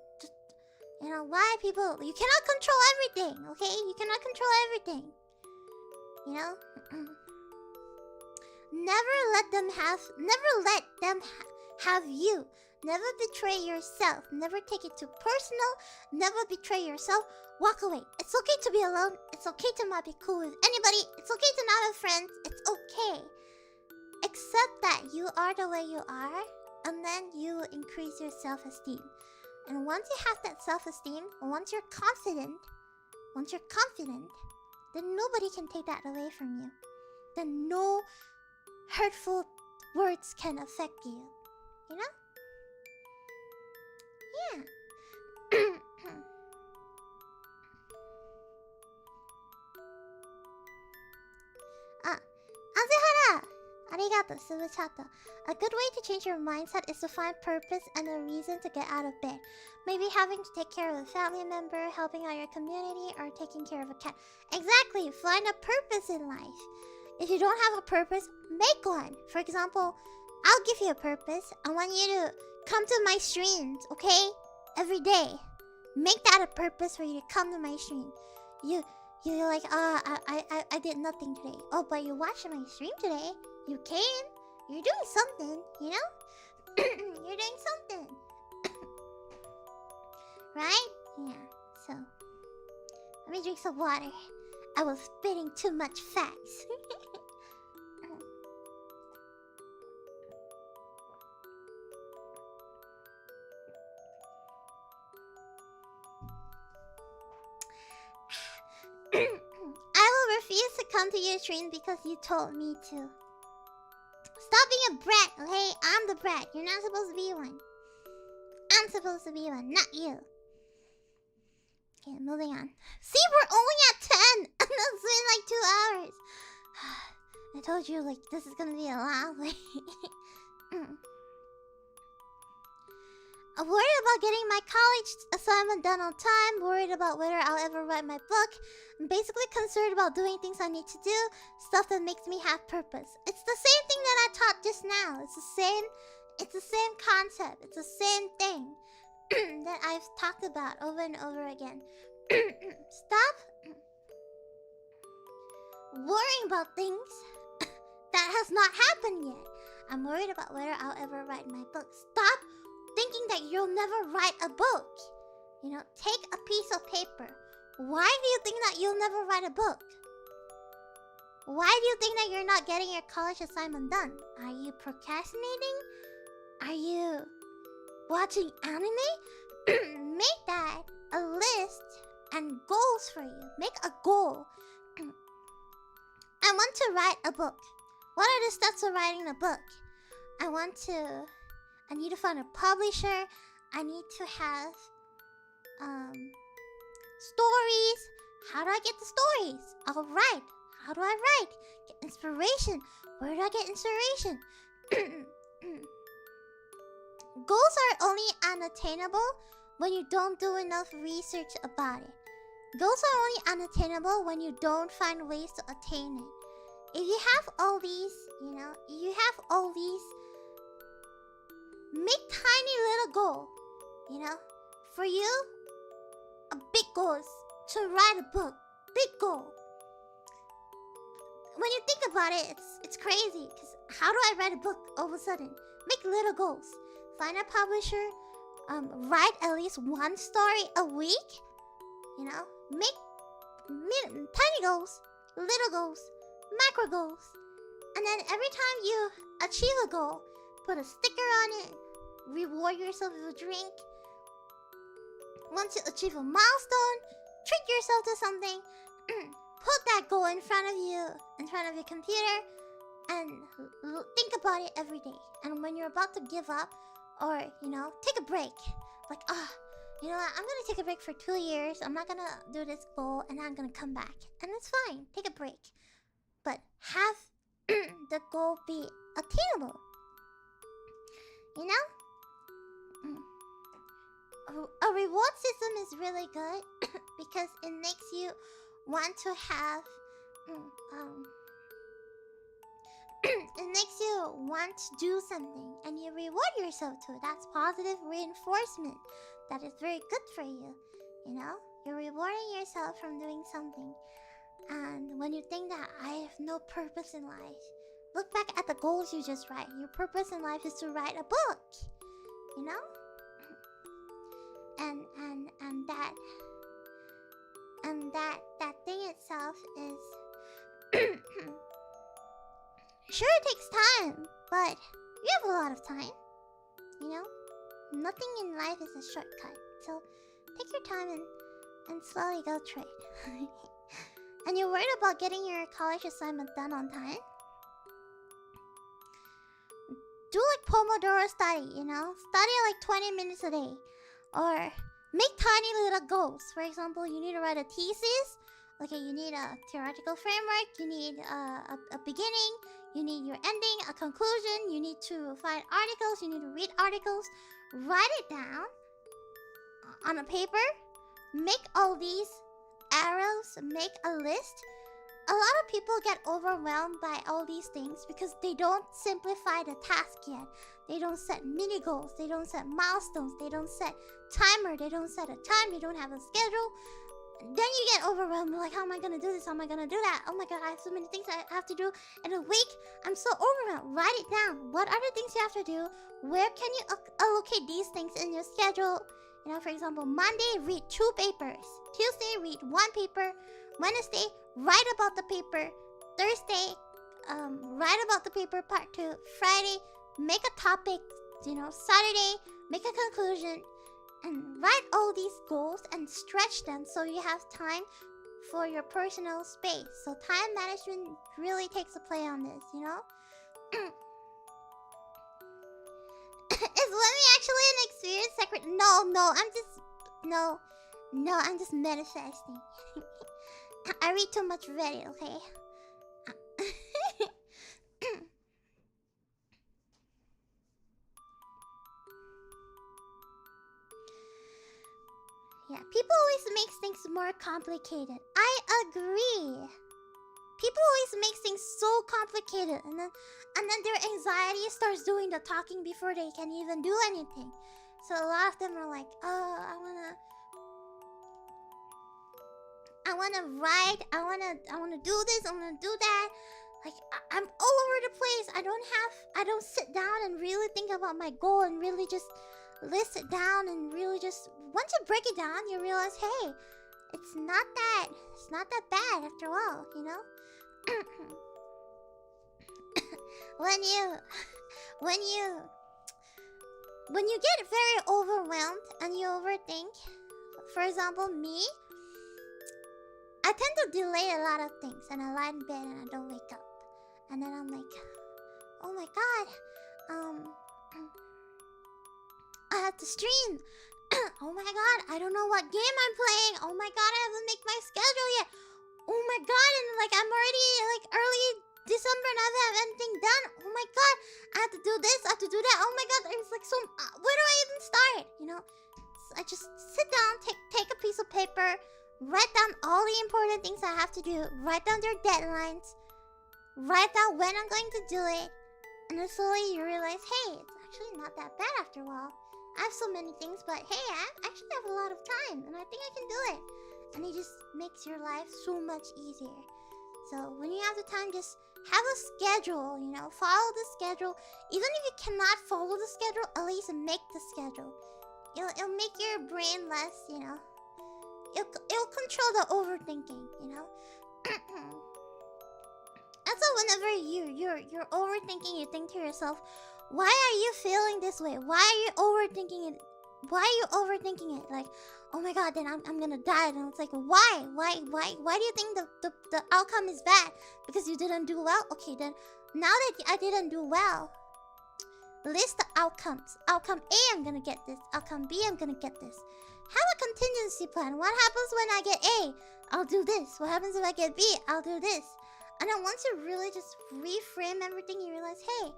S1: You know, why people... You cannot control everything, okay? You cannot control everything. You know? Never let them have you. Never betray yourself. Never take it too personal. Never betray yourself. Walk away. It's okay to be alone. It's okay to not be cool with anybody. It's okay to not have friends. It's okay. Accept that you are the way you are, and then you will increase your self-esteem. And once you have that self-esteem, once you're confident, then nobody can take that away from you. Then no hurtful words can affect you. You know? Yeah. Azehara! Arigato, super chato. A good way to change your mindset is to find purpose and a reason to get out of bed. Maybe having to take care of a family member, helping out your community, or taking care of a cat. Exactly! Find a purpose in life. If you don't have a purpose, make one. For example, I'll give you a purpose. I want you to come to my streams, okay? Every day. Make that a purpose for you to come to my stream. You're like, I did nothing today. Oh, but you watched my stream today. You came. You're doing something, you know? You're doing something. Right? Yeah, so. Let me drink some water. I was spitting too much facts. I will refuse to come to your stream because you told me to. Stop being a brat, okay? I'm the brat. You're not supposed to be one. I'm supposed to be one, not you. Okay, moving on. See, we're only at 10! It's been like 2 hours. I told you, like, this is gonna be a long way. I'm worried about getting my college assignment done on time, worried about whether I'll ever write my book. I'm basically concerned about doing things I need to do, stuff that makes me have purpose. It's the same thing that I taught just now. It's the same concept. It's the same thing that I've talked about over and over again. Stop worrying about things that has not happened yet. I'm worried about whether I'll ever write my book. Stop thinking that you'll never write a book. You know, take a piece of paper. Why do you think that you'll never write a book? Why do you think that you're not getting your college assignment done? Are you procrastinating? Are you watching anime? Make that a list and goals for you. Make a goal. I want to write a book. What are the steps of writing a book? I need to find a publisher. I need to have Stories. How do I get the stories? I'll write. How do I write? Get inspiration. Where do I get inspiration? Goals are only unattainable when you don't do enough research about it. Goals are only unattainable when you don't find ways to attain it. If you have all these, make tiny little goal. For you, a big goal is to write a book. Big goal. When you think about it, it's crazy. Because how do I write a book all of a sudden? Make little goals. Find a publisher. Write at least one story a week. Make tiny goals, little goals, macro goals. And then every time you achieve a goal, put a sticker on it. Reward yourself with a drink. Once you achieve a milestone, treat yourself to something. Put that goal in front of you, in front of your computer, and think about it every day. And when you're about to give up, or take a break, like I'm gonna take a break for 2 years. I'm not gonna do this goal, and I'm gonna come back, and it's fine. Take a break, but have the goal be attainable. A reward system is really good because it makes you want to have it makes you want to do something, and you reward yourself to it. That's positive reinforcement. That is very good for you. You're rewarding yourself from doing something. And when you think that I have no purpose in life, look back at the goals you just write. Your purpose in life is to write a book. And that thing itself is sure, it takes time, but you have a lot of time. Nothing in life is a shortcut. So take your time and slowly go through it. And you're worried about getting your college assignment done on time? Do like Pomodoro study, Study like 20 minutes a day. Or make tiny little goals. For example, you need to write a thesis. Okay, you need a theoretical framework. You need a beginning. You need your ending, a conclusion. You need to find articles. You need to read articles. Write it down on a paper. Make all these arrows. Make a list. A lot of people get overwhelmed by all these things because they don't simplify the task yet. They don't set mini goals. They don't set milestones. They don't set timer. They don't set a time. They don't have a schedule. Then you get overwhelmed. You're like, how am I gonna do this? How am I gonna do that? Oh my god, I have so many things I have to do in a week. I'm so overwhelmed. Write it down. What are the things you have to do? Where can you allocate these things in your schedule? For example, Monday, read 2 papers. Tuesday, read 1 paper. Wednesday, write about the paper. Thursday, write about the paper part 2. Friday, make a topic. Saturday, make a conclusion. And write all these goals and stretch them so you have time for your personal space. So time management really takes a play on this, Is Lemmy actually an experienced secretary? No, I'm just manifesting. I read too much Reddit, okay? Yeah, people always make things more complicated. I agree. People always make things so complicated, and then their anxiety starts doing the talking before they can even do anything. So a lot of them are like, oh, I wanna write, I wanna do this, I wanna do that. Like I'm all over the place. I don't sit down and really think about my goal and really just list it down and really just once you break it down, you realize, hey, it's not that bad after all, when you get very overwhelmed and you overthink, for example, me, I tend to delay a lot of things and I lie in bed and I don't wake up. And then I'm like, oh my god, I have to stream. Oh my god, I don't know what game I'm playing. Oh my god, I haven't made my schedule yet. Oh my god, and like I'm already like early December and I haven't have anything done. Oh my god, I have to do this, I have to do that. Oh my god, it's like so. Where do I even start? You know, so I just sit down, take a piece of paper, write down all the important things I have to do, write down their deadlines, write down when I'm going to do it, and then slowly you realize, hey, it's actually not that bad after a while. I have so many things, but hey, I actually have a lot of time, and I think I can do it. And it just makes your life so much easier. So when you have the time, just have a schedule, you know, follow the schedule. Even if you cannot follow the schedule, at least make the schedule. It'll make your brain less, you know. It'll control the overthinking, you know. And so whenever you're overthinking, you think to yourself, why are you feeling this way? Why are you overthinking it? Why are you overthinking it? Like, oh my god, then I'm gonna die. And it's like, why? Why do you think the outcome is bad? Because you didn't do well? Okay, then now that I didn't do well, list the outcomes. Outcome A, I'm gonna get this. Outcome B, I'm gonna get this. Have a contingency plan. What happens when I get A? I'll do this. What happens if I get B? I'll do this. And then once you really just reframe everything, you realize, hey,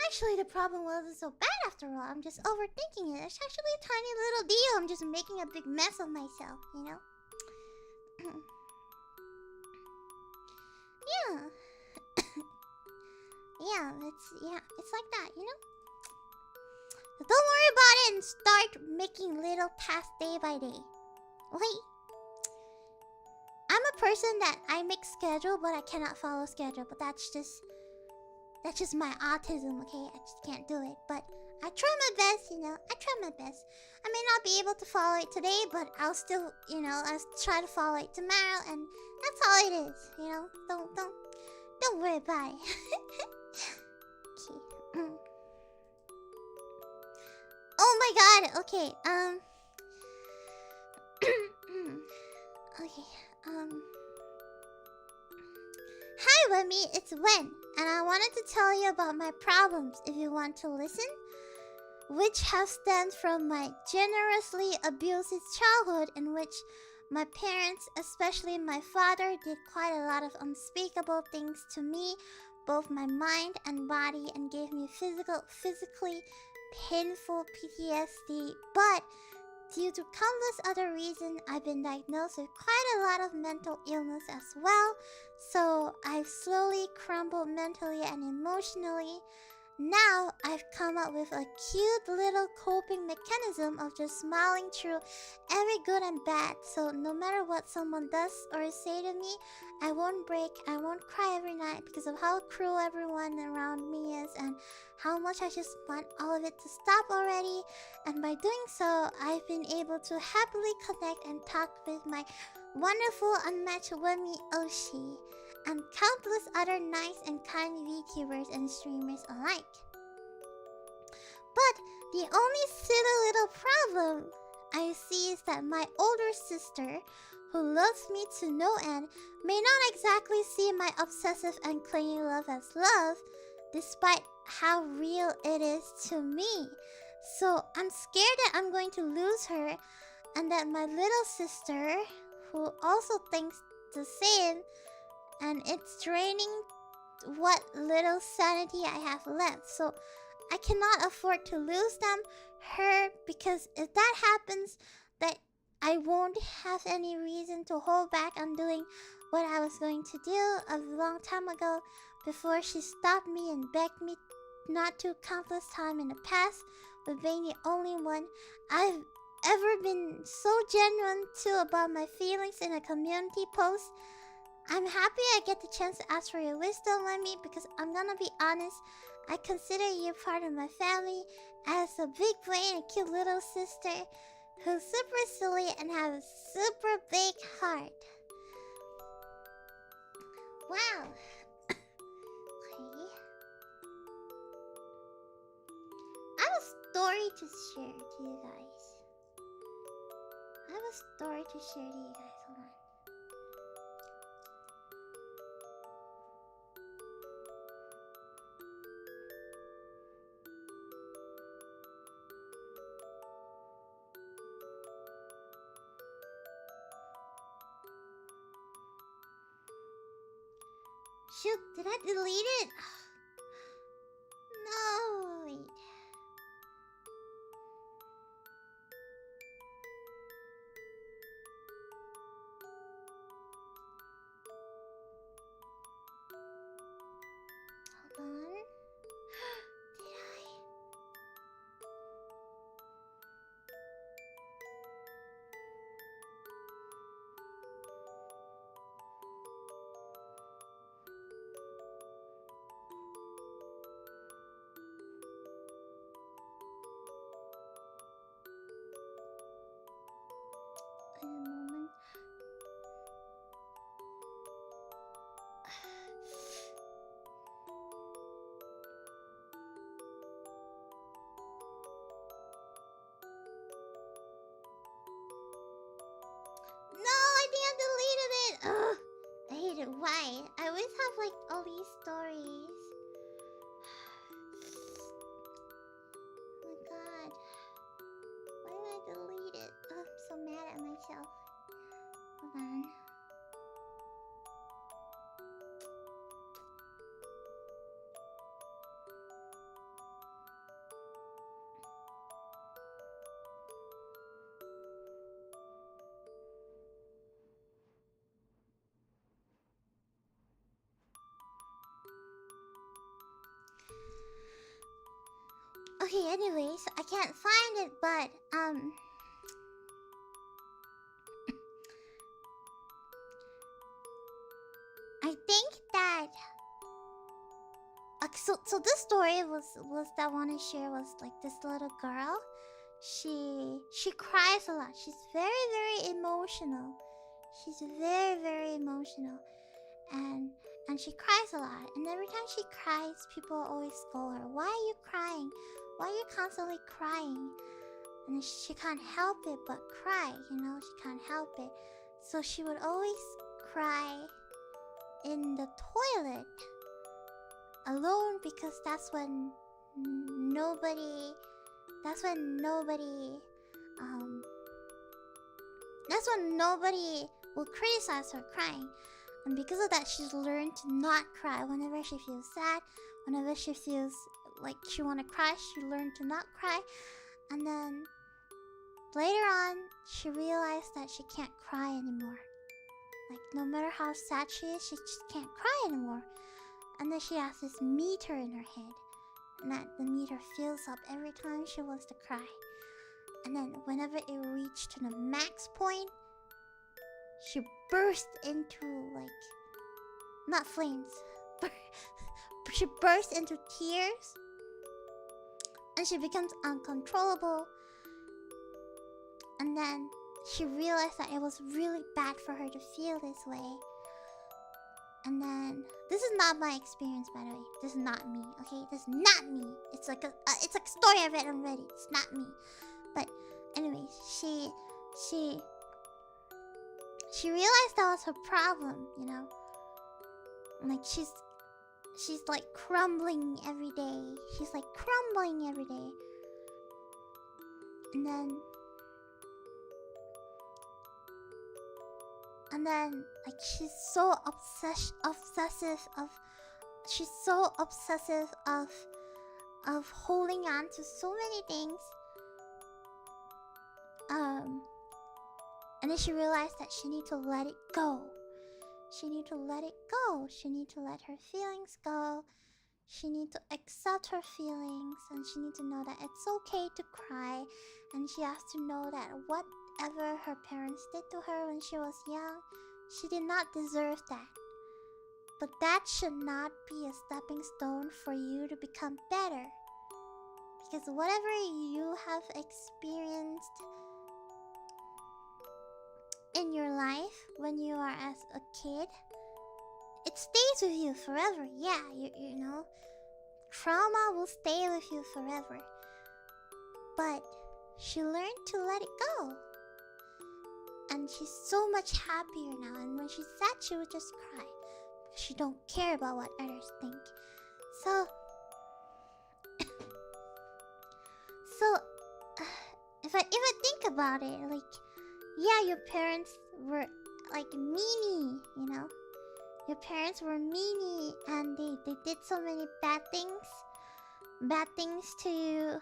S1: actually the problem wasn't so bad after all. I'm just overthinking it. It's actually a tiny little deal. I'm just making a big mess of myself, you know? Yeah. It's like that, you know? So don't worry about it and start making little tasks day by day. Wait. I'm a person that I make schedule, but I cannot follow schedule. But that's just my autism, okay? I just can't do it. But I try my best, you know. I try my best. I may not be able to follow it today, but I'll still, you know, I'll try to follow it tomorrow, and that's all it is, you know. Don't worry about it. Okay. Oh my god. Okay. Okay. Hi, Remi. It's Wen, and I wanted to tell you about my problems if you want to listen, which have stemmed from my generously abusive childhood in which my parents, especially my father, did quite a lot of unspeakable things to me, both my mind and body, and gave me physically painful PTSD. But due to countless other reasons, I've been diagnosed with quite a lot of mental illness as well. So I've slowly crumbled mentally and emotionally. Now I've come up with a cute little coping mechanism of just smiling through every good and bad. So no matter what someone does or say to me, I won't break, I won't cry every night because of how cruel everyone around me is and how much I just want all of it to stop already. And by doing so, I've been able to happily connect and talk with my wonderful unmatched Wemi Oshi and countless other nice and kind VTubers and streamers alike. But the only silly little problem I see is that my older sister, who loves me to no end, may not exactly see my obsessive and clingy love as love, despite how real it is to me. So I'm scared that I'm going to lose her, and that my little sister, who also thinks the same, and it's draining what little sanity I have left. So I cannot afford to lose her, because if that happens, that I won't have any reason to hold back on doing what I was going to do a long time ago, before she stopped me and begged me not to countless time in the past, with being the only one I've ever been so genuine to about my feelings in a community post. I'm happy I get the chance to ask for your wisdom, Lemmy, because I'm gonna be honest, I consider you part of my family as a big brain and cute little sister who's super silly and has a super big heart. Wow. Okay. I have a story to share to you guys. Hold on. Shoot, did I delete it? No, wait. Hold on. Did I? In a moment. No, I think I deleted it. Ugh, I hate it. Why? I always have like all these stories. Oh my god. Why did I delete it? Oh, I'm so mad at myself. Hold on. Okay, anyways, I can't find it, but I think that so this story was that I want to share was like this little girl. She cries a lot. She's very emotional. She's very emotional, and she cries a lot. And every time she cries, people always scold her. Why are you crying? Why are you constantly crying? And she can't help it but cry. You know, she can't help it. So she would always cry in the toilet alone, because that's when nobody will criticize her crying. And because of that, she's learned to not cry whenever she feels sad. Whenever she feels like she want to cry, she learned to not cry. And then later on, she realized that she can't cry anymore. Like, no matter how sad she is, she just can't cry anymore. And then she has this meter in her head, and that the meter fills up every time she wants to cry. And then whenever it reached to the max point, she burst into, like, not flames, she burst into tears, and she becomes uncontrollable. And then she realized that it was really bad for her to feel this way. And then, this is not my experience, by the way. This is not me, okay? This is not me. It's like a story I read on Reddit. It's not me. But anyways, she realized that was her problem, you know? Like, she's like crumbling every day. She's like crumbling every day. And then like she's so obsessive of holding on to so many things. And then she realized that she need to let it go. She need to let it go. She need to let her feelings go. She need to accept her feelings, and she need to know that it's okay to cry. And she has to know that whatever her parents did to her when she was young, she did not deserve that. But that should not be a stepping stone for you to become better. Because whatever you have experienced in your life when you are as a kid, it stays with you forever. Yeah, you know, trauma will stay with you forever. But she learned to let it go. And she's so much happier now. And when she's sad, she would just cry. Because she don't care about what others think. So if I think about it, like, yeah, your parents were like meanie, you know? Your parents were meanie and they did so many bad things to you.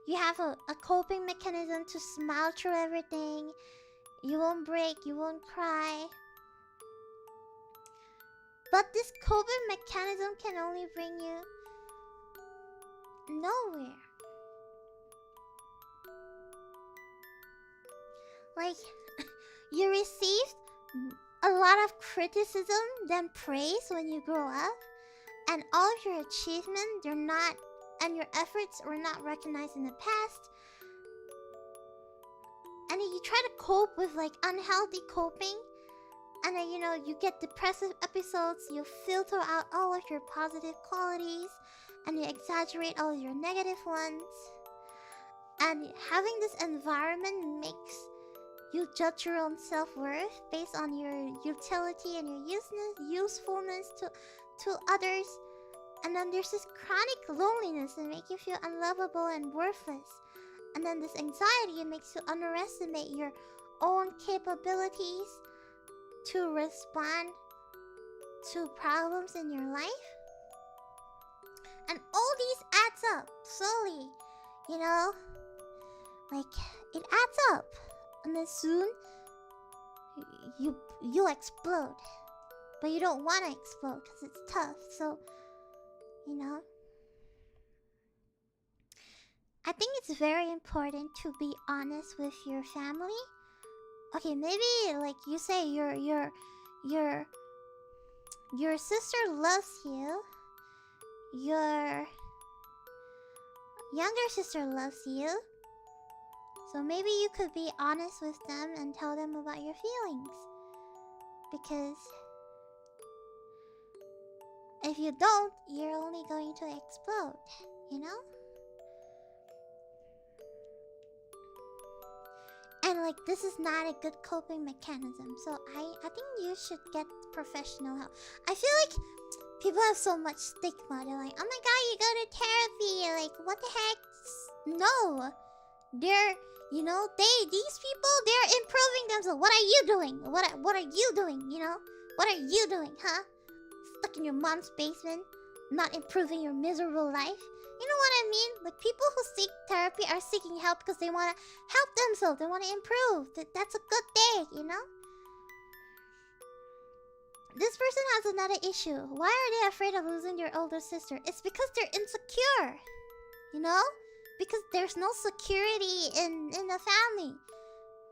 S1: You have a coping mechanism to smile through everything. You won't break, you won't cry. But this coping mechanism can only bring you nowhere. Like, you received a lot of criticism, then praise when you grow up, and all of your achievements, and your efforts were not recognized in the past. And then you try to cope with like unhealthy coping, and then you get depressive episodes. You filter out all of your positive qualities, and you exaggerate all of your negative ones. And having this environment makes you judge your own self-worth based on your utility and your usefulness to others. And then there's this chronic loneliness that makes you feel unlovable and worthless. And then this anxiety, it makes you underestimate your own capabilities to respond to problems in your life. And all these adds up slowly, like it adds up. And then soon you'll explode. But you don't want to explode because it's tough. So, I think it's very important to be honest with your family. Okay, maybe like you say your sister loves you. Your younger sister loves you. So maybe you could be honest with them and tell them about your feelings. Because if you don't, you're only going to explode, And like, this is not a good coping mechanism. So I think you should get professional help. I feel like people have so much stigma. They're like, oh my god, you go to therapy. Like, what the heck? No. These people, they're improving themselves. What are you doing? What are you doing, What are you doing, huh? Stuck in your mom's basement, not improving your miserable life. You know what I mean? Like, people who seek therapy are seeking help because they want to help themselves. They want to improve. That's a good thing, This person has another issue. Why are they afraid of losing their older sister? It's because they're insecure, Because there's no security in the family.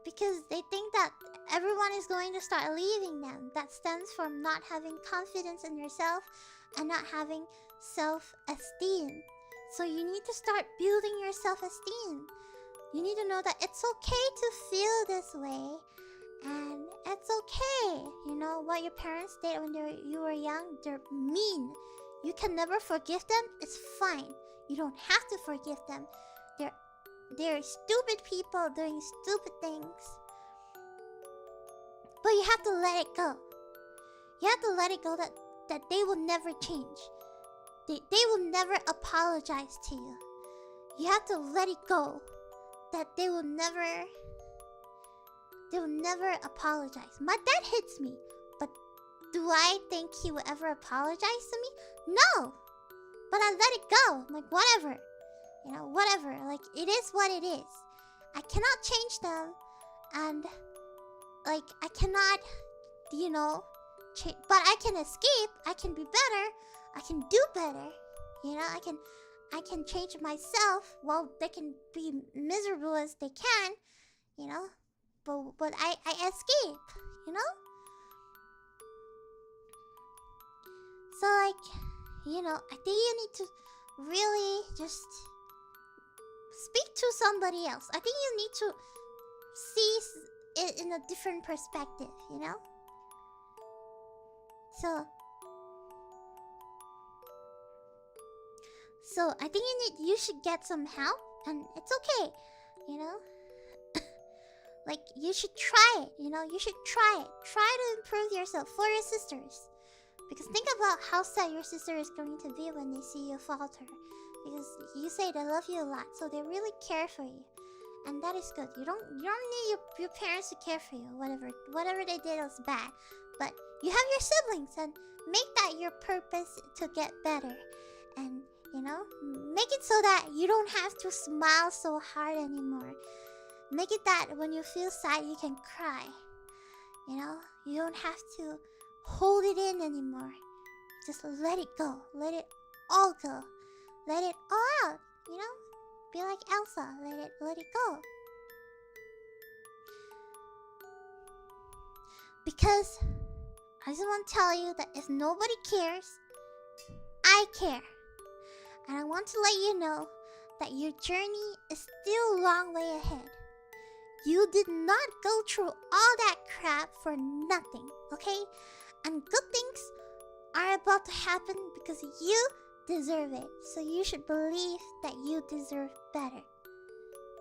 S1: Because they think that everyone is going to start leaving them. That stems from not having confidence in yourself and not having self-esteem. So you need to start building your self-esteem. You need to know that it's okay to feel this way. And it's okay. What your parents did when you were young, they're mean. You can never forgive them. It's fine. You don't have to forgive them. They're stupid people doing stupid things. But you have to let it go. You have to let it go that they will never change. They will never apologize to you. You have to let it go that they will never apologize. My dad hits me, but do I think he will ever apologize to me? No. But I let it go. I'm like, whatever. Whatever. Like, it is what it is. I cannot change them. And, like, I cannot, change. But I can escape. I can be better. I can do better. I can change myself while they can be miserable as they can. But I escape. So, like, I think you need to really just speak to somebody else. I think you need to see it in a different perspective, So I think you should get some help, and it's okay, Like, you should try it, You should try it. Try to improve yourself for your sisters. Because think about how sad your sister is going to be when they see you falter. Because you say they love you a lot, so they really care for you. And that is good. You don't need your parents to care for you. Whatever they did was bad. But You have your siblings, and make that your purpose to get better. And, you know, make it so that you don't have to smile so hard anymore. Make it that when you feel sad, you can cry. You know, you don't have to hold it in anymore. Just let it go. Let it all go. Let it all out. You know, be like Elsa. Let it go. Because I just want to tell you that if nobody cares, I care. And I want to let you know that your journey is still a long way ahead. You did not go through all that crap for nothing, okay? And good things are about to happen because you deserve it. So you should believe that you deserve better.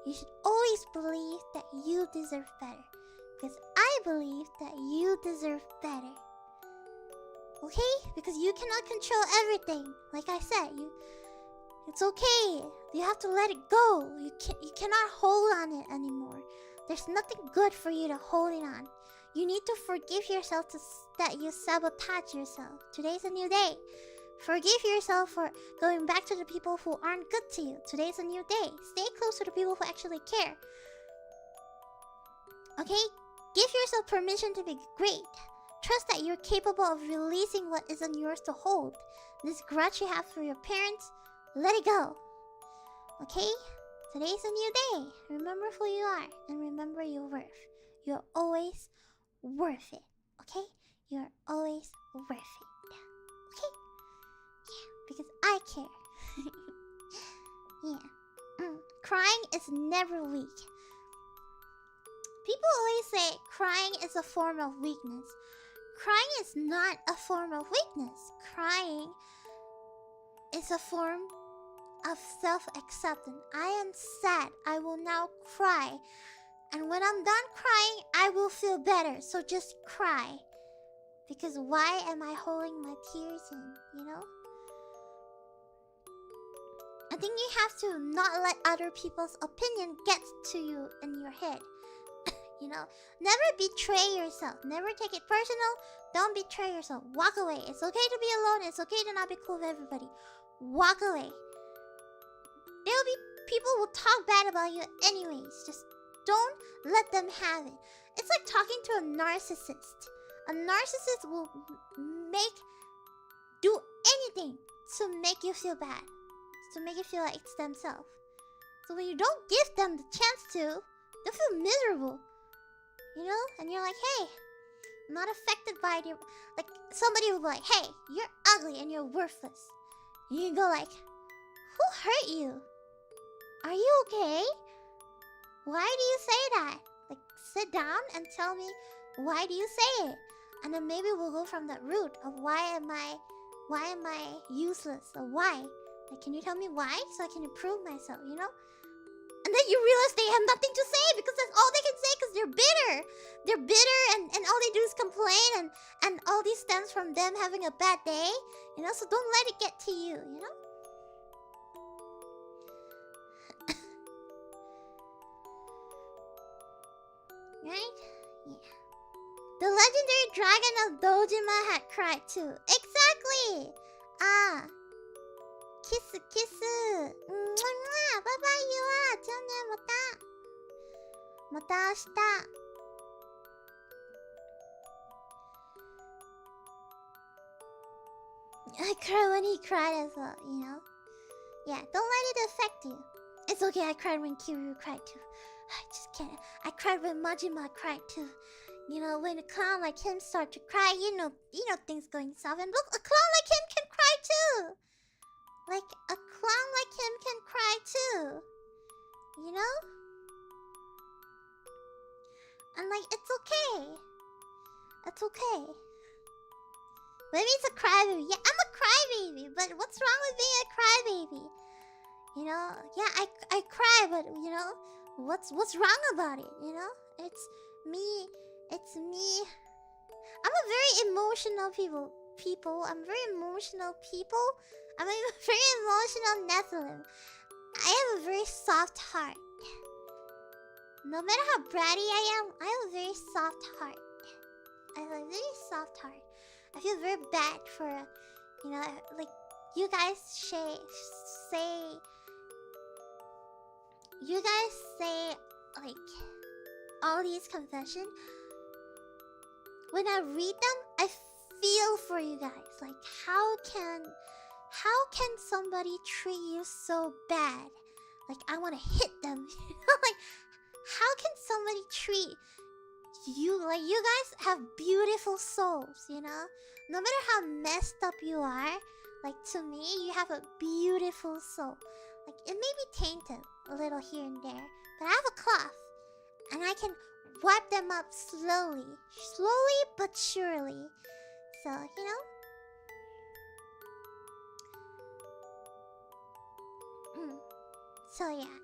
S1: You should always believe that you deserve better. Because I believe that you deserve better. Okay? Because you cannot control everything. Like I said, it's okay. You have to let it go. You cannot hold on it anymore. There's nothing good for you to hold it on. You need to forgive yourself that you sabotage yourself. Today's a new day. Forgive yourself for going back to the people who aren't good to you. Today's a new day. Stay close to the people who actually care. Okay? Give yourself permission to be great. Trust that you're capable of releasing what isn't yours to hold. This grudge you have for your parents, let it go. Okay? Today's a new day. Remember who you are and remember your worth. You're always worth it. Okay? You're always worth it. Okay? Yeah, because I care. Yeah. Crying is never weak. People always say crying is a form of weakness. Crying is not a form of weakness. Crying is a form of self-acceptance. I am sad. I will now cry. And when I'm done crying, I will feel better. So just cry. Because why am I holding my tears in, you know? I think you have to not let other people's opinion get to you in your head. You know, never betray yourself. Never take it personal. Don't betray yourself. Walk away. It's okay to be alone. It's okay to not be cool with everybody. Walk away. There will be people who talk bad about you anyways. Just don't let them have it. It's like talking to a narcissist. A narcissist will do anything to make you feel bad. To make you feel like it's themselves. So when you don't give them the chance to, they'll feel miserable. You know? And you're like, hey, I'm not affected by it. Like, somebody will be like, hey, you're ugly and you're worthless. And you can go like, who hurt you? Are you okay? Why do you say that? Like, sit down and tell me, why do you say it? And then maybe we'll go from that root of why am I useless? Or why? Like, can you tell me why? So I can improve myself, you know? And then you realize they have nothing to say because that's all they can say because they're bitter. They're bitter and all they do is complain and all this stems from them having a bad day. You know, so don't let it get to you, you know? Right? Yeah. The legendary dragon of Dojima had cried too. Exactly! Ah. Kiss, kiss. Bye bye, you are. じゃあね、また明日。I cried when he cried as well, you know? Yeah, don't let it affect you. It's okay, I cried when Kiryu cried too. I just can't. I cried when Majima cried too. You know, when a clown like him start to cry, you know things going south. And look, a clown like him can cry too. Like, a clown like him can cry too. You know? And like, it's okay. It's okay. Maybe it's a crybaby. Yeah, I'm a crybaby, but what's wrong with being a crybaby? You know? Yeah, I cry, but you know, what's wrong about it? You know? It's me. It's me. I'm a very emotional people. I'm very emotional people. I'm a very emotional Nephilim. I have a very soft heart. No matter how bratty I am, I have a very soft heart. I have a very soft heart. I feel very bad for, you know, like you guys say like all these confessions. When I read them, I feel for you guys. Like how can somebody treat you so bad? Like I want to hit them. Like how can somebody treat you like you guys have beautiful souls, you know? No matter how messed up you are, like to me, you have a beautiful soul. Like it may be tainted a little here and there, but I have a cloth and I can wipe them up slowly but surely. So, you know? So yeah,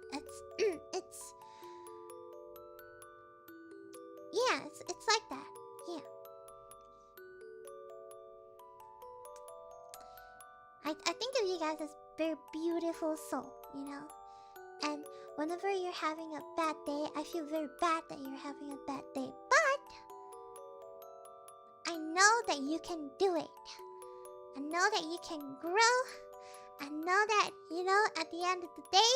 S1: it's yeah, it's like that. Yeah. I think of you guys as very beautiful soul, you know? And whenever you're having a bad day, I feel very bad that you're having a bad day. But I know that you can do it. I know that you can grow. I know that, you know, at the end of the day,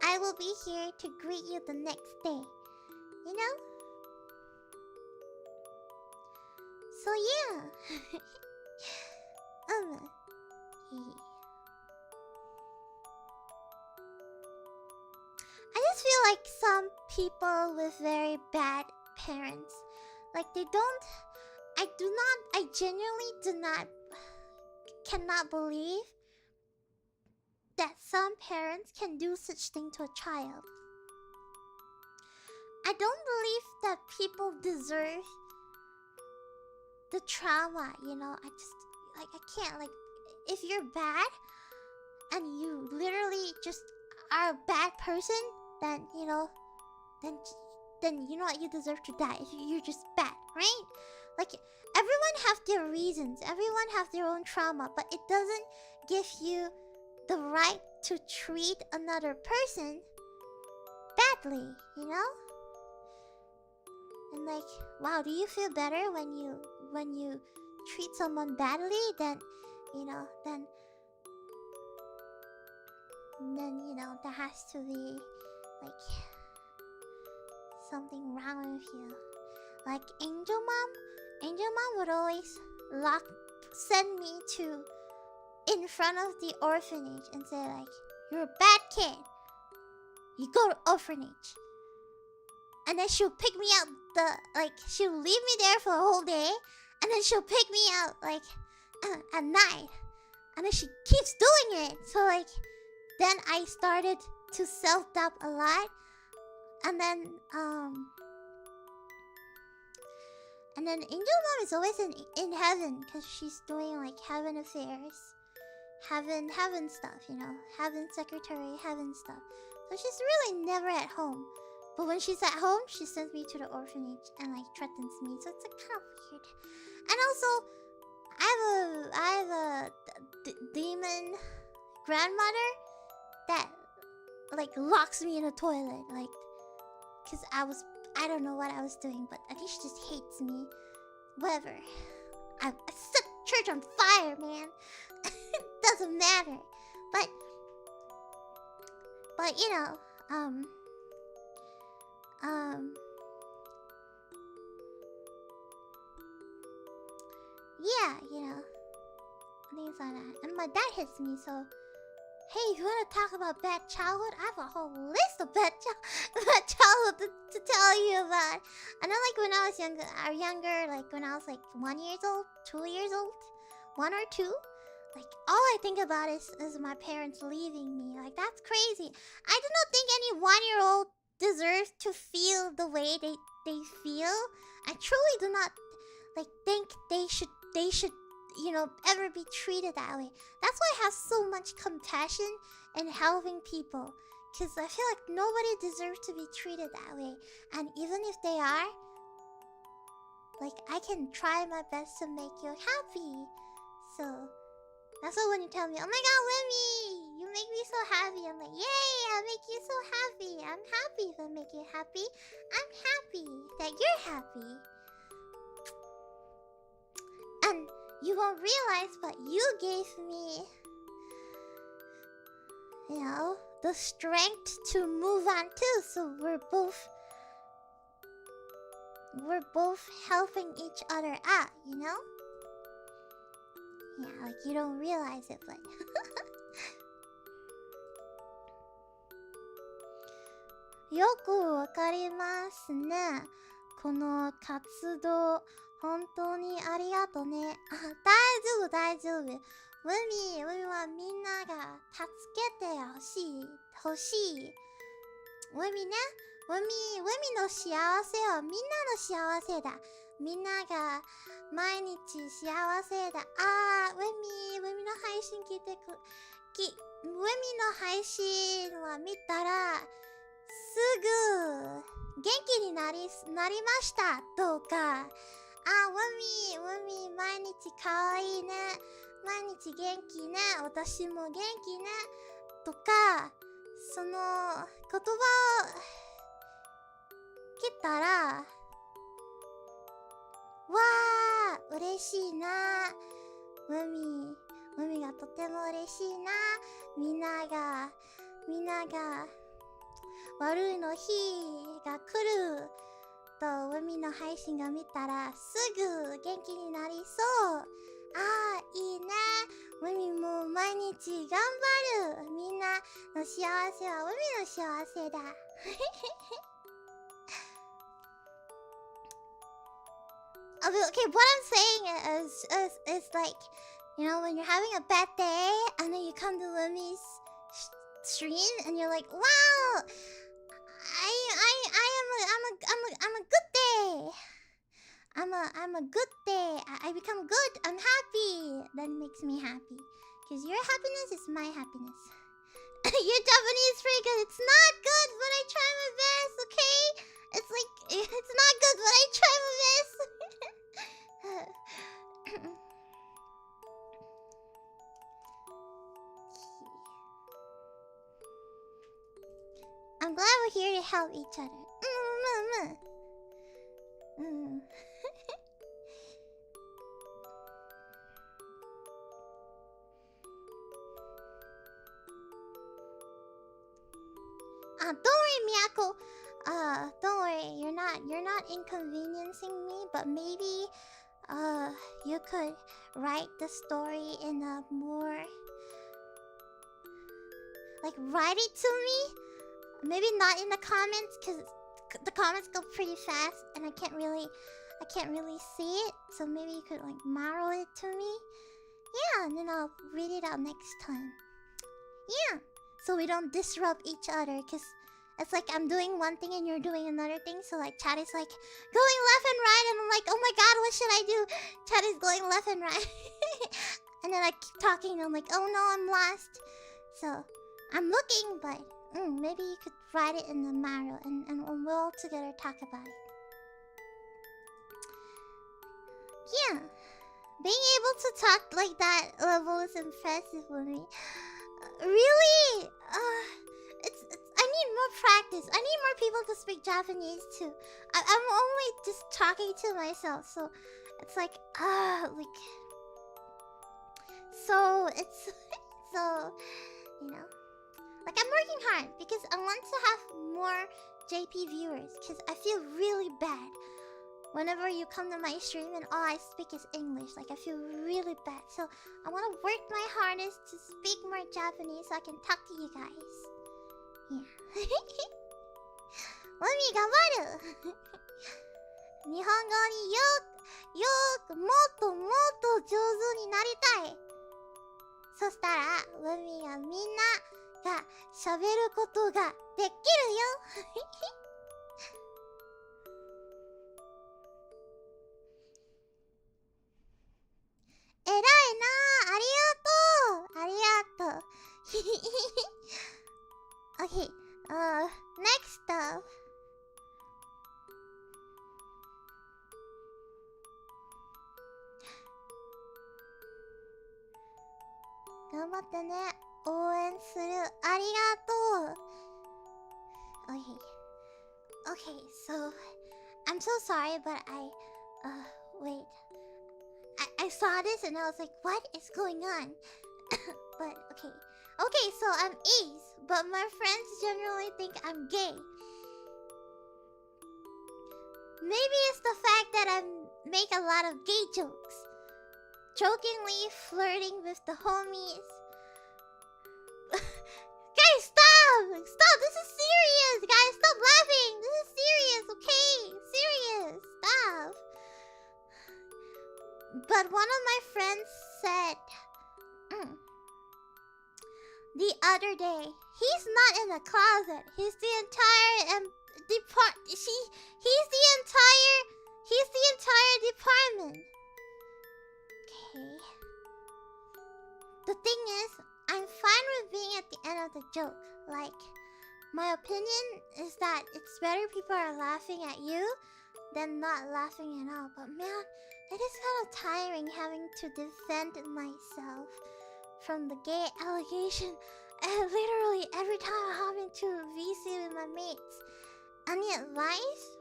S1: I will be here to greet you the next day. You know? So yeah. I just feel like some people with very bad parents, like I genuinely cannot believe that some parents can do such thing to a child. I don't believe that people deserve the trauma, you know? I can't, like, if you're bad and you literally just are a bad person, then, you know, then you know what, you deserve to die. You're just bad, right? Like, everyone have their reasons, everyone have their own trauma, but it doesn't give you the right to treat another person badly, you know? And like, wow, do you feel better when you treat someone badly? Then, you know, then you know, there has to be like something wrong with you. Like Angel Mom would always send me to in front of the orphanage and say like, you're a bad kid, you go to orphanage. And then she'll pick me up she'll leave me there for a whole day, and then she'll pick me up like at night, and then she keeps doing it. So like, then I started to self-doubt a lot, and then Angel Mom is always in heaven because she's doing like heaven affairs, heaven stuff, you know, heaven secretary, heaven stuff. So she's really never at home. But when she's at home, she sends me to the orphanage and like threatens me. So it's like kind of weird. And also, I have a demon grandmother that like locks me in a toilet, like, cause I don't know what I was doing, but I think she just hates me. Whatever. I set church on fire, man. It doesn't matter. But you know, yeah, you know, things like that. And my dad hits me, so hey, if you want to talk about bad childhood, I have a whole list of bad childhood to tell you about. I know, like when I was younger, like when I was like 1 year old, 2 years old, 1 or 2, like all I think about is my parents leaving me. Like that's crazy. I do not think any 1-year-old deserves to feel the way they feel. I truly do not like think they should, you know, ever be treated that way. That's why I have so much compassion and helping people, because I feel like nobody deserves to be treated that way. And even if they are, like, I can try my best to make you happy. So that's why when you tell me, oh my god, Remi, you make me so happy, I'm like, yay, I make you so happy. I'm happy if I make you happy. I'm happy that you're happy. And you won't realize, but you gave me, you know, the strength to move on too. So we're both helping each other out, you know? Yeah, like you don't realize it, but よくわかりますね。この活動、本当にありがとうね。あ、大丈夫。ウミはみんなが助けてほしい。ウミね、ウミの幸せはみんなの幸せだ。みんなが毎日幸せだ。あー、ウミの配信ウミの配信は見たら、すぐ元気になりましたとか、あ、ウミ毎日かわいいね、毎日元気ね、私も元気ねとか、その言葉を聞いたら、わー、嬉しいな。海がとても嬉しいな。みんなが悪いの日が来ると海の配信が見たらすぐ元気になりそう。あー、いいね。海も毎日頑張る。みんなの幸せは海の幸せだ。Okay, what I'm saying is like, you know, when you're having a bad day and then you come to Lumi's stream and you're like, wow, I'm a good day. I'm a good day. I become good. I'm happy. That makes me happy. Because your happiness is my happiness. Your Japanese is pretty good. It's not good, but I try my best, okay? It's like, it's not good, but I try my best. I'm glad we're here to help each other. Don't worry, Miyako. Don't worry. You're not inconveniencing me, but maybe you could write the story in a more, like, write it to me. Maybe not in the comments, because the comments go pretty fast and I can't really see it. So maybe you could like model it to me. Yeah, and then I'll read it out next time. Yeah, so we don't disrupt each other, because it's like I'm doing one thing and you're doing another thing. So like chat is like going left and right and I'm like, oh my god, what should I do? Chat is going left and right. And then I keep talking and I'm like, oh no, I'm lost. So I'm looking, but maybe you could write it in the manual and we'll all together talk about it. Yeah, being able to talk like that level is impressive for me. Really? I need more practice. I need more people to speak Japanese too. I'm only just talking to myself, so it's like so it's so, you know, like I'm working hard because I want to have more JP viewers, because I feel really bad whenever you come to my stream and all I speak is English. Like I feel really bad, so I want to work my hardest to speak more Japanese so I can talk to you guys. Yeah. 海頑張る。日本語によくもっともっと上手になりたい。そしたら海がみんなが喋ることができるよ。偉いなあ、ありがとう。Okay, next up. 頑張ってね。応援する。ありがとう。Okay, so I'm so sorry, but wait. I I saw this and I was like, what is going on? But okay. Okay, so I'm ace, but my friends generally think I'm gay. Maybe it's the fact that I make a lot of gay jokes. Jokingly flirting with the homies. Guys, stop! Stop! This is serious! Guys, stop laughing! This is serious, okay? Serious! Stop! But one of my friends said... the other day, he's not in the closet. He's the entire he's the entire department. Okay. The thing is, I'm fine with being at the end of the joke. Like, my opinion is that it's better people are laughing at you than not laughing at all. But man, it is kind of tiring having to defend myself from the gay allegation, and literally every time I hop into a VC with my mates. Any advice?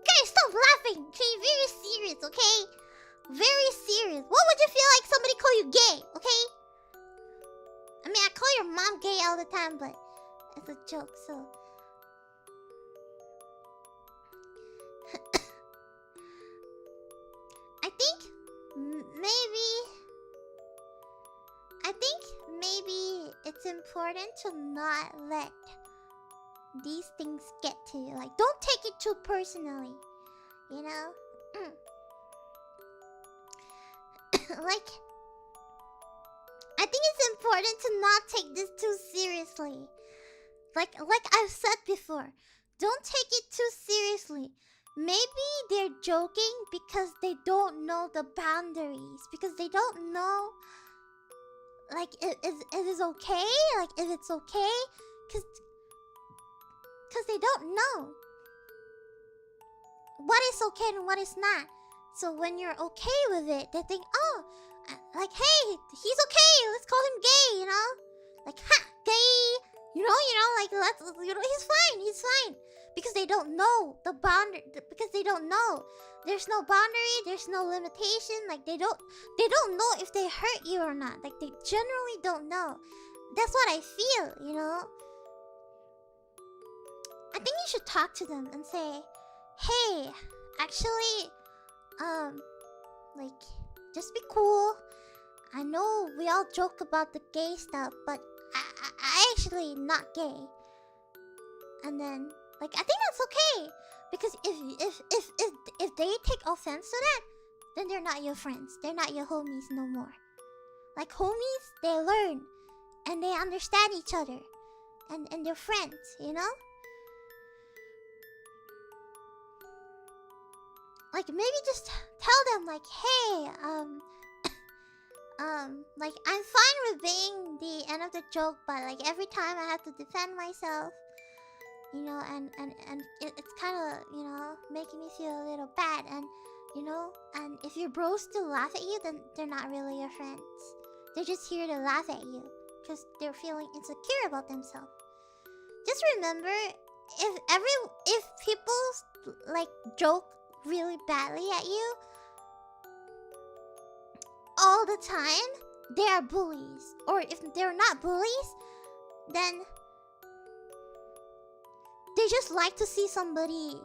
S1: Guys, stop laughing! Okay, very serious, okay? Very serious. What would you feel like somebody call you gay, okay? I mean, I call your mom gay all the time, but it's a joke, so... maybe it's important to not let these things get to you. Like, don't take it too personally, you know? Like, I think it's important to not take this too seriously. Like I've said before, don't take it too seriously. Maybe they're joking because they don't know the boundaries. Because they don't know, like, if it's okay. Like, if it's okay. Because they don't know what is okay and what is not. So when you're okay with it, they think, oh, like, hey, he's okay. Let's call him gay, you know? Like, ha, gay. You know, like, he's fine. Because they don't know the boundary. Because they don't know. There's no boundary. There's no limitation. Like, they don't know if they hurt you or not. Like, they generally don't know. That's what I feel, you know? I think you should talk to them and say, hey, actually, like, just be cool. I know we all joke about the gay stuff, but I actually not gay. And then, like, I think that's okay. Because if they take offense to that, then they're not your friends. They're not your homies no more. Like, homies, they learn. And they understand each other. And they're friends, you know? Like, maybe just tell them, like, hey, like, I'm fine with being the end of the joke, but, like, every time I have to defend myself, you know, and it's kind of, you know, making me feel a little bad, and, you know, and if your bros still laugh at you, then they're not really your friends. They're just here to laugh at you, because they're feeling insecure about themselves. Just remember, if people, like, joke really badly at you all the time, they are bullies. Or if they're not bullies, then they just like to see somebody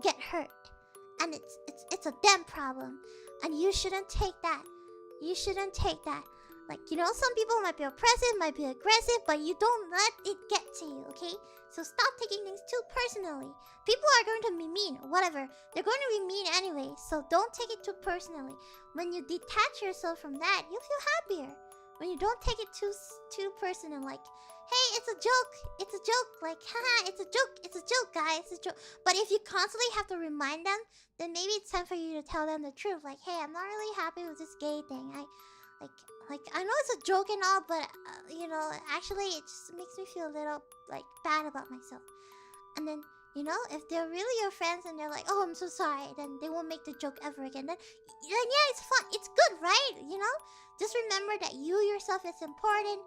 S1: get hurt. And it's a them problem. And you shouldn't take that. You shouldn't take that. Like, you know, some people might be oppressive, might be aggressive, but you don't let it get to you, okay? So stop taking things too personally. People are going to be mean, whatever. They're going to be mean anyway, so don't take it too personally. When you detach yourself from that, you'll feel happier. When you don't take it too personal, like, hey, it's a joke, like, haha, it's a joke, guys, it's a joke. But if you constantly have to remind them, then maybe it's time for you to tell them the truth. Like, hey, I'm not really happy with this gay thing. Like, I know it's a joke and all, but, you know, actually it just makes me feel a little, like, bad about myself. And then, you know, if they're really your friends and they're like, oh, I'm so sorry, then they won't make the joke ever again. Then yeah, it's fun. It's good, right? You know? Just remember that you yourself is important.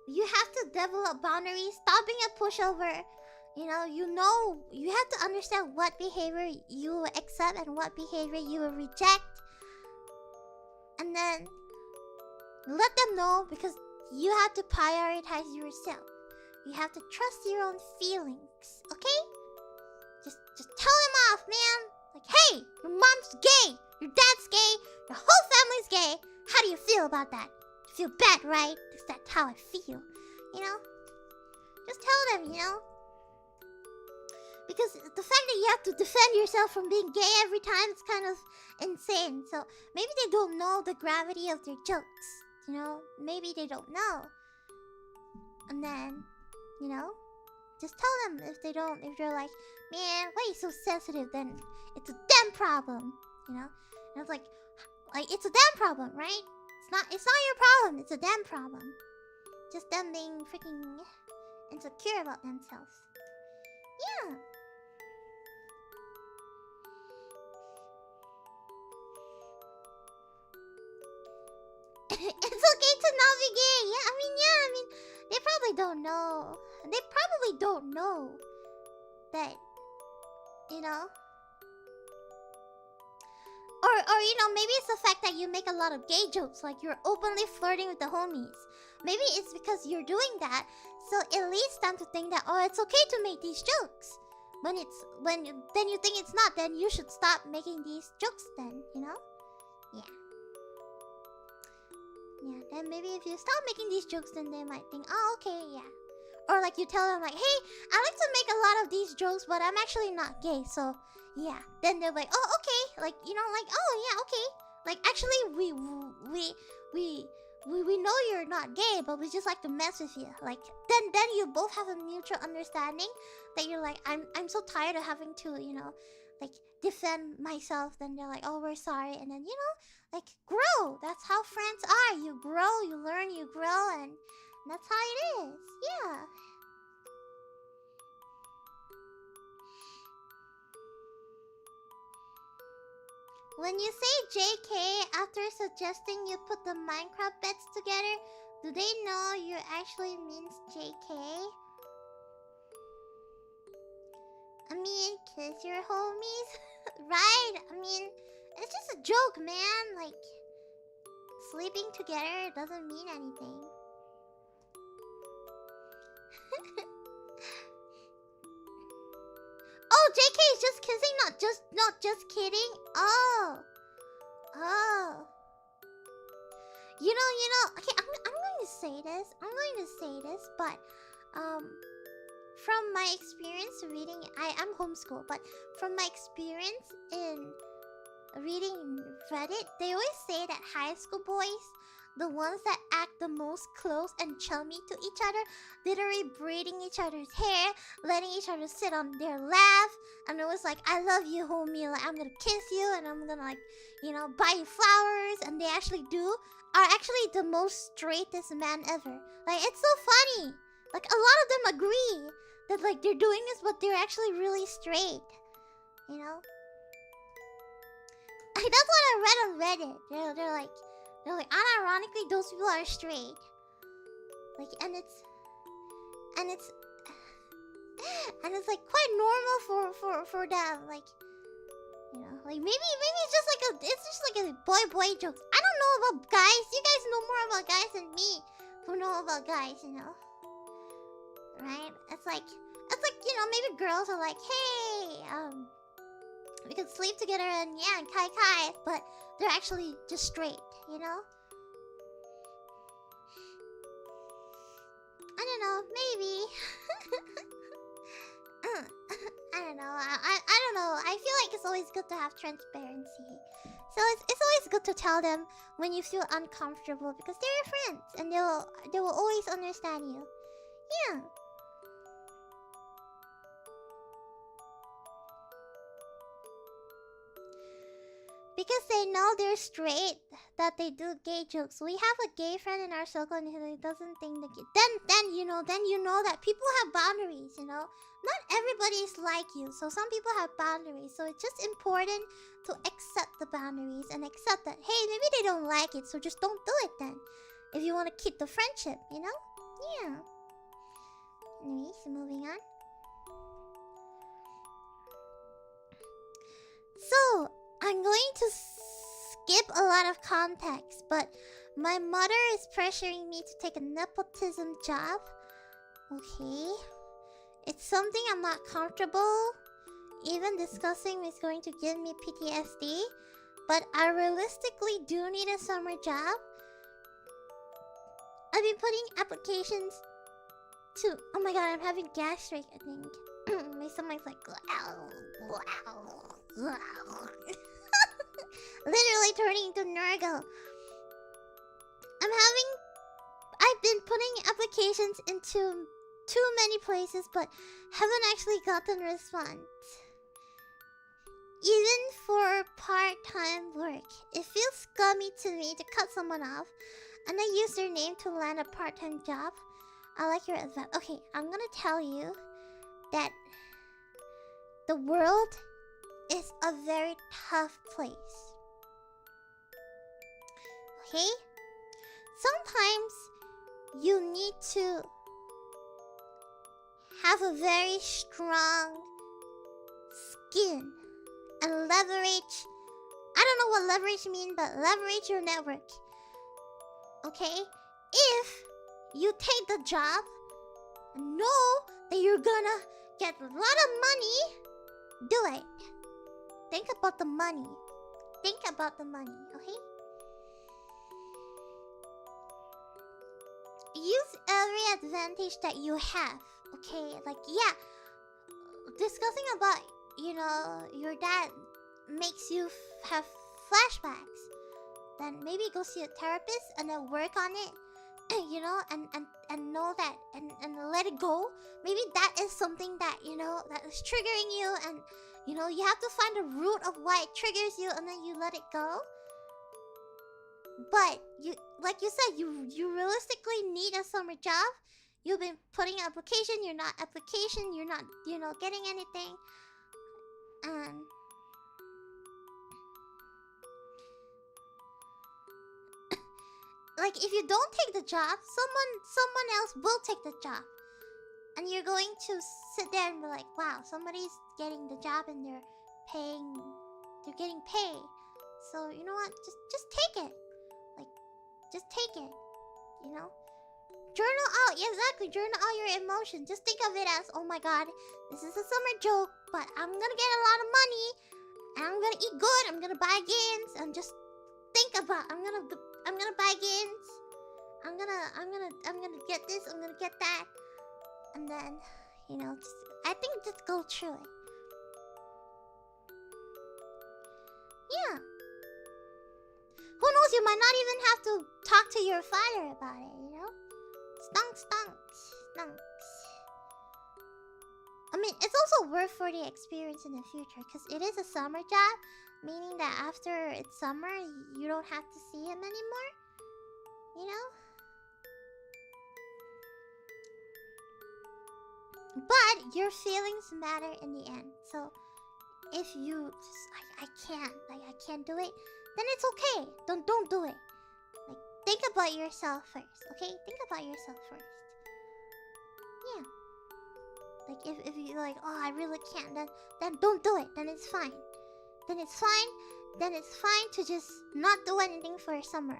S1: You have to develop boundaries. Stop being a pushover. You have to understand what behavior you will accept and what behavior you will reject. And then let them know, because you have to prioritize yourself. You have to trust your own feelings, okay? Just tell them off, man. Like, hey, your mom's gay, your dad's gay, your whole family's gay. How do you feel about that? You feel bad, right? Because that's how I feel, Just tell them, Because the fact that you have to defend yourself from being gay every time is kind of insane. So maybe they don't know the gravity of their jokes, Maybe they don't know. And then, just tell them if they're like, man, why are you so sensitive? Then it's a damn problem, And it's like it's a damn problem, right? It's not your problem, it's a damn problem. Just them being freaking insecure about themselves. Yeah. It's okay to not be gay. Yeah, they probably don't know. They probably don't know that, Or maybe it's the fact that you make a lot of gay jokes, like you're openly flirting with the homies. Maybe it's because you're doing that, so it leads them to think that, it's okay to make these jokes. Then you think it's not, then you should stop making these jokes then, Yeah. Yeah, then maybe if you stop making these jokes, then they might think, oh, okay, yeah. Or like you tell them like, hey, I like to make a lot of these jokes, but I'm actually not gay, so yeah. Then they're like, oh, okay. Like, oh, yeah, okay. Like, actually, we know you're not gay, but we just like to mess with you. Like, then you both have a mutual understanding that you're like, I'm so tired of having to, like, defend myself. Then they're like, oh, we're sorry. And then, like, grow. That's how friends are. You grow, you learn, you grow, and that's how it is. Yeah. When you say JK after suggesting you put the Minecraft beds together, do they know you actually means JK? Kiss your homies? Right? It's just a joke, man. Like, sleeping together doesn't mean anything. Oh, JK is just kissing, not just kidding. Oh. Okay, I'm going to say this, but from my experience reading, I'm homeschooled, but from my experience in reading Reddit, they always say that high school boys, the ones that act the most close and chummy to each other, literally braiding each other's hair, letting each other sit on their lap, and it was like, I love you, homie, like, I'm gonna kiss you, and I'm gonna, like, buy you flowers, and they actually are actually the most straightest man ever. Like, it's so funny. Like, a lot of them agree that, like, they're doing this, but they're actually really straight. That's what I read on Reddit. They're like, unironically, those people are straight. Like, and it's like quite normal for them. Like, like maybe it's just like a boy joke. I don't know about guys. You guys know more about guys than me, who know about guys. Right? It's like maybe girls are like, hey, we could sleep together and kai, but they're actually just straight, I don't know, maybe. I don't know. I don't know. I feel like it's always good to have transparency. So it's always good to tell them when you feel uncomfortable, because they're your friends and they will always understand you. Yeah. Because they know they're straight, that they do gay jokes. We have a gay friend in our circle and he doesn't think that then you know that people have boundaries, Not everybody is like you, so some people have boundaries. So it's just important to accept the boundaries and accept that, hey, maybe they don't like it, so just don't do it then. if you want to keep the friendship, you know? Yeah. Anyways, moving on. So, I'm going to skip a lot of context, but my mother is pressuring me to take a nepotism job. Okay. It's something I'm not comfortable even discussing is going to give me PTSD, but I realistically do need a summer job. I've been putting applications to... Oh my god, I'm having gastric, I think. My stomach's like... Literally turning into Nurgle. I've been putting applications into too many places, but haven't actually gotten response. Even for part-time work, it feels scummy to me to cut someone off and I use their name to land a part-time job. I like your advice. Okay, I'm gonna tell you that the world is a very tough place. Okay? Sometimes you need to have a very strong skin and leverage. I don't know what leverage means, but leverage your network. Okay? If you take the job and know that you're gonna get a lot of money, do it. Think about the money. Think about the money, okay? Use every advantage that you have, okay? Like, yeah, discussing about, you know, your dad makes you have flashbacks. Then maybe go see a therapist and then work on it, you know, and know that, and let it go. Maybe that is something that, you know, that is triggering you, and, you know, you have to find the root of why it triggers you, and then you let it go. But you, like you said, you realistically need a summer job. You've been putting application, you're not, you know, getting anything. And like, if you don't take the job, someone else will take the job. And you're going to sit there and be like, wow, somebody's getting the job and they're getting paid. So, you know what? Just take it. Like, just take it. You know? Journal out. Yeah, exactly. Journal out your emotions. Just think of it as, oh my god, this is a summer joke, but I'm gonna get a lot of money, and I'm gonna eat good, I'm gonna buy games, and just think about, I'm gonna buy games. I'm gonna get this, I'm gonna get that. And then, you know, I think just go through it. Yeah. Who knows, you might not even have to talk to your father about it, you know? Stunks. I mean, it's also worth for the experience in the future, because it is a summer job, meaning that after it's summer, you don't have to see him anymore. You know? But your feelings matter in the end. So if you just I can't do it, then it's okay. Don't do it. Like, think about yourself first, okay? Think about yourself first. Yeah. Like, if you're like, oh, I really can't, then don't do it. Then it's fine. Then it's fine to just not do anything for summer.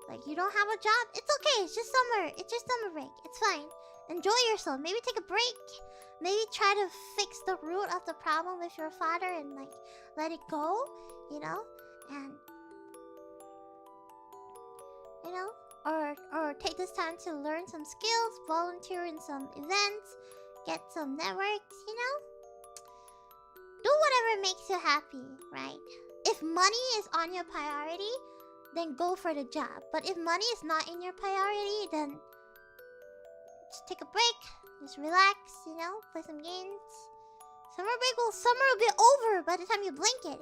S1: Like, you don't have a job, it's okay. It's just summer. It's just summer break. It's fine. Enjoy yourself. Maybe take a break. Maybe try to fix the root of the problem with your father and, like, let it go, you know? And, you know, or take this time to learn some skills, volunteer in some events, get some networks, you know? Do whatever makes you happy, right? If money is on your priority, then go for the job. But if money is not in your priority, then just take a break, just relax, you know, play some games. Summer will be over by the time you blink it.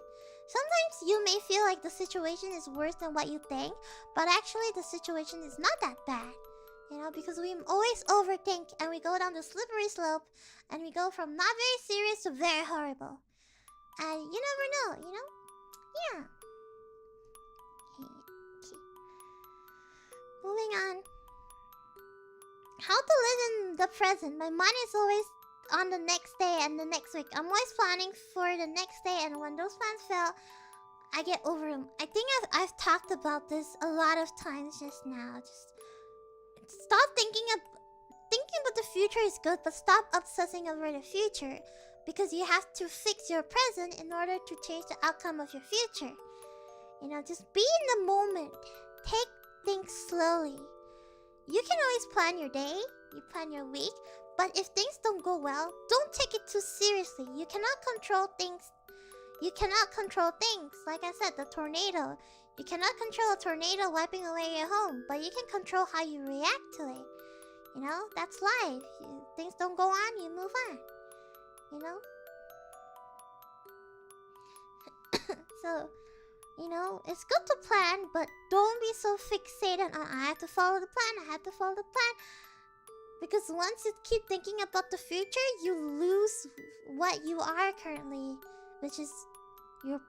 S1: Sometimes you may feel like the situation is worse than what you think, but actually the situation is not that bad. You know, because we always overthink and we go down the slippery slope and we go from not very serious to very horrible. And you never know, you know? Yeah. Okay. moving on. How to live in the present. My mind is always on the next day and the next week. I'm always planning for the next day, and when those plans fail, I get over them. I think I've talked about this a lot of times just now. Just stop thinking about the future is good, but stop obsessing over the future, because you have to fix your present in order to change the outcome of your future. You know, just be in the moment. Take things slowly. You can always plan your day, you plan your week, but if things don't go well, don't take it too seriously. You cannot control things. Like I said, the tornado. You cannot control a tornado wiping away your home, but you can control how you react to it. You know, that's life. Things don't go on, you move on. You know? So, you know, it's good to plan, but don't be so fixated on I have to follow the plan. Because once you keep thinking about the future, you lose what you are currently, which is you're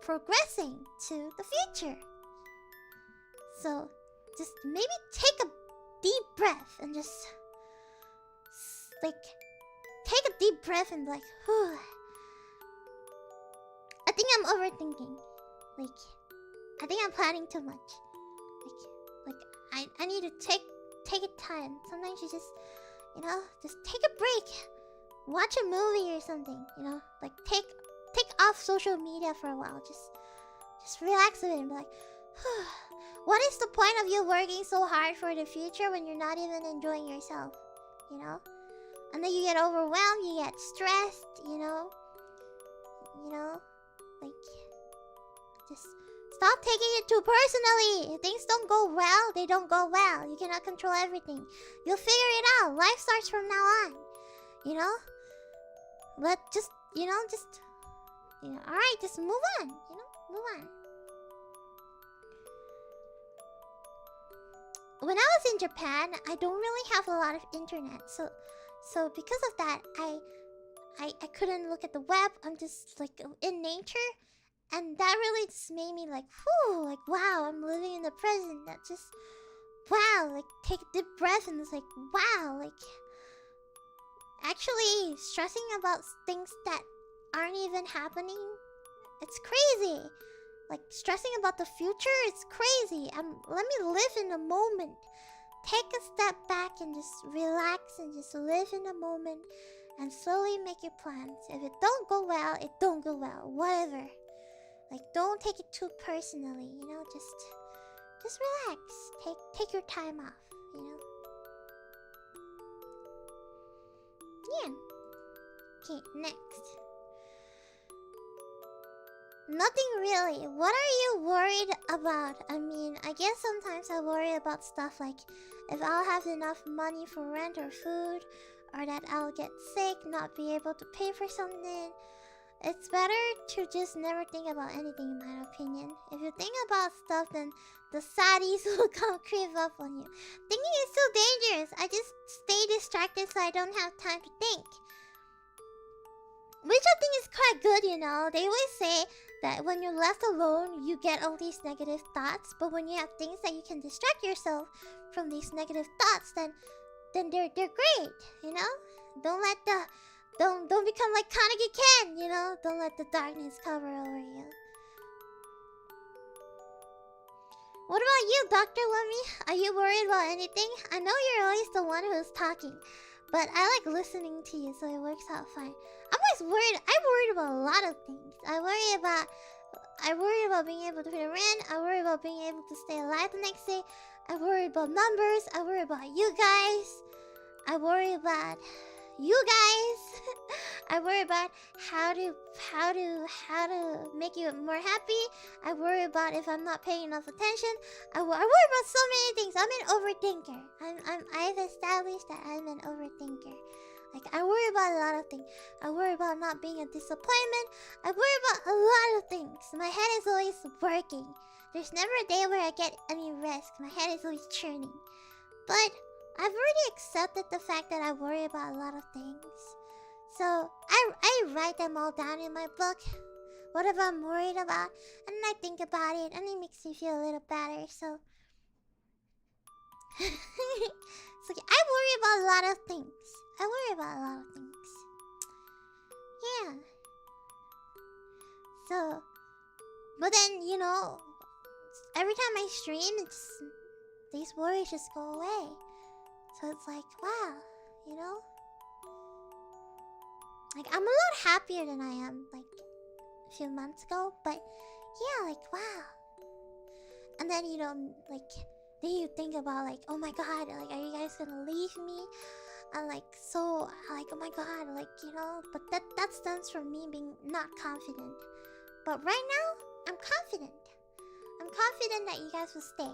S1: progressing to the future. So, just maybe take a deep breath and just like take a deep breath and be like, whew. I think I'm overthinking. Like, I think I'm planning too much. Like I need to take it time. Sometimes you just, you know, just take a break. Watch a movie or something, you know? Like take off social media for a while. Just relax a bit and be like, what is the point of you working so hard for the future when you're not even enjoying yourself? You know? And then you get overwhelmed, you get stressed, you know? Like, just stop taking it too personally. If things don't go well, they don't go well. You cannot control everything. You'll figure it out. Life starts from now on. You know? But just, alright, just move on. You know? Move on. When I was in Japan, I don't really have a lot of internet. So because of that, I couldn't look at the web. I'm just like in nature. And that really just made me like, whew, like, wow, I'm living in the present. That just, wow, like, take a deep breath and it's like, wow, like, actually stressing about things that aren't even happening, it's crazy. Like, stressing about the future, it's crazy. Let me live in the moment. Take a step back and just relax and just live in the moment and slowly make your plans. If it don't go well, it don't go well, whatever. Like, don't take it too personally, you know, just relax. Take your time off, you know. Yeah. Okay, next. Nothing really. What are you worried about? I mean, I guess sometimes I worry about stuff like if I'll have enough money for rent or food, or that I'll get sick, not be able to pay for something. It's better to just never think about anything, in my opinion. If you think about stuff, then the saddies will come creep up on you. Thinking is so dangerous. I just stay distracted so I don't have time to think. Which I think is quite good, you know. They always say that when you're left alone, you get all these negative thoughts. But when you have things that you can distract yourself from these negative thoughts, then they're great, you know. Don't become like Kaneki Ken, you know? Don't let the darkness cover over you. What about you, Dr. Lemmy? Are you worried about anything? I know you're always the one who's talking, but I like listening to you, so it works out fine. I'm always worried. I'm worried about a lot of things. I worry about being able to pay rent. I worry about being able to stay alive the next day. I worry about numbers. I worry about you guys. I worry about you guys. I worry about how to make you more happy. I worry about if I'm not paying enough attention. I worry about so many things. I'm an overthinker. I've established that I'm an overthinker. Like, I worry about a lot of things. I worry about not being a disappointment. I worry about a lot of things. My head is always working. There's never a day where I get any rest. My head is always churning. But I've already accepted the fact that I worry about a lot of things. So I write them all down in my book. Whatever I'm worried about. And I think about it. And it makes me feel a little better. So So I worry about a lot of things. Yeah. So, but then, you know, every time I stream, these worries just go away. So it's like, wow, you know? Like, I'm a lot happier than I am, like, a few months ago. But, yeah, like, wow. And then, you know, like, then you think about, like, oh my god, like, are you guys gonna leave me? And, like, so, like, oh my god, like, you know, but that stems from me being not confident. But right now, I'm confident. I'm confident that you guys will stay.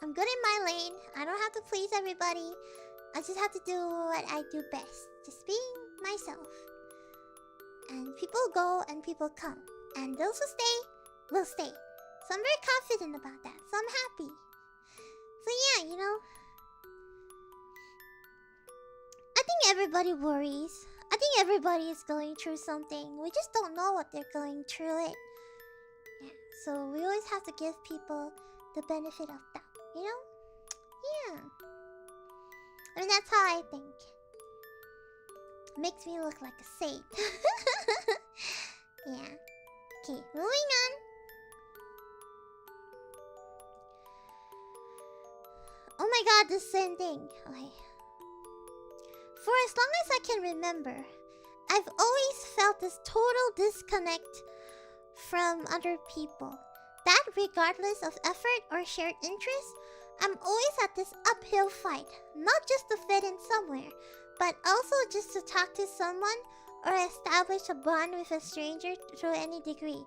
S1: I'm good in my lane. I don't have to please everybody. I just have to do what I do best. Just being myself. And people go and people come. And those who stay will stay. So I'm very confident about that. So I'm happy. So yeah, you know. I think everybody worries. I think everybody is going through something. We just don't know what they're going through it. Yeah. So we always have to give people the benefit of doubt, you know? Yeah. I mean, that's how I think. Makes me look like a saint. Yeah. Okay, moving on. Oh my god, the same thing. Okay. For as long as I can remember, I've always felt this total disconnect from other people. That regardless of effort or shared interest, I'm always at this uphill fight. Not just to fit in somewhere, but also just to talk to someone or establish a bond with a stranger to any degree.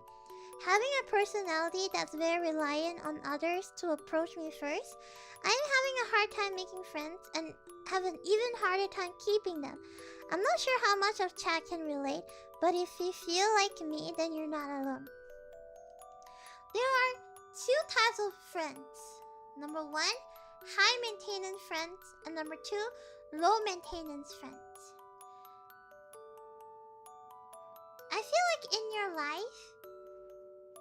S1: Having a personality that's very reliant on others to approach me first, I am having a hard time making friends and have an even harder time keeping them. I'm not sure how much of chat can relate, but if you feel like me, then you're not alone. There are two types of friends. Number one, high maintenance friends, and number two, low maintenance friends. I feel like in your life,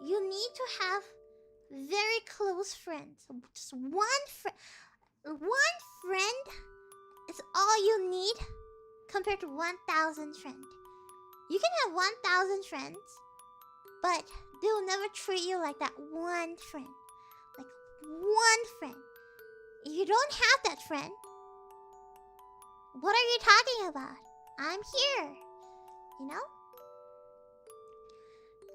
S1: you need to have very close friends. Just one friend. One friend is all you need compared to 1,000 friends. You can have 1,000 friends, but they will never treat you like that one friend. Like one friend. If you don't have that friend, what are you talking about? I'm here. You know?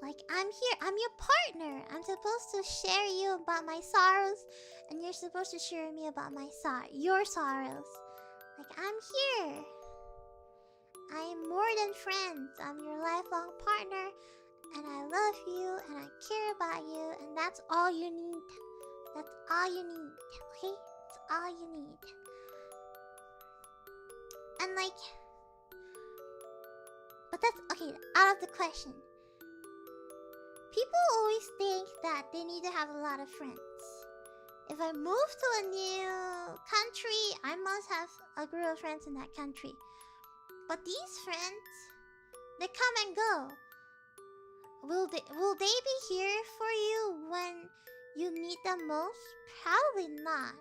S1: Like, I'm here. I'm your partner. I'm supposed to share you about my sorrows, and you're supposed to share me about your sorrows. Like, I'm here. I am more than friends. I'm your lifelong partner, and I love you, and I care about you, and that's all you need. That's all you need, okay? That's all you need. And like, but that's, okay, out of the question. People always think that they need to have a lot of friends. If I move to a new country, I must have a group of friends in that country. But these friends, they come and go. Will they be here for you when you need them most? Probably not.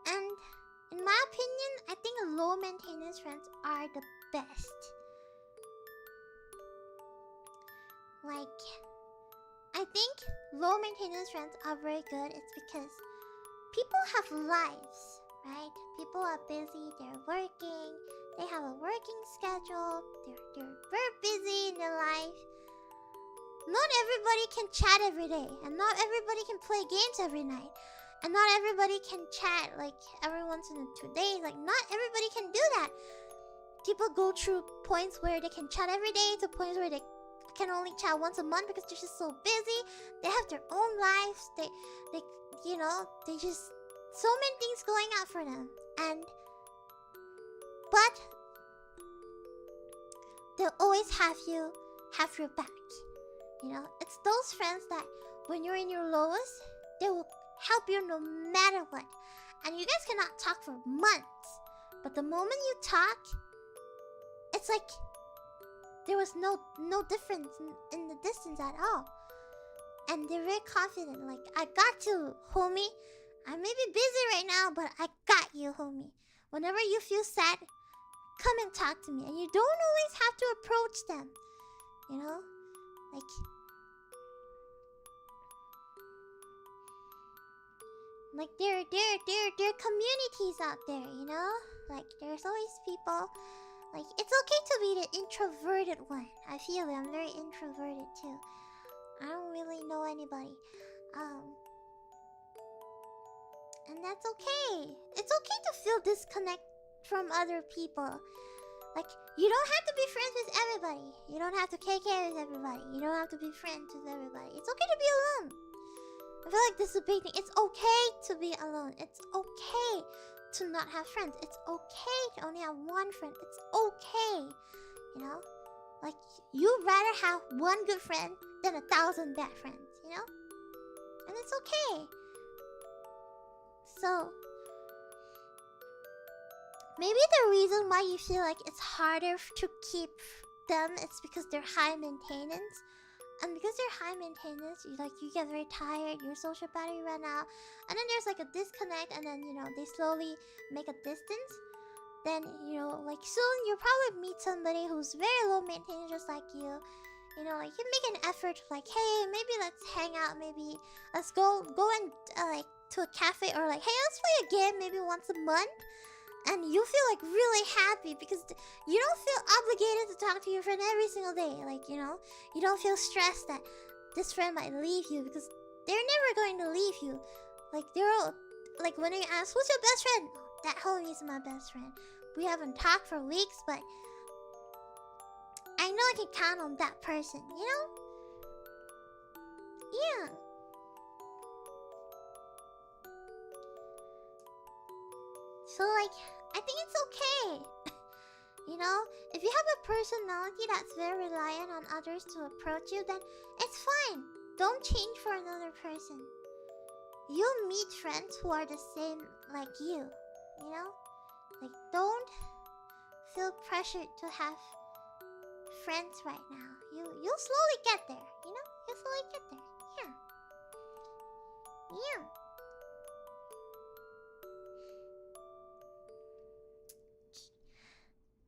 S1: And in my opinion, I think low maintenance friends are the best. Like, I think low maintenance friends are very good. It's because people have lives, right? People are busy, they're working, they have a working schedule, they're very busy in their life. Not everybody can chat every day, and not everybody can play games every night, and not everybody can chat like every once in 2 days. Like, not everybody can do that. People go through points where they can chat every day to points where they can only chat once a month because they're just so busy. They have their own lives. They you know, they just, so many things going out for them. But they'll always have your back. You know, it's those friends that when you're in your lowest, they will help you no matter what. And you guys cannot talk for months, but the moment you talk, it's like there was no difference in the distance at all. and they're very confident. Like, I got you, homie. I may be busy right now, but I got you, homie. Whenever you feel sad, come and talk to me. And you don't always have to approach them. You know? Like there are communities out there, you know? Like, there's always people. Like, it's okay to be the introverted one. I feel it. I'm very introverted too. I don't really know anybody. And that's okay. It's okay to feel disconnect from other people. Like, you don't have to be friends with everybody. You don't have to KK with everybody. You don't have to be friends with everybody. It's okay to be alone. I feel like this is a big thing. It's okay to be alone. It's okay to not have friends. It's okay to only have one friend. It's okay. You know? Like, you'd rather have one good friend than 1,000 bad friends, you know? And it's okay. So, maybe the reason why you feel like it's harder to keep them is because they're high maintenance. And because they're high maintenance, you get very tired, your social battery run out, and then there's like a disconnect, and then, you know, they slowly make a distance. Then, you know, like, soon you'll probably meet somebody who's very low maintenance just like you. You know, like, you make an effort, like, hey, maybe let's hang out, maybe let's go and like to a cafe, or like, hey, let's play a game maybe once a month. And you feel like really happy because you don't feel obligated to talk to your friend every single day. Like, you know, you don't feel stressed that this friend might leave you, because they're never going to leave you. Like, they're all, like, when you ask, who's your best friend? That homie is my best friend. We haven't talked for weeks, but I know I can count on that person, you know? Yeah. So, like, I think it's okay. You know, if you have a personality that's very reliant on others to approach you, then it's fine. Don't change for another person. You'll meet friends who are the same like you know? Like, don't feel pressured to have friends right now. You'll slowly get there, you know? You'll slowly get there. Yeah. Yeah.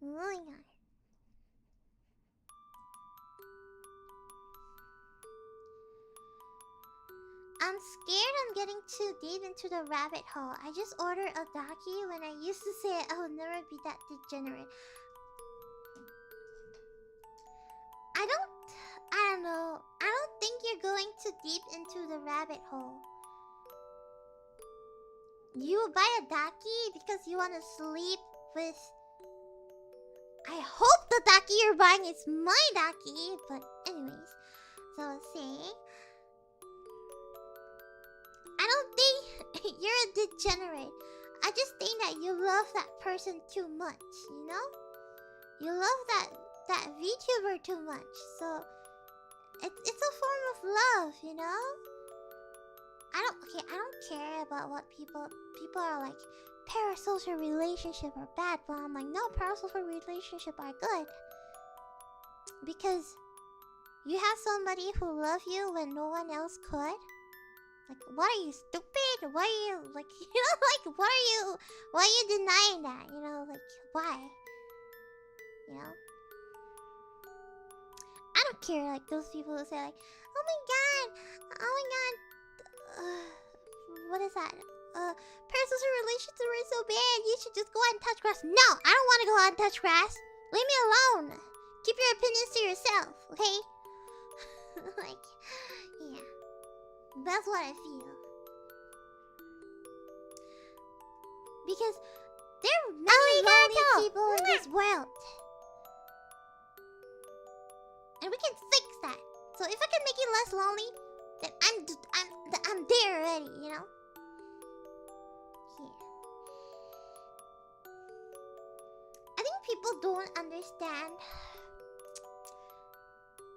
S1: Moving on. I'm scared I'm getting too deep into the rabbit hole. I just ordered a daki when I used to say I would never be that degenerate. I don't know. I don't think you're going too deep into the rabbit hole. You buy a daki because you want to sleep with... I hope the daki you're buying is my daki, but anyways. So I was saying, I don't think you're a degenerate. I just think that you love that person too much, you know? You love that VTuber too much, so it's a form of love, you know? I don't care about what people are like, parasocial relationship are bad, but I'm like, no, parasocial relationship are good. Because you have somebody who loves you when no one else could. Like, what are you, stupid? Why are you, like, you know, like, why are you denying that? You know, like, why? You know? I don't care, like, those people who say, like, oh my god, what is that? Parasocial relations are so bad, you should just go out and touch grass. No, I don't want to go out and touch grass. Leave me alone. Keep your opinions to yourself, okay? Like, yeah. That's what I feel. Because there are many lonely people in this world. And we can fix that. So if I can make you less lonely, then I'm there already, you know? Yeah. I think people don't understand.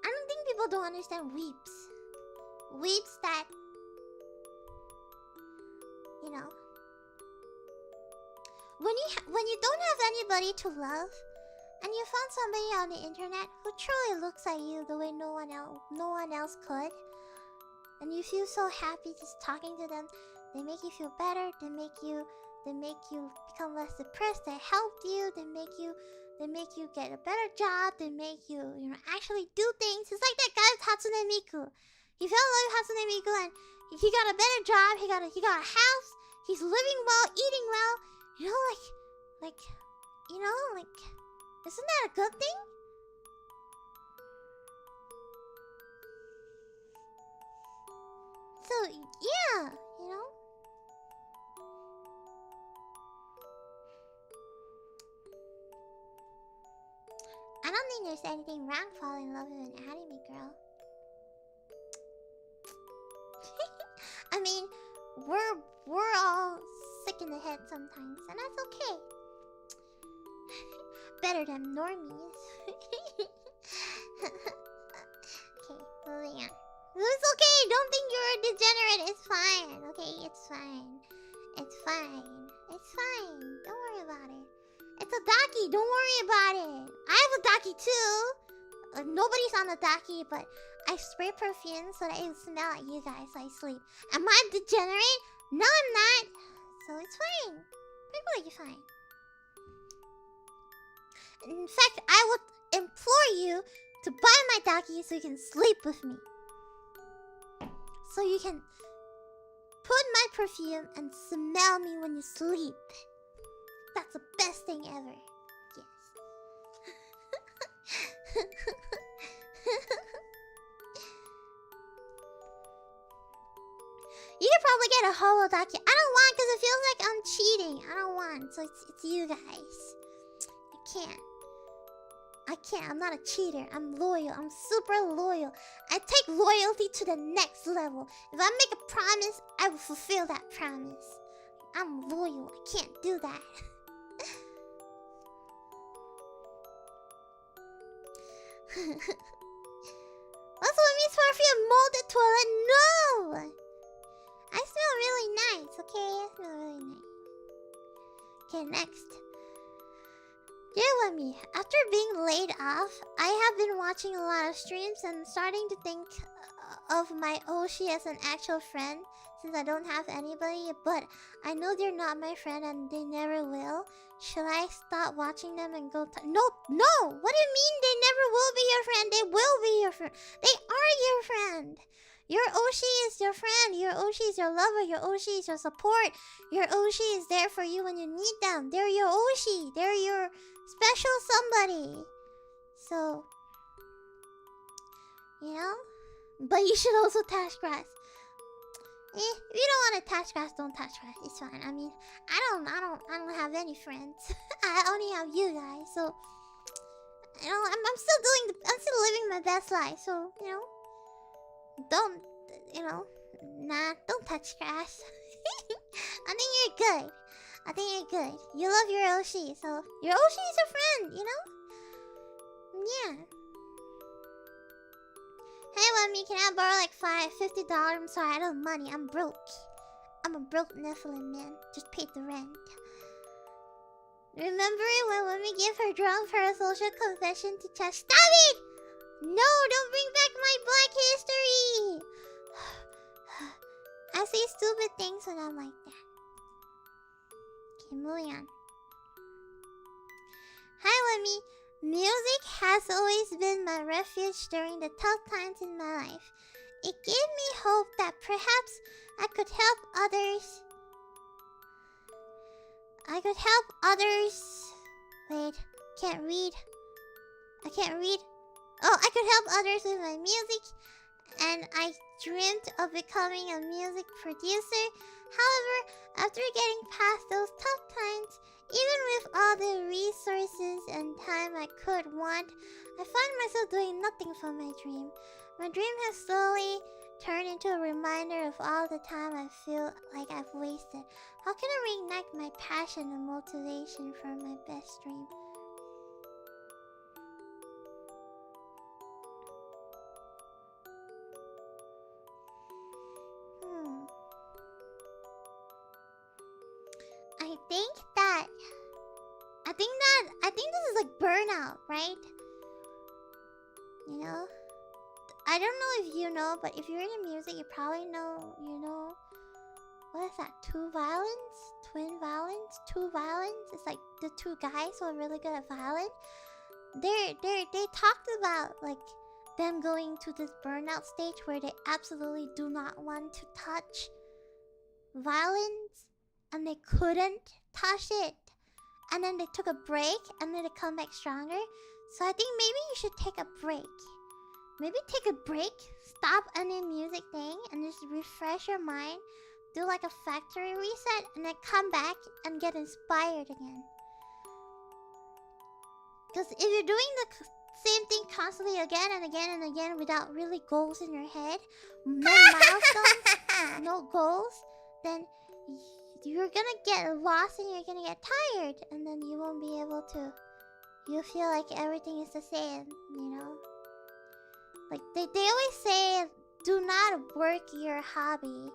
S1: I don't think people don't understand weeps. Weeps that, you know, when you don't have anybody to love, and you found somebody on the internet who truly looks at you the way no one else could, And you feel so happy just talking to them. They make you feel better. They make you become less depressed. They help you. They make you get a better job. They make you, actually do things. It's like that guy with Hatsune Miku. He fell in love with Hatsune Miku and he got a better job. He got a house. He's living well, eating well. Isn't that a good thing? So, yeah, I don't think there's anything wrong falling in love with an anime girl. I mean, we're all sick in the head sometimes, and that's okay. Better than normies. Okay, moving on. It's okay, don't think you're a degenerate. It's fine, okay? It's fine. It's fine. It's fine. Don't worry about it. It's a daki, don't worry about it. I have a daki too. Nobody's on the daki, but I spray perfume so that it will smell like you guys so I sleep. Am I degenerate? No, I'm not. So it's fine. Completely fine. In fact, I would implore you to buy my daki so you can sleep with me. So you can put my perfume and smell me when you sleep. That's the best thing ever. Yes. You could probably get a holodaki. I don't want because it feels like I'm cheating. I don't want. So it's you guys. I can't. I'm not a cheater. I'm loyal. I'm super loyal. I take loyalty to the next level. If I make a promise, I will fulfill that promise. I'm loyal. I can't do that. What's with me perfume molded toilet? No! I smell really nice, okay? I smell really nice. Okay, next. Dear Lemmy, after being laid off, I have been watching a lot of streams and starting to think of my Oshi as an actual friend since I don't have anybody, but I know they're not my friend and they never will. Should I stop watching them and go No! What do you mean they never will be your friend? They will be your friend. They are your friend. Your Oshi is your friend. Your Oshi is your lover. Your Oshi is your support. Your Oshi is there for you when you need them. They're your Oshi. They're your special somebody. So, but you should also touch grass. If you don't want to touch grass, don't touch grass. It's fine. I mean, I don't have any friends. I only have you guys. So, I'm still living my best life. So, don't touch grass. I think you're good. You love your Oshi, so your Oshi is your friend, Yeah. Hey, Lemmy, can I borrow like $50? I'm sorry, I don't have money. I'm broke. I'm a broke Nephilim, man. Just paid the rent. Remember when Lemmy gave her drum for a social confession to Chess? Stop it! No, don't bring back my black history! I say stupid things when I'm like that. Okay, moving on. Hi, Lemmy. Music has always been my refuge during the tough times in my life. It gave me hope that perhaps I could help others. Wait, can't read. I can't read. Oh, I could help others with my music, and I dreamt of becoming a music producer. However, after getting past those tough times, even with all the resources and time I could want, I find myself doing nothing for my dream. My dream has slowly turned into a reminder of all the time I feel like I've wasted. How can I reignite my passion and motivation for my best dream? I think this is like burnout, right? I don't know if you know, but if you're into music, you probably know, what is that? Two violins? Twin violins? Two violins? It's like the two guys who are really good at violin. They talked about like them going to this burnout stage where they absolutely do not want to touch violins, and they couldn't touch it, and then they took a break, and then they come back stronger. So I think maybe you should take a break. Maybe take a break, stop any music thing, and just refresh your mind. Do like a factory reset, and then come back and get inspired again. Because if you're doing the same thing constantly again and again and again without really goals in your head, no milestones, no goals, then you're gonna get lost and you're gonna get tired, and then you won't be able to. You feel like everything is the same, Like they always say, do not work your hobby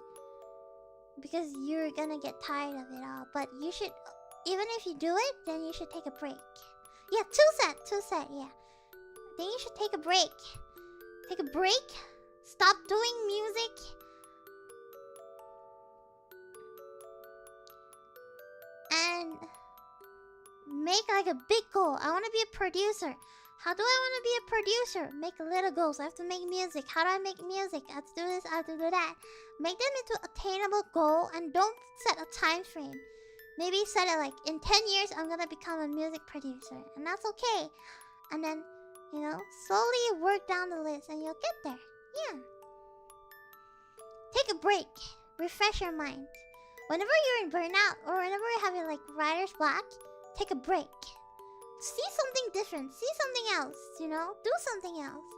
S1: because you're gonna get tired of it all. But you should, even if you do it, then you should take a break. Yeah, two set, yeah. Then you should take a break. Take a break. Stop doing music. And make like a big goal. I want to be a producer. How do I want to be a producer? Make little goals. I have to make music. How do I make music? I have to do this, I have to do that. Make them into attainable goal, and don't set a time frame. Maybe set it like, in 10 years I'm gonna become a music producer. And that's okay. And then, slowly work down the list and you'll get there. Yeah. Take a break. Refresh your mind. Whenever you're in burnout, or whenever you're having like writer's block, take a break. See something different. See something else, Do something else.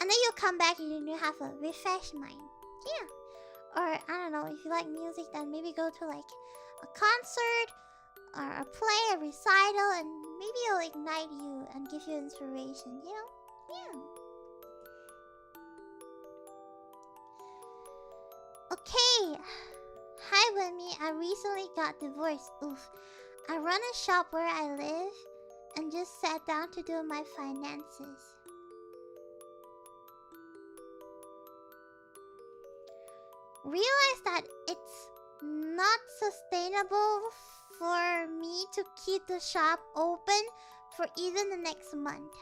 S1: And then you'll come back and you have a refreshed mind. Yeah. Or, I don't know, if you like music, then maybe go to like a concert or a play, a recital, and maybe it'll ignite you and give you inspiration, Yeah. Okay. Hi, Remi. I recently got divorced. Oof. I run a shop where I live and just sat down to do my finances. Realize that it's not sustainable for me to keep the shop open for even the next month.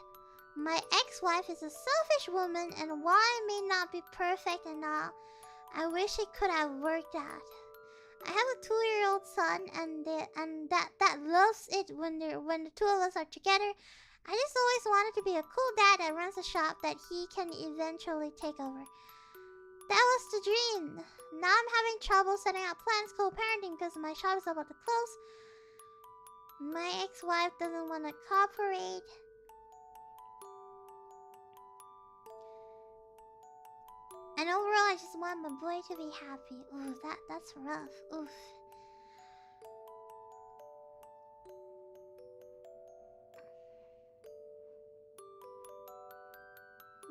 S1: My ex-wife is a selfish woman, and while I may not be perfect and all, I wish it could have worked out. I have a 2-year-old son, and that loves it when the two of us are together. I just always wanted to be a cool dad that runs a shop that he can eventually take over. That was the dream. Now I'm having trouble setting up plans co-parenting because my shop is about to close. My ex-wife doesn't want to cooperate. And overall, I just want my boy to be happy. Ooh, that's rough. Oof.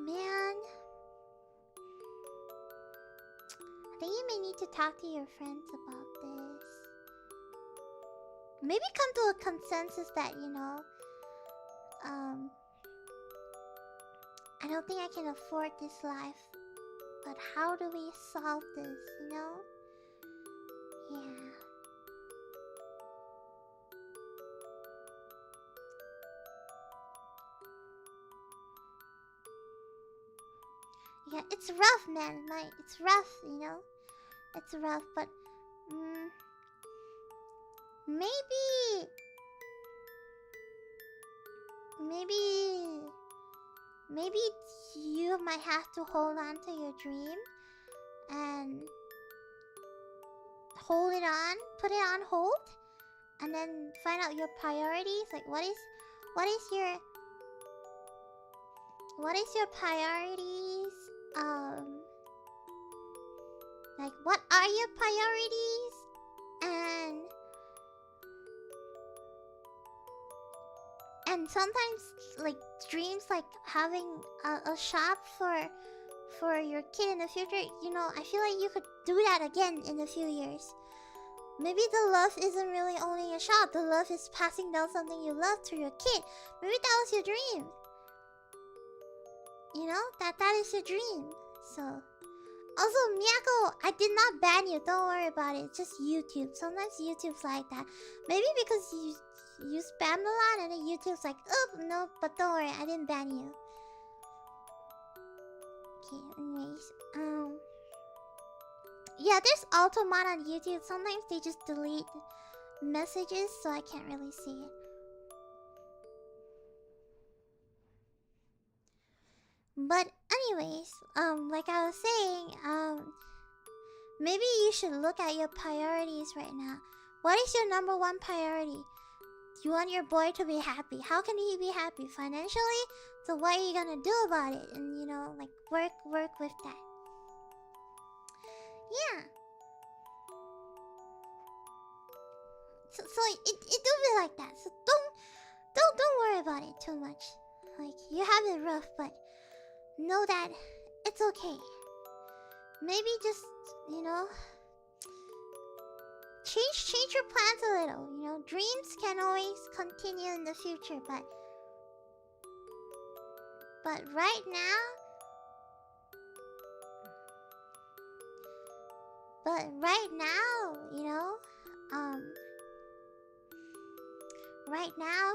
S1: Man. I think you may need to talk to your friends about this. Maybe come to a consensus that, I don't think I can afford this life. But how do we solve this, Yeah. Yeah, it's rough, man. It's rough, It's rough, but maybe you might have to hold on to your dream and hold it on, put it on hold, and then find out your priorities. Like what is your priorities? Like what are your priorities? And sometimes, like, dreams like having a shop for your kid in the future, I feel like you could do that again in a few years. Maybe the love isn't really owning a shop. The love is passing down something you love to your kid. Maybe that was your dream. you know, that is your dream. So, also Miyako, I did not ban you. Don't worry about it. It's just YouTube. Sometimes YouTube's like that. Maybe because you spam a lot and then YouTube's like, oh no, but don't worry, I didn't ban you. Okay, anyways, yeah, there's Automat on YouTube. Sometimes they just delete messages, so I can't really see it. But anyways, like I was saying, maybe you should look at your priorities right now. What is your number one priority? You want your boy to be happy. How can he be happy? Financially? So what are you gonna do about it? And you know, like work with that. Yeah. So it do be like that. So don't worry about it too much. Like you have it rough, but know that it's okay. Maybe just, you know, change your plans a little. You know, dreams can always continue in the future, but right now, you know, right now,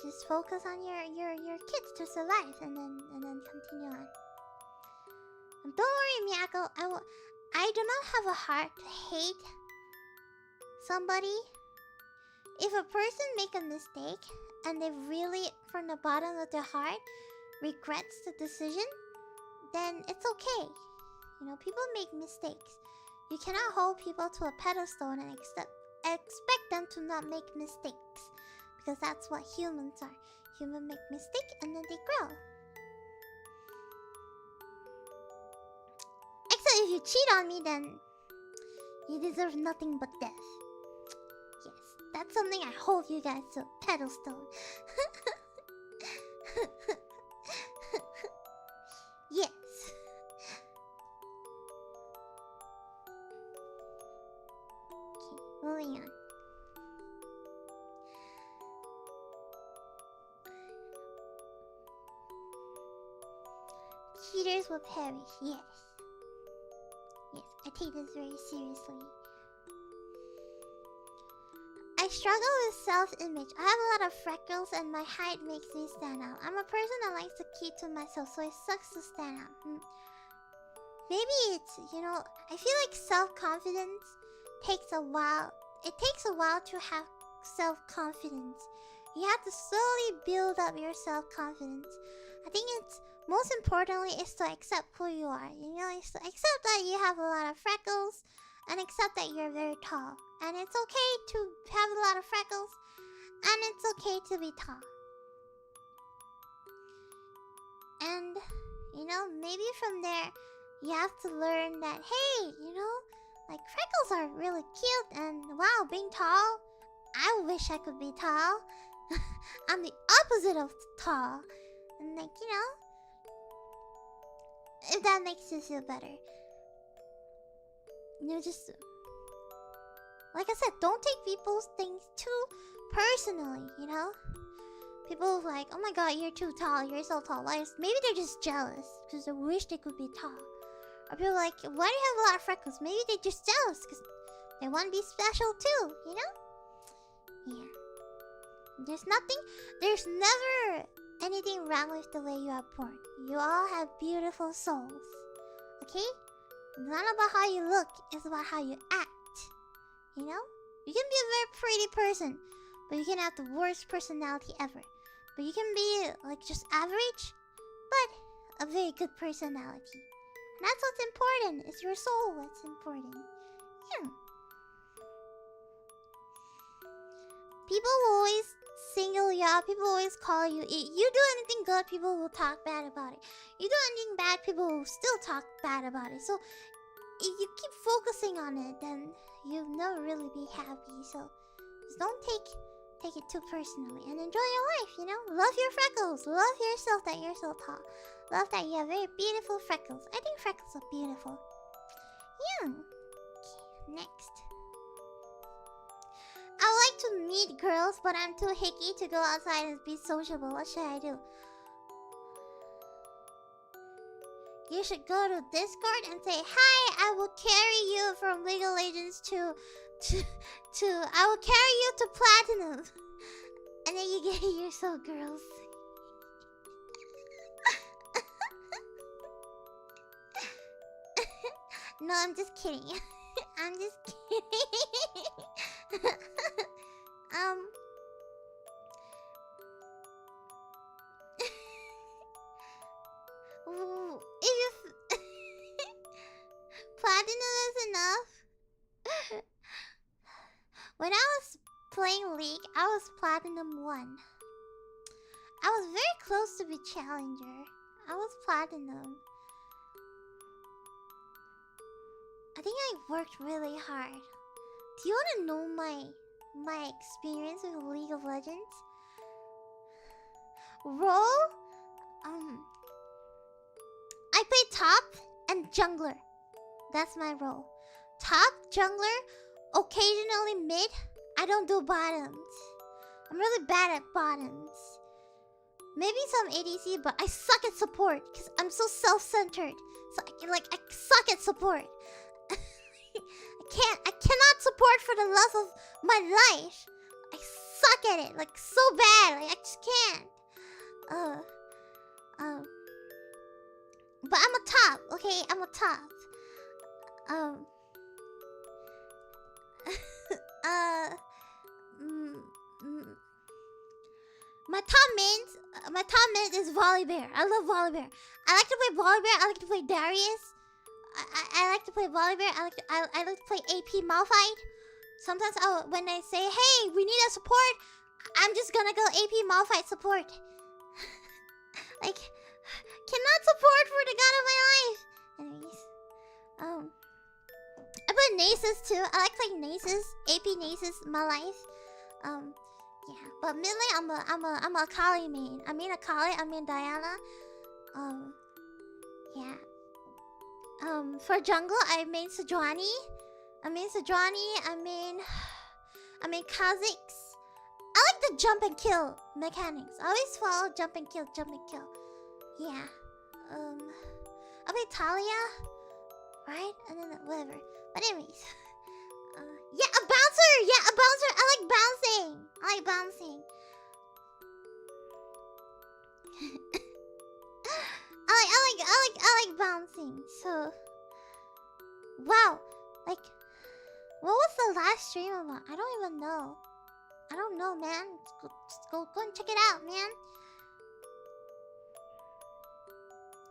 S1: just focus on your kids to survive, and then continue on. And don't worry, Miyako. I do not have a heart to hate somebody. If a person make a mistake and they really, from the bottom of their heart, regrets the decision, then it's okay. You know, people make mistakes. You cannot hold people to a pedestal and expect them to not make mistakes, because that's what humans are. Humans make mistakes and then they grow. Except if you cheat on me, then you deserve nothing but death. Yes, that's something I hold you guys to a pedestal. Yes. Okay, moving on. Cheaters will perish. Yes. Yes, I take this very seriously. I struggle with self-image. I have a lot of freckles and my height makes me stand out. I'm a person that likes to keep to myself, so it sucks to stand out. Maybe it's, you know, I feel like self-confidence takes a while. It takes a while to have self-confidence. You have to slowly build up your self-confidence. I think it's, most importantly, is to accept who you are. You know, it's to accept that you have a lot of freckles and accept that you're very tall. And it's okay to have a lot of freckles, and it's okay to be tall. And, you know, maybe from there, you have to learn that, hey, you know, like freckles are really cute, and wow, being tall, I wish I could be tall. I'm the opposite of tall. And like, you know, if that makes you feel better. You know, just... like I said, don't take people's things too personally, you know? People like, oh my god, you're too tall, you're so tall. Like, maybe they're just jealous because they wish they could be tall. Or people like, why do you have a lot of freckles? Maybe they're just jealous because they want to be special too, you know? Yeah. There's never anything wrong with the way you are born. You all have beautiful souls. Okay? It's not about how you look, it's about how you act. You know? You can be a very pretty person, but you can have the worst personality ever. But you can be, like, just average, but a very good personality. And that's what's important. It's your soul that's important. Yeah. People will always single you out. People always call you. You do anything good, people will talk bad about it. You do anything bad, people will still talk bad about it. So, if you keep focusing on it, then you'll never really be happy. So just don't take it too personally and enjoy your life, you know? Love your freckles. Love yourself that you're so tall. Love that you have very beautiful freckles. I think freckles are beautiful. Yeah. Okay, next. I would like to meet girls, but I'm too hickey to go outside and be sociable. What should I do? you should go to Discord and say, "Hi, I will carry you from League of Legends to I will carry you to Platinum," and then you get your soul girls. No, I'm just kidding. I'm just kidding. If Platinum is enough. When I was playing League, I was Platinum 1. I was very close to be Challenger. I was Platinum. I think I worked really hard. Do you want to know my experience with League of Legends? Role? I play top and jungler. That's my role. Top, jungler, occasionally mid. I don't do bottoms. I'm really bad at bottoms. Maybe some ADC, but I suck at support because I'm so self-centered. So I suck at support. I cannot support for the love of my life. I suck at it, like so bad. Like I just can't. But I'm a top, okay? I'm a top. My top mid is Volibear. I love Volibear. I like to play Volibear. I like to play Darius. I like to play Volibear. I like to play AP Malphite. Sometimes when they say, "Hey, we need a support," I'm just gonna go AP Malphite support. Like, cannot support for the god of my life. Anyways, I play Nasus too. I like playing Nasus. AP Nasus, my life. Yeah, but mainly I'm a Akali main. I mean Akali. I mean Diana. Yeah. For jungle, I main Sejuani. I main Kha'Zix. I like the jump and kill mechanics. I always follow jump and kill. Yeah. I play Talia, right? And then whatever. But anyways, yeah, a bouncer. Yeah, a bouncer. I like bouncing. I like bouncing. So, wow, like, what was the last stream about? I don't even know. I don't know, man. Just go and check it out, man.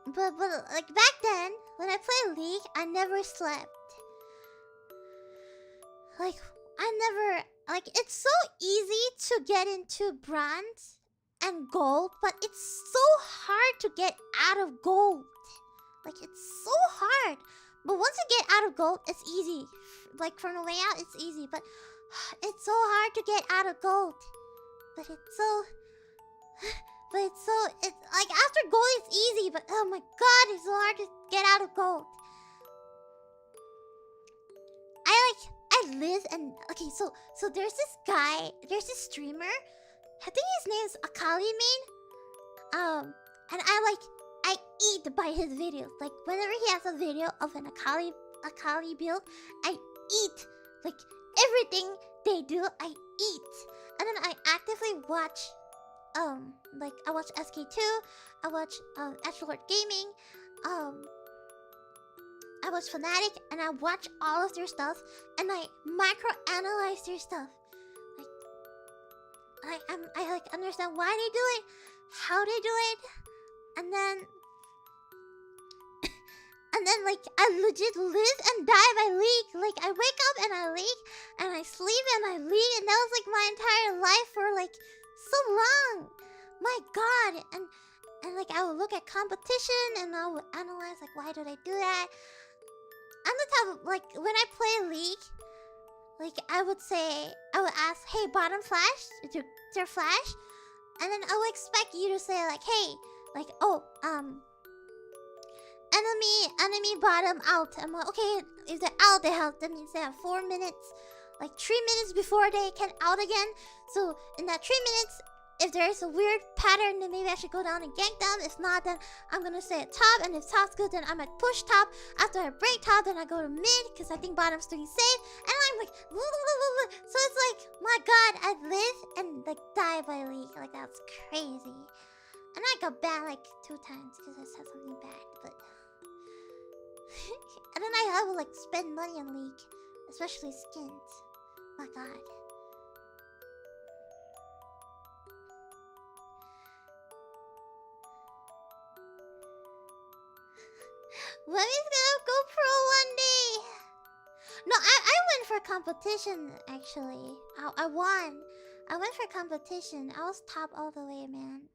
S1: But like back then, when I played League, I never slept. Like, it's so easy to get into bronze and gold, but it's so hard to get out of gold. Like, it's so hard. But once you get out of gold, it's easy. Like, from the way out, it's easy. But it's so hard to get out of gold. But it's like, after gold, it's easy. But, oh my god, it's so hard to get out of gold. I live and... Okay, so there's this streamer. I think his name's Akali Main. And I eat by his videos. Like, whenever he has a video of an Akali build, I eat. Like, everything they do, I eat. And then I actively watch, like, I watch SK2, I watch, Edgelord Gaming, I watch Fnatic, and I watch all of their stuff, and I micro-analyze their stuff. Like, I like understand why they do it, how they do it, and then like, I legit live and die by League. Like, I wake up and I League, and I sleep and I League, and that was like my entire life for like so long. My god. And like, I would look at competition and I would analyze like, why do they do that? I'm the type of, like, when I play League, like, I would ask, "Hey, bottom flash? Is there flash?" And then I would expect you to say like, "Hey, like, oh, enemy bottom out." I'm like, okay, if they're out, that means they have 4 minutes, like 3 minutes before they can out again. So in that 3 minutes, if there's a weird pattern, then maybe I should go down and gank them. If not, then I'm gonna stay at top. And if top's good, then I might push top. After I break top, then I go to mid, because I think bottom's doing safe. And I'm like, so it's like, my god, I live and like die by league. Like, that's crazy. And I got banned like 2 times because I said something bad, but and then I would like spend money on league, especially skins. My god. Wemmy's gonna go pro one day. No, I went for competition actually. I won. I went for competition. I was top all the way, man.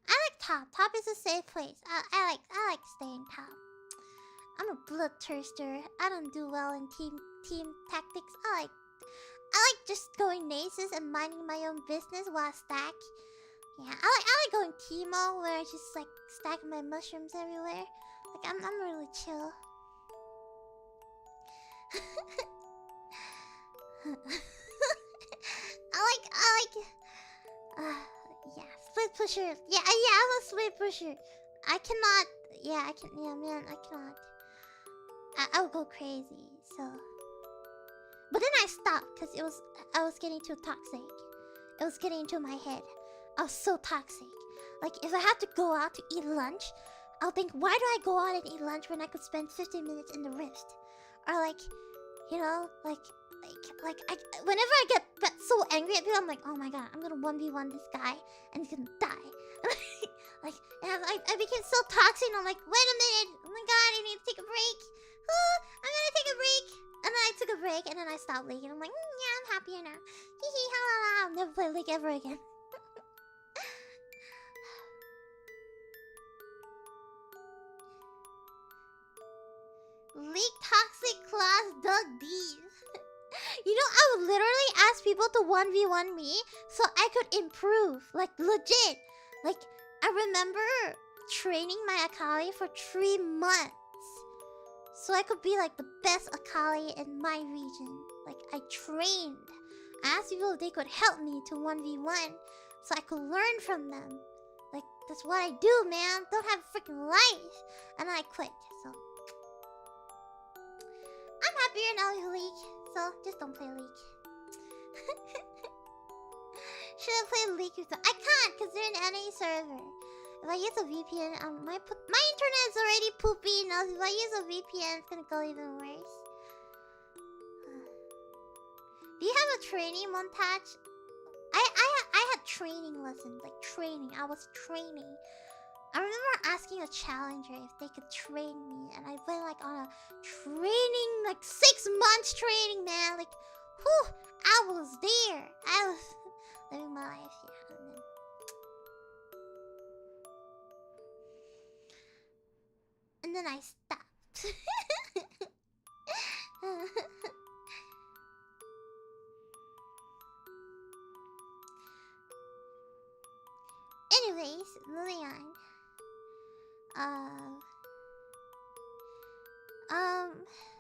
S1: I like top. Top is a safe place. I like staying top. I'm a bloodthirster. I don't do well in team tactics. I like just going naces and minding my own business while I stack. Yeah, I like going Teemo where I just like stack my mushrooms everywhere. Like I'm really chill. Yeah, split pusher. Yeah, I'm a split pusher. I cannot. Yeah, I can. Yeah, man, I cannot. I would go crazy. So, but then I stopped because I was getting too toxic. It was getting into my head. I was so toxic. Like if I have to go out to eat lunch, I'll think, why do I go out and eat lunch when I could spend 15 minutes in the Rift? Or like, you know, whenever I get so angry at people, I'm like, oh my god, I'm gonna 1v1 this guy and he's gonna die. And I became so toxic and I'm like, wait a minute, oh my god, I need to take a break. I'm gonna take a break. And then I took a break and then I stopped League and I'm like, yeah, I'm happier now. Hee ha la la, I'll never play League ever again. League toxic class dug deep. You know, I would literally ask people to 1v1 me so I could improve. Like, legit. Like, I remember training my Akali for 3 months. So I could be like the best Akali in my region. Like, I trained. I asked people if they could help me to 1v1 so I could learn from them. Like, that's what I do, man. Don't have a freaking life. And then I quit, so. I'm happier now with League, so just don't play League. Should I play League with them? I can't, because they're an NA server. If I use a VPN, my internet is already poopy enough. If I use a VPN, it's gonna go even worse. Do you have a training montage? I had training lessons, like training. I was training. I remember asking a challenger if they could train me, and I went like on a training, like 6 months training, man. Like, whew, I was there. I was living my life, yeah. And then I stopped. Anyways, moving on.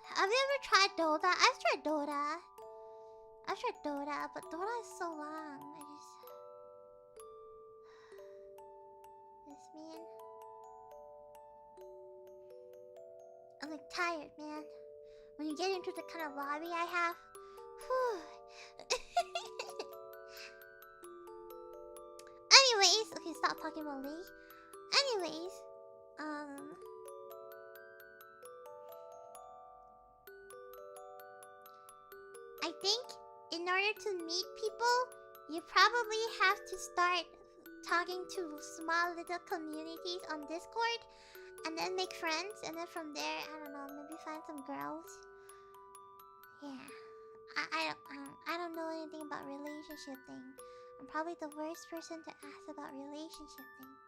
S1: Have you ever tried Dota? I've tried Dota. But Dota is so long. This man. I'm like tired, man. When you get into the kind of lobby I have. Whew. Anyways, okay, stop talking about League. Anyways, I think in order to meet people, you probably have to start talking to small little communities on Discord, and then make friends, and then from there, I don't know, maybe find some girls. Yeah, I don't know anything about relationship things. I'm probably the worst person to ask about relationship things.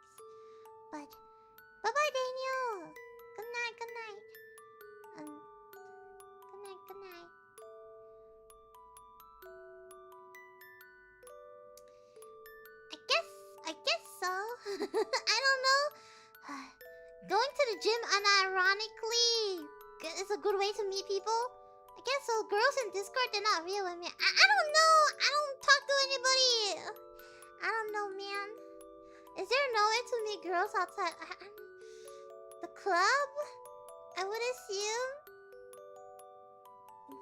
S1: But bye-bye, Daniel. Good night. Good night. I guess so. I don't know. Going to the gym unironically is a good way to meet people. I guess so. Girls in Discord, they're not real with me. I don't know. I don't talk to anybody. I don't know, man. Is there nowhere to meet girls outside? The club? I would assume.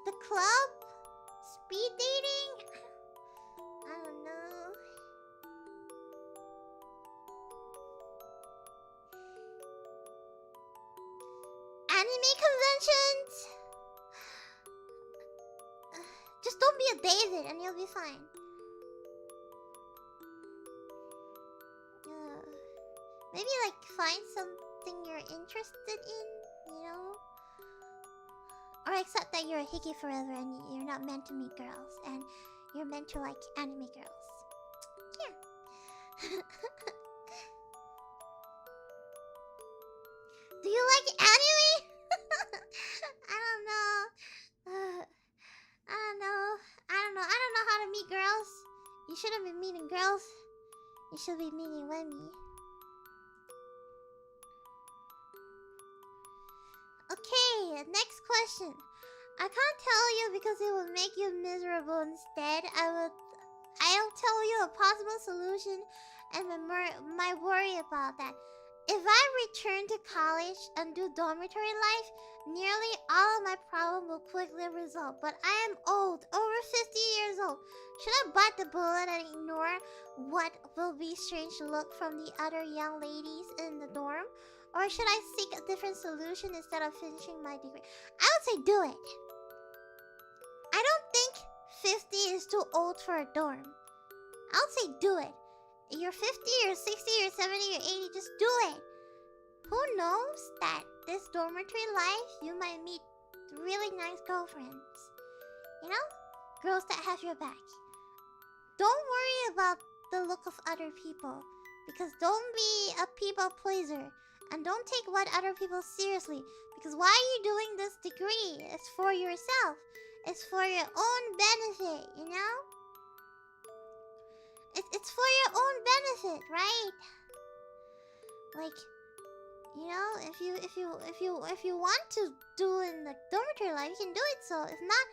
S1: The club? Speed dating? I don't know. Anime conventions? Just don't be a David and you'll be fine. Maybe like find something you're interested in, you know? Or accept that you're a hickey forever and you're not meant to meet girls and you're meant to like anime girls. Yeah. Do you like anime? I don't know. I don't know how to meet girls. You shouldn't be meeting girls. You should be meeting Wemmy. Okay, next question. I can't tell you because it will make you miserable instead. I'll tell you a possible solution and my worry about that. If I return to college and do dormitory life, nearly all of my problem will quickly resolve. But I am old, over 50 years old. Should I bite the bullet and ignore what will be strange look from the other young ladies in the dorm? Or should I seek a different solution instead of finishing my degree? I would say do it. I don't think 50 is too old for a dorm. I would say do it. You're 50 or 60 or 70 or 80, just do it. Who knows that this dormitory life, you might meet really nice girlfriends. You know? Girls that have your back. Don't worry about the look of other people. Because don't be a people pleaser. And don't take what other people seriously. Because why are you doing this degree? It's for yourself. It's for your own benefit, you know? It's for your own benefit, right? Like, you know, if you want to do in the dormitory life, you can do it. So if not,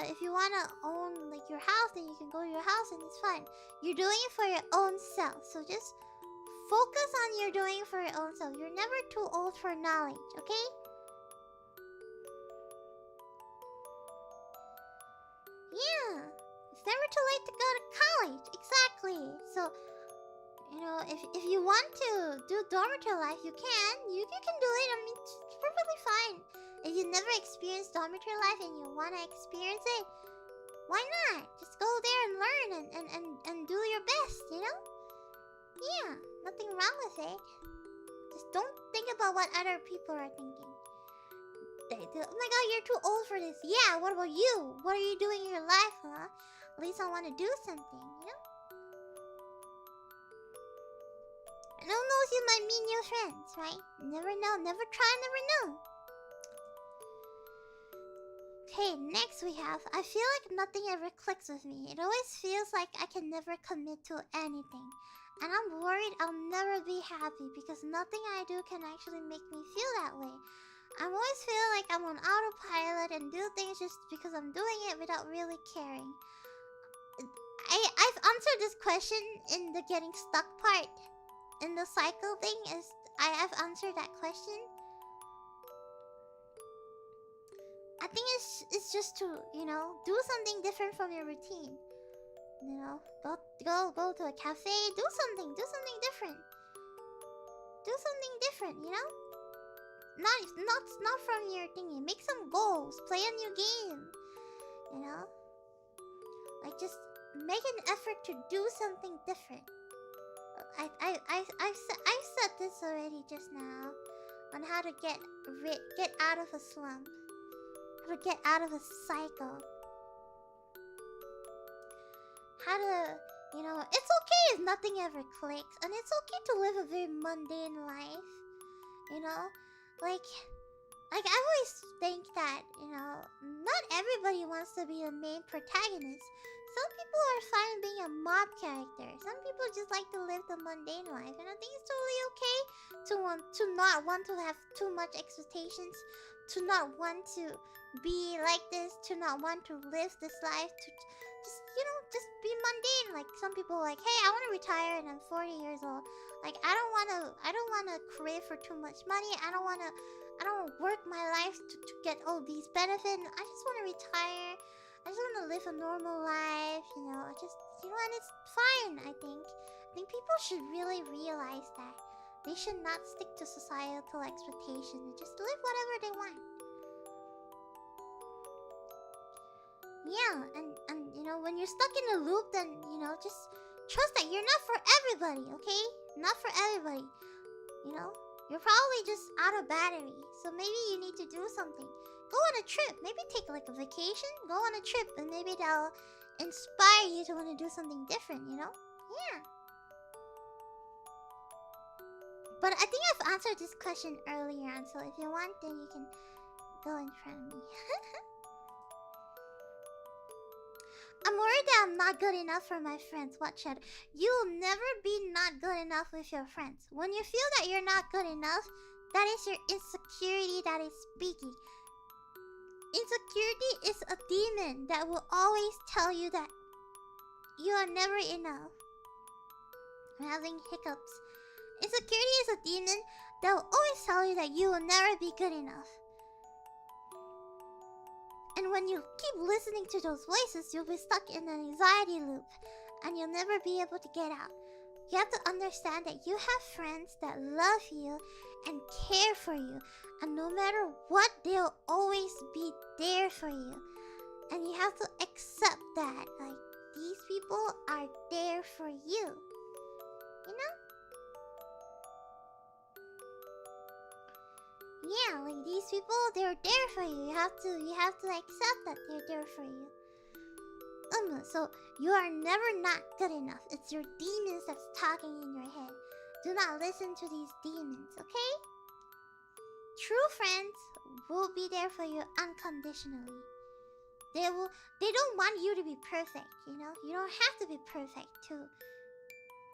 S1: if you wanna own like your house, then you can go to your house and it's fine. You're doing it for your own self. So just focus on you're doing it for your own self. You're never too old for knowledge, okay? Yeah. It's never too late to go to college. Exactly. So, you know, if you want to do dormitory life, you can. You can do it. I mean, it's perfectly fine. If you never experienced dormitory life and you want to experience it, why not? Just go there and learn and do your best, you know? Yeah, nothing wrong with it. Just don't think about what other people are thinking. Oh my god, you're too old for this. Yeah, what about you? What are you doing in your life, huh? At least I want to do something, you know? And who knows, you might meet new friends, right? Never know, never try, never know. Okay, next we have, I feel like nothing ever clicks with me. It always feels like I can never commit to anything. And I'm worried I'll never be happy because nothing I do can actually make me feel that way. I always feel like I'm on autopilot and do things just because I'm doing it without really caring. I've answered this question in the getting stuck part. In the cycle thing, I've answered that question. I think it's just to, you know, do something different from your routine. You know, go to a cafe, do something different. Do something different, you know? Not from your thingy. Make some goals. Play a new game. You know? Like just make an effort to do something different. I've said this already just now on how to get out of a slump. How to get out of a cycle. How to, you know, it's okay if nothing ever clicks, and it's okay to live a very mundane life. You know? Like I always think that, you know, not everybody wants to be a main protagonist. Some people are fine being a mob character. Some people just like to live the mundane life. And I think it's totally okay to not want to have too much expectations, to not want to be like this, to not want to live this life, just be mundane. Like some people are like, hey, I want to retire and I'm 40 years old. Like I don't wanna crave for too much money. I don't wanna work my life to get all these benefits. I just wanna retire. I just wanna live a normal life, and it's fine, I think. I think people should really realize that. They should not stick to societal expectations and just live whatever they want. Yeah, and when you're stuck in a loop, then just trust that you're not for everybody, okay? Not for everybody. You're probably just out of battery, so maybe you need to do something. Go on a trip, maybe take like a vacation, go on a trip, and maybe that'll inspire you to want to do something different, Yeah. But I think I've answered this question earlier on, so if you want, then you can go in front of me. I'm worried that I'm not good enough for my friends. What should? You'll never be not good enough with your friends. When you feel that you're not good enough, that is your insecurity that is speaking. Insecurity is a demon that will always tell you that you are never enough. I'm having hiccups. Insecurity is a demon that will always tell you that you will never be good enough. And when you keep listening to those voices, you'll be stuck in an anxiety loop and you'll never be able to get out. You have to understand that you have friends that love you and care for you, and no matter what, they'll always be there for you. And you have to accept that, like, these people are there for you. Yeah, like these people, they're there for you. You have to accept that they're there for you. So you are never not good enough. It's your demons that's talking in your head. Do not listen to these demons, okay? True friends will be there for you unconditionally. They don't want you to be perfect, You don't have to be perfect too.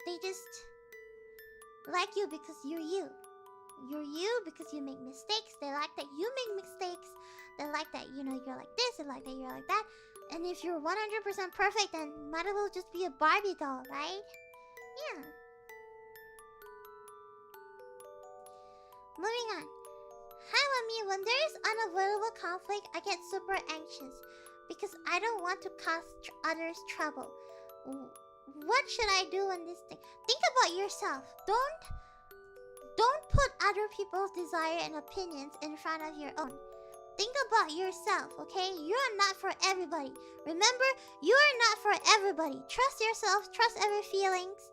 S1: They just like you because you're you. You're you because you make mistakes. They like that you make mistakes. They like that, you're like this. They like that you're like that. And if you're 100% perfect, then might as well just be a Barbie doll, right? Yeah. Moving on. Hi, Mami. When there is unavoidable conflict, I get super anxious because I don't want to cause others trouble. What should I do in this thing? Think about yourself. Don't put other people's desire and opinions in front of your own. Think about yourself, okay? You are not for everybody. Remember, you are not for everybody. Trust yourself, trust every feelings,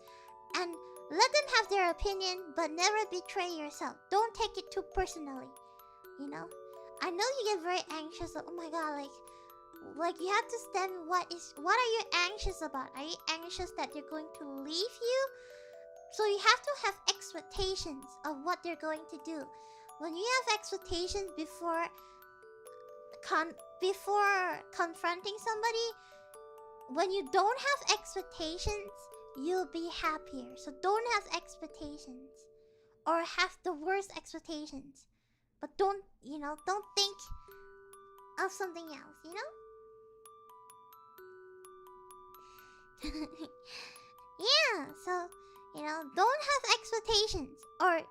S1: and let them have their opinion, but never betray yourself. Don't take it too personally, I know you get very anxious. Oh my god, like you have to stand. What are you anxious about? Are you anxious that they're going to leave you? So you have to have expectations of what they're going to do. When you have expectations before confronting somebody, when you don't have expectations, you'll be happier. So don't have expectations, or have the worst expectations. But don't think of something else, Yeah, so don't have expectations or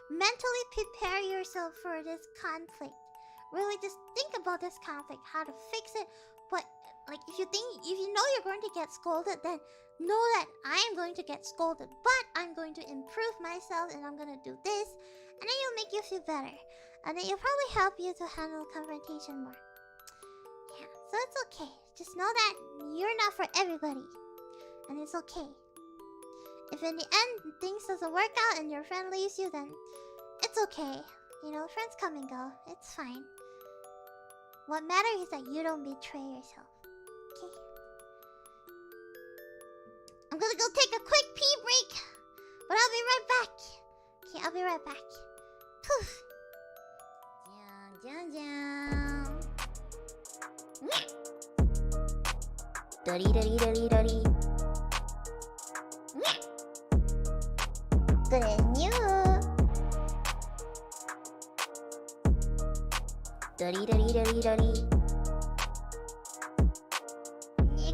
S1: mentally prepare yourself for this conflict. Really just think about this conflict, how to fix it. But if you know you're going to get scolded, then know that I am going to get scolded, but I'm going to improve myself and I'm going to do this, and then it'll make you feel better. And then it'll probably help you to handle confrontation more. Yeah, so it's okay. Just know that you're not for everybody. And it's okay. If in the end things doesn't work out and your friend leaves you, then it's okay. Friends come and go. It's fine. What matters is that you don't betray yourself. Okay? I'm gonna go take a quick pee break, but I'll be right back. Okay, I'll be right back. Poof. Doremu. Doremu.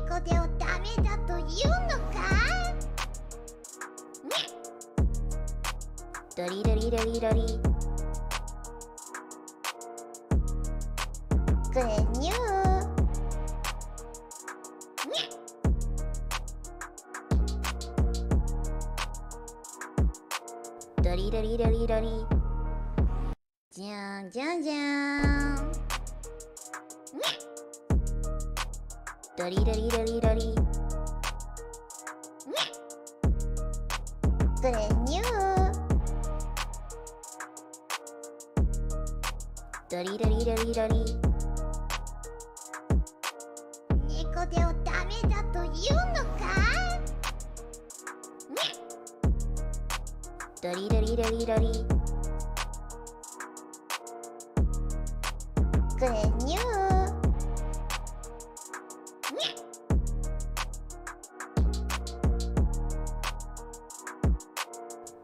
S1: 猫で Dori dori dori dori. Good news. Dori dori dori dori. Jang jang jang. Dori dori dori dori. Good news. Dori dori dori dori. 猫でをダメだと言うのか？ドリドリドリドリ。Good news.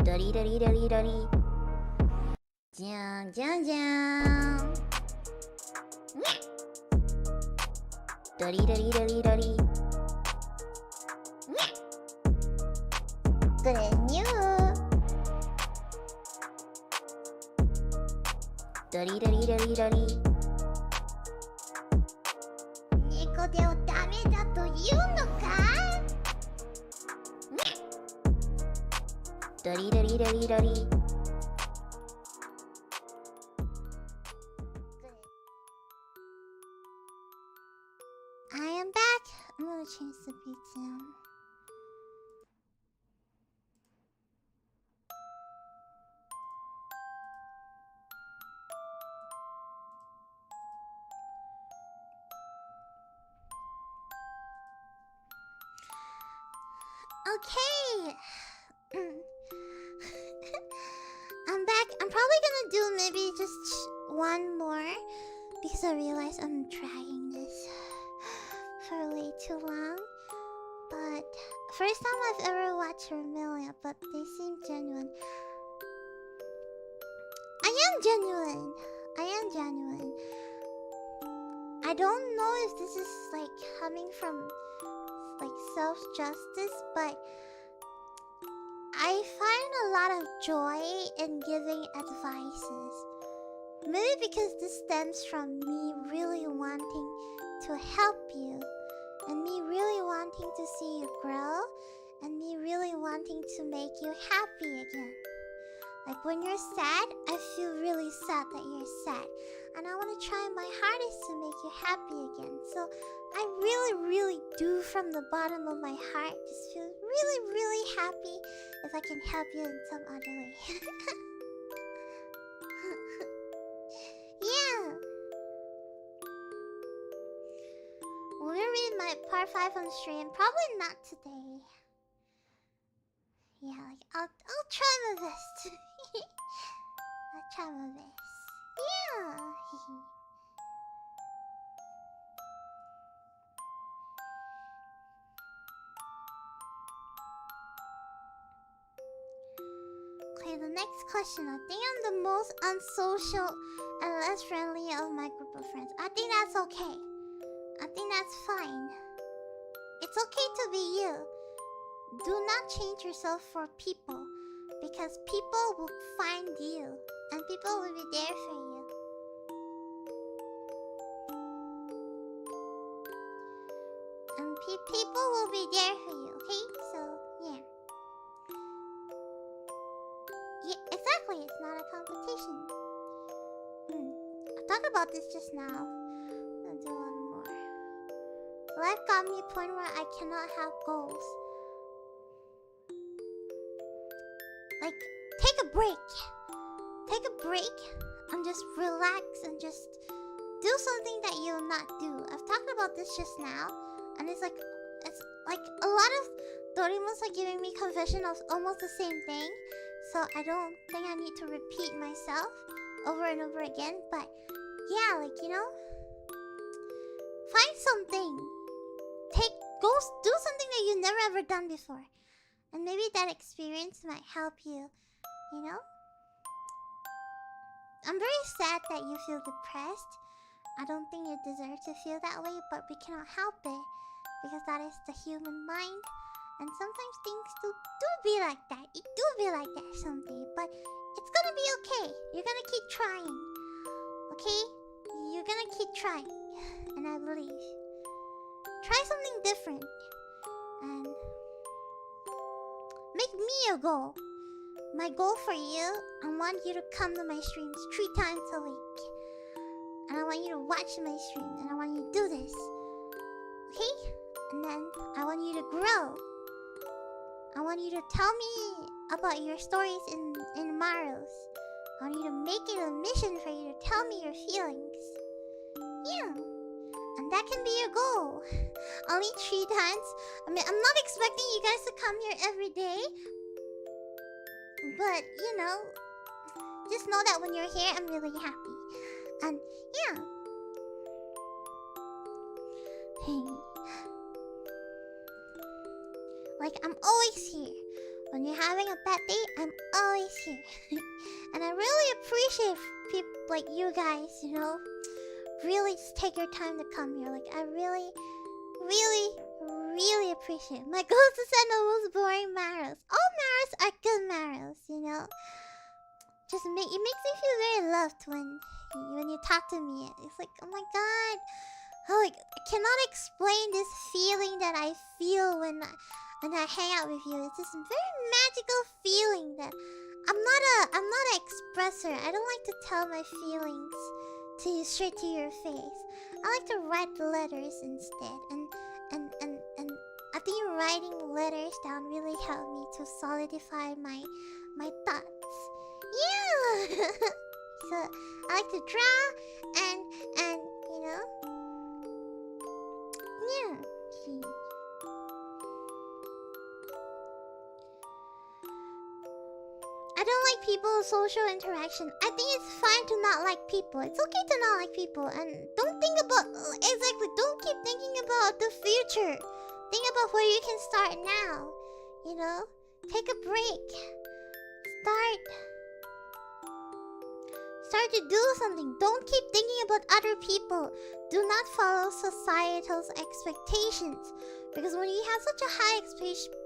S1: ドリドリドリドリ。じゃんじゃんじゃん。ドリドリドリドリ。Good news. ドリドリドリドリ。猫でをダメだと言うのか？ドリドリドリドリ。I am back. I'm gonna change the beat sound. Okay. I'm back. I'm probably gonna do maybe just one more because I realize I'm dragging this for way too long. But first time I've ever watched Remilia, but they seem genuine. I am genuine. I am genuine. I don't know if this is like coming from like self-justice, but I find a lot of joy in giving advices. Maybe because this stems from me really wanting to help you, and me really wanting to see you grow, and me really wanting to make you happy again. Like when you're sad, I feel really sad that you're sad, and I want to try my hardest to make you happy again. So I really do from the bottom of my heart just feel really happy if I can help you in some other way. Yeah. Will you read my part 5 on stream? Probably not today. Yeah, like I'll try my best. I'll try my best. Yeah. Okay, the next question. I think I'm the most unsocial and less friendly of my group of friends. I think that's okay. I think that's fine. It's okay to be you. Do not change yourself for people, because people will find you and people will be there for you. And people will be there for you, okay? So, yeah. Yeah, exactly. It's not a competition. I talked about this just now. I'll do one more. Life got me a point where I cannot have goals. Like, take a break. Take a break and just relax and just do something that you'll not do. I've talked about this just now, and it's like a lot of Doremus are giving me confession of almost the same thing. So I don't think I need to repeat myself over and over again. But yeah, like, you know, find something. Go do something that you've never ever done before. And maybe that experience might help you, you know? I'm very sad that you feel depressed. I don't think you deserve to feel that way, but we cannot help it, because that is the human mind. And sometimes things do be like that. It do be like that someday. But it's gonna be okay. You're gonna keep trying. Okay? You're gonna keep trying. And I believe. Try something different. And make me a goal. My goal for you, I want you to come to my streams 3 times a week. And I want you to watch my streams. And I want you to do this. Okay? And then I want you to grow. I want you to tell me about your stories in Maros. I want you to make it a mission for you to tell me your feelings. Yeah. And that can be your goal. Only 3 times. I mean, I'm not expecting you guys to come here every day. But, you know, just know that when you're here, I'm really happy. And, yeah. Like, I'm always here. When you're having a bad day, I'm always here. And I really appreciate people like you guys, you know. Really just take your time to come here. Like, I really, really, really appreciate it. My goal is to send the most boring Maros. All Maros are good Maros, you know. It makes me feel very loved when you talk to me. It's like, oh my god. Oh, like, I cannot explain this feeling that I feel when I hang out with you. It's this very magical feeling that I'm not an expresser. I don't like to tell my feelings to you straight to your face. I like to write letters instead. And I think writing letters down really helped me to solidify my thoughts. Yeah. So I like to draw and you know. Yeah. I don't like people's social interaction. I think it's fine to not like people. It's okay to not like people. And don't think about... Exactly, don't keep thinking about the future. Think about where you can start now. You know? Take a break. Start to do something. Don't keep thinking about other people. Do not follow societal's expectations. Because when you have such a high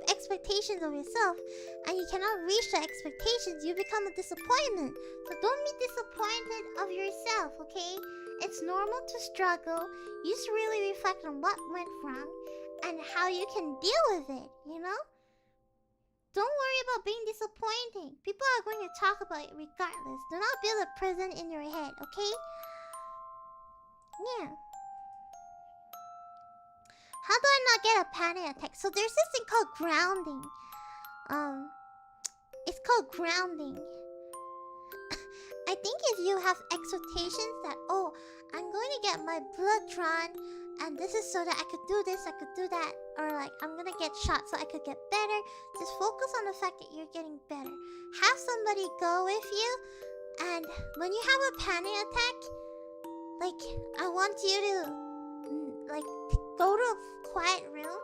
S1: expectations of yourself and you cannot reach the expectations, you become a disappointment. So don't be disappointed of yourself, okay? It's normal to struggle. You just really reflect on what went wrong and how you can deal with it, you know? Don't worry about being disappointing. People are going to talk about it regardless. Do not build a prison in your head, okay? Yeah. How do I not get a panic attack? So there's this thing called grounding. It's called grounding. I think if you have expectations that, oh, I'm going to get my blood drawn, and this is so that I could do this, I could do that, or like I'm gonna get shot so I could get better. Just focus on the fact that you're getting better. Have somebody go with you, and when you have a panic attack, like I want you to like go to a quiet room,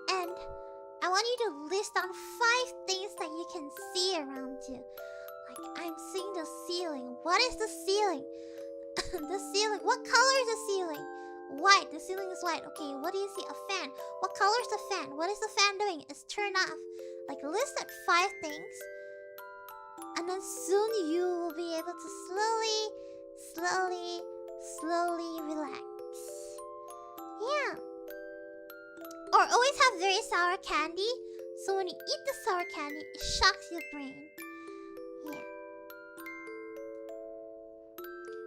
S1: and I want you to list down 5 things that you can see around you. Like, I'm seeing the ceiling. What is the ceiling? The ceiling. What color is the ceiling? White. The ceiling is white. Okay, what do you see? A fan. What color is the fan? What is the fan doing? It's turned off. Like, list that 5 things. And then soon you will be able to slowly relax. Yeah. Or always have very sour candy. So when you eat the sour candy, it shocks your brain. Yeah.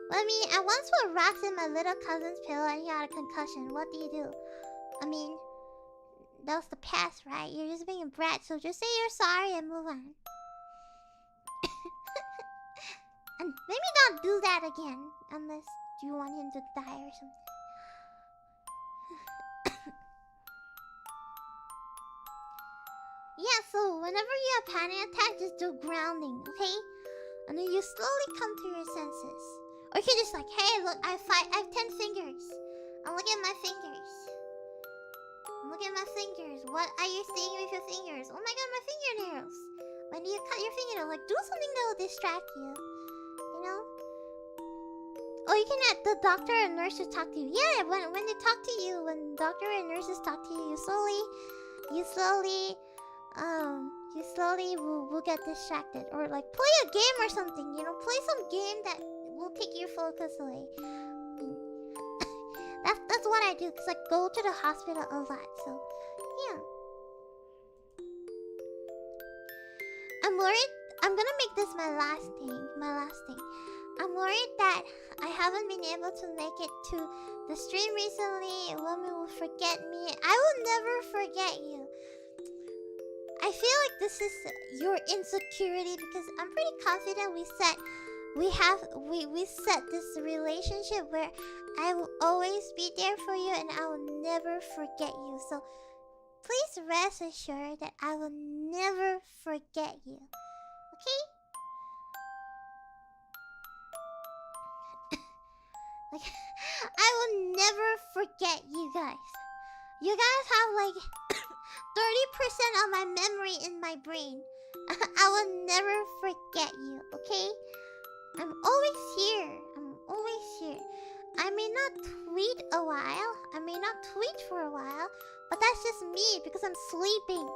S1: Well, I mean, I once put rocks in my little cousin's pillow and he had a concussion. What do you do? I mean, that was the past, right? You're just being a brat, so just say you're sorry and move on. And maybe not do that again, unless you want him to die or something. Yeah, so whenever you have panic attack, just do grounding, okay? And then you slowly come to your senses. Or you can just like, hey, look, I have 10 fingers. I'm looking at my fingers. I'm looking at my fingers. What are you seeing with your fingers? Oh my god, my fingernails. When do you cut your fingernails? Like, do something that will distract you. You know? Oh, you can get the doctor and nurses talk to you. Yeah, when they talk to you, when doctor and nurses talk to you, you slowly will get distracted, or like play a game or something. You know, play some game that will take your focus away. That's what I do, cause I go to the hospital a lot. So, yeah. I'm worried. I'm gonna make this my last thing. I'm worried that I haven't been able to make it to the stream recently. Women will forget me. I will never forget you. I feel like this is your insecurity, because I'm pretty confident we set this relationship where I will always be there for you and I will never forget you. So please rest assured that I will never forget you. Okay? Like, I will never forget you guys. You guys have like 30% of my memory in my brain. I will never forget you, okay? I'm always here. I may not tweet a while. I may not tweet for a while, but that's just me because I'm sleeping.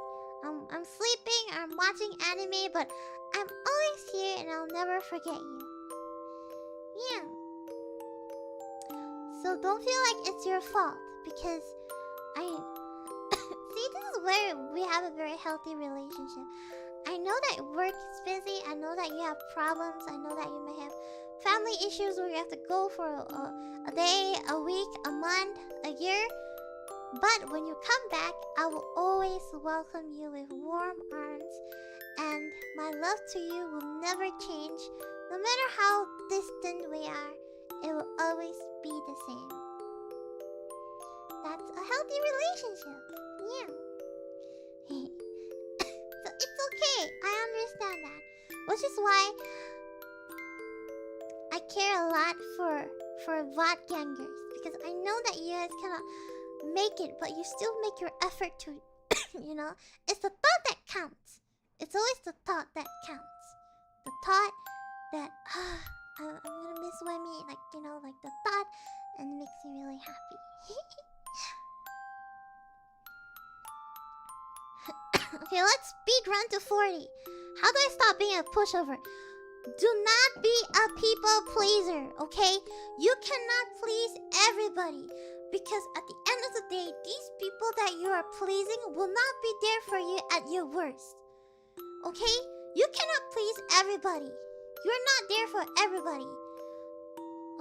S1: I'm sleeping, I'm watching anime, but I'm always here and I'll never forget you. Yeah. So don't feel like it's your fault, because see, this is where we have a very healthy relationship. I know that work is busy. I know that you have problems. I know that you may have family issues where you have to go for a day, a week, a month, a year. But when you come back, I will always welcome you with warm arms. And my love to you will never change. No matter how distant we are, it will always be the same. That's a healthy relationship. Yeah. So it's okay. I understand that. Which is why I care a lot for VOD gangers. Because I know that you guys cannot make it, but you still make your effort to, you know? It's the thought that counts. It's always the thought that counts. The thought that, I'm gonna miss Wemi. Like, you know, like the thought, and it makes me really happy. Okay, let's speed run to 40. How do I stop being a pushover? Do not be a people pleaser, okay? You cannot please everybody, because at the end of the day, these people that you are pleasing will not be there for you at your worst. Okay? You cannot please everybody. You're not there for everybody.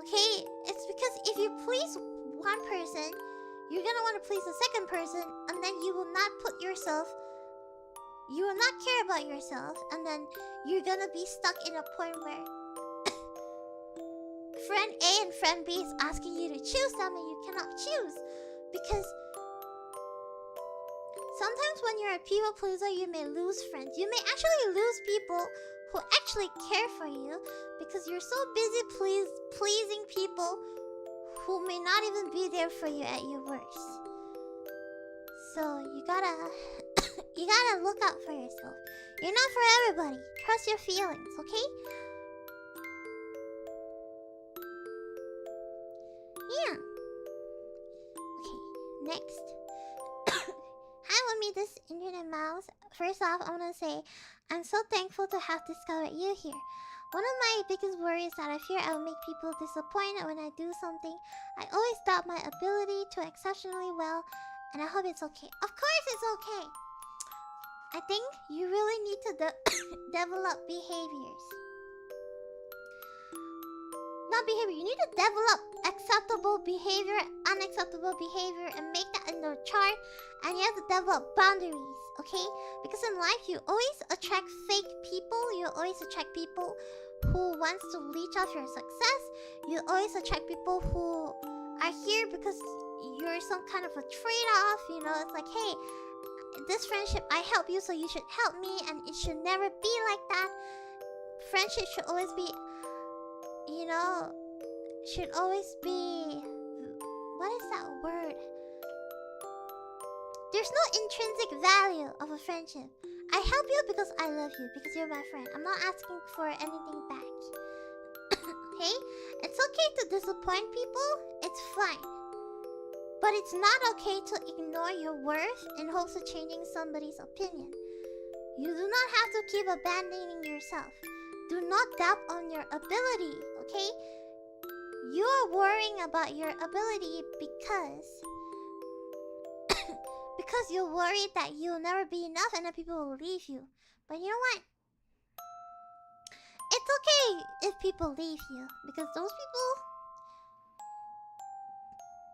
S1: Okay? It's because if you please one person, you're gonna want to please the second person, and then you will not put yourself, you will not care about yourself, and then you're gonna be stuck in a point where friend A and friend B is asking you to choose something you cannot choose. Because sometimes when you're a people pleaser, you may lose friends. You may actually lose people who actually care for you, because you're so busy pleasing people who may not even be there for you at your worst. So you gotta you gotta look out for yourself. You're not for everybody. Trust your feelings, okay? Yeah. Okay, next. Hi, Wumi, this internet mouse. First off, I wanna say I'm so thankful to have discovered you here. One of my biggest worries is that I fear I will make people disappointed when I do something. I always doubt my ability to exceptionally well, and I hope it's okay. Of course it's okay! I think you really need to develop behaviors. Not behavior, you need to develop acceptable behavior, unacceptable behavior, and make that in the chart. And you have to develop boundaries, okay? Because in life, you always attract fake people. You always attract people who wants to leech off your success. You always attract people who are here because you're some kind of a trade-off. You know, it's like, hey, this friendship, I help you, so you should help me, and it should never be like that. Friendship should always be, you know, should always be, what is that word? There's no intrinsic value of a friendship. I help you because I love you, because you're my friend. I'm not asking for anything back. okay? It's okay to disappoint people, it's fine. But it's not okay to ignore your worth in hopes of changing somebody's opinion. You do not have to keep abandoning yourself. Do not doubt on your ability, okay? You are worrying about your ability because you're worried that you'll never be enough and that people will leave you. But you know what? It's okay if people leave you, because those people,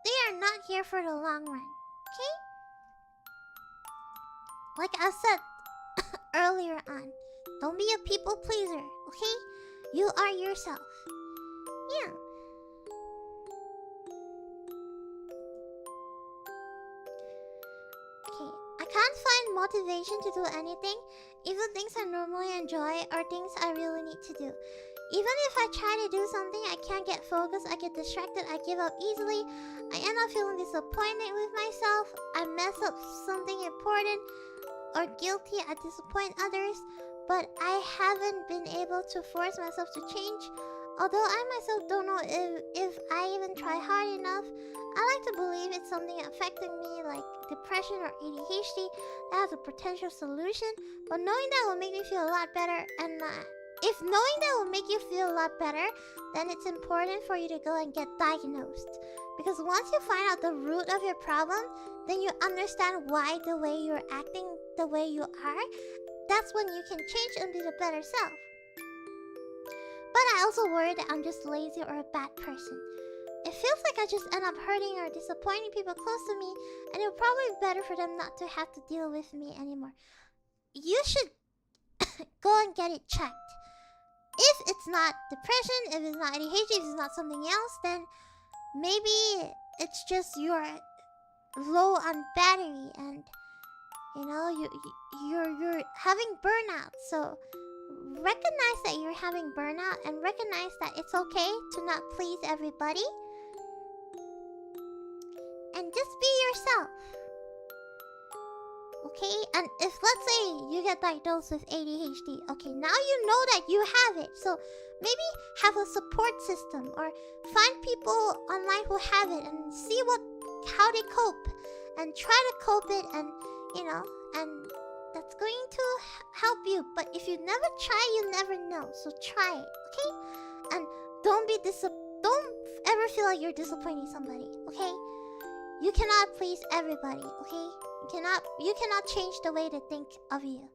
S1: they are not here for the long run, okay? Like I said earlier on, don't be a people pleaser, okay? You are yourself. Yeah. Okay, I can't find motivation to do anything, even things I normally enjoy or things I really need to do. Even if I try to do something, I can't get focused, I get distracted, I give up easily, I end up feeling disappointed with myself, I mess up something important, or guilty, I disappoint others, but I haven't been able to force myself to change. Although I myself don't know if I even try hard enough, I like to believe it's something affecting me like depression or ADHD that has a potential solution, but knowing that will make me feel a lot better, and if knowing that will make you feel a lot better, then it's important for you to go and get diagnosed. Because once you find out the root of your problem, then you understand why the way you're acting the way you are. That's when you can change and be the better self. But I also worry that I'm just lazy or a bad person. It feels like I just end up hurting or disappointing people close to me, and it'll probably be better for them not to have to deal with me anymore. You should go and get it checked. If it's not depression, if it's not ADHD, if it's not something else, then maybe it's just you're low on battery, and you know you're having burnout. So recognize that you're having burnout and recognize that it's okay to not please everybody, and just be yourself. Okay, and if let's say you get diagnosed with ADHD, okay, now you know that you have it, so maybe have a support system or find people online who have it and see how they cope and try to cope it, and you know, and that's going to help you. But if you never try, you never know, so try it, okay? And don't ever feel like you're disappointing somebody, okay? You cannot please everybody, okay? You cannot change the way they think of you,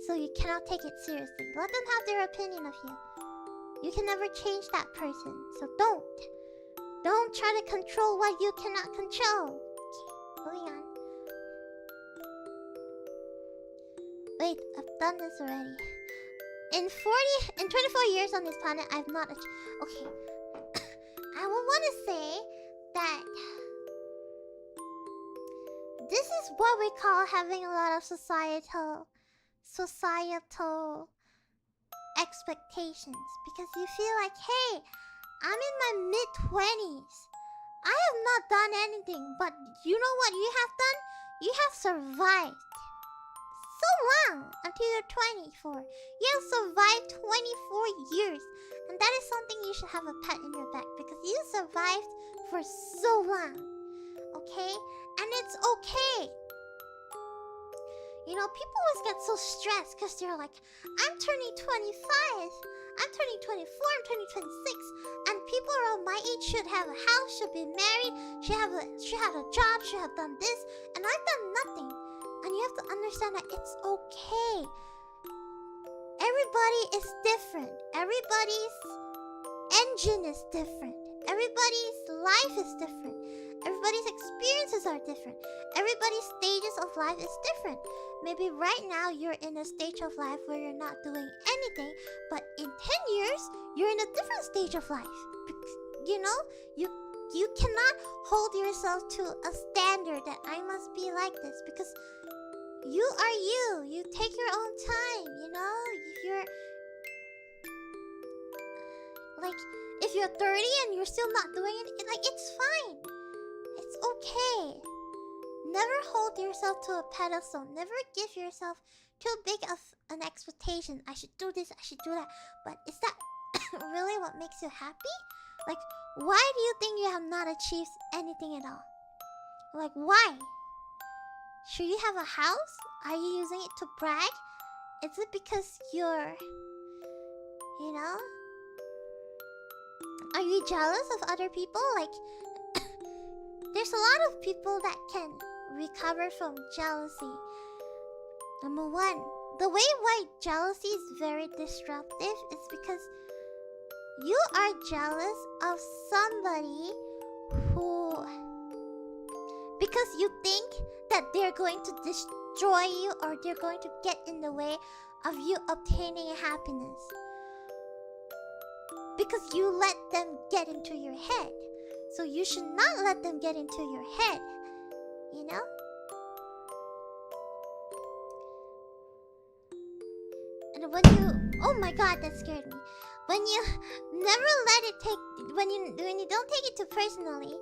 S1: so you cannot take it seriously. Let them have their opinion of you. You can never change that person, so don't try to control what you cannot control. Okay, moving on. Wait, I've done this already. In 24 years on this planet, I've not okay. I will want to say that this is what we call having a lot of societal expectations, because you feel like, hey, I'm in my mid-20s. I have not done anything, but you know what you have done? You have survived so long until you're 24. You have survived 24 years, and that is something you should have a pat in your back, because you survived for so long. Okay? And it's okay. You know, people always get so stressed because they're like, I'm turning 25, I'm turning 24, I'm turning 26, and people around my age should have a house, should be married, should have a job, should have done this, and I've done nothing. And you have to understand that it's okay. Everybody is different. Everybody's engine is different. Everybody's life is different. Everybody's experiences are different. Everybody's stages of life is different. Maybe right now you're in a stage of life where you're not doing anything, but in 10 years, you're in a different stage of life. You know, you cannot hold yourself to a standard that I must be like this, because you are you. You take your own time, you know? If you're 30 and you're still not doing it, like, it's fine. It's okay. Never hold yourself to a pedestal. Never give yourself too big of an expectation. I should do this, I should do that. But is that really what makes you happy? Like, why do you think you have not achieved anything at all? Like, why? Should you have a house? Are you using it to brag? Is it because you're, you know? Are you jealous of other people? Like, there's a lot of people that can recover from jealousy. Number one, the way why jealousy is very disruptive is because you are jealous of somebody who, because you think that they're going to destroy you or they're going to get in the way of you obtaining happiness. Because you let them get into your head. So you should not let them get into your head. You know? And when you... Oh my god, that scared me. When you never let it take... When you don't take it too personally.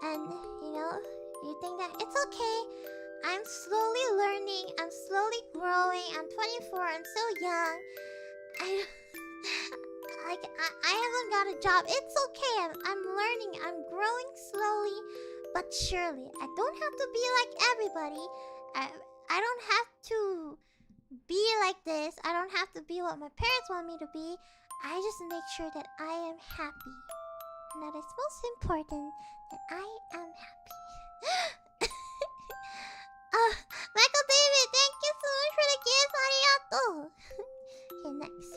S1: And, you know, you think that it's okay. I'm slowly learning. I'm slowly growing. I'm 24. I'm so young. I haven't got a job. It's okay. I'm learning. I'm growing slowly but surely. I don't have to be like everybody. I don't have to be like this. I don't have to be what my parents want me to be. I just make sure that I am happy. And that is most important, that I am happy. Michael David, thank you so much for the gifts. Arigato. Okay, next.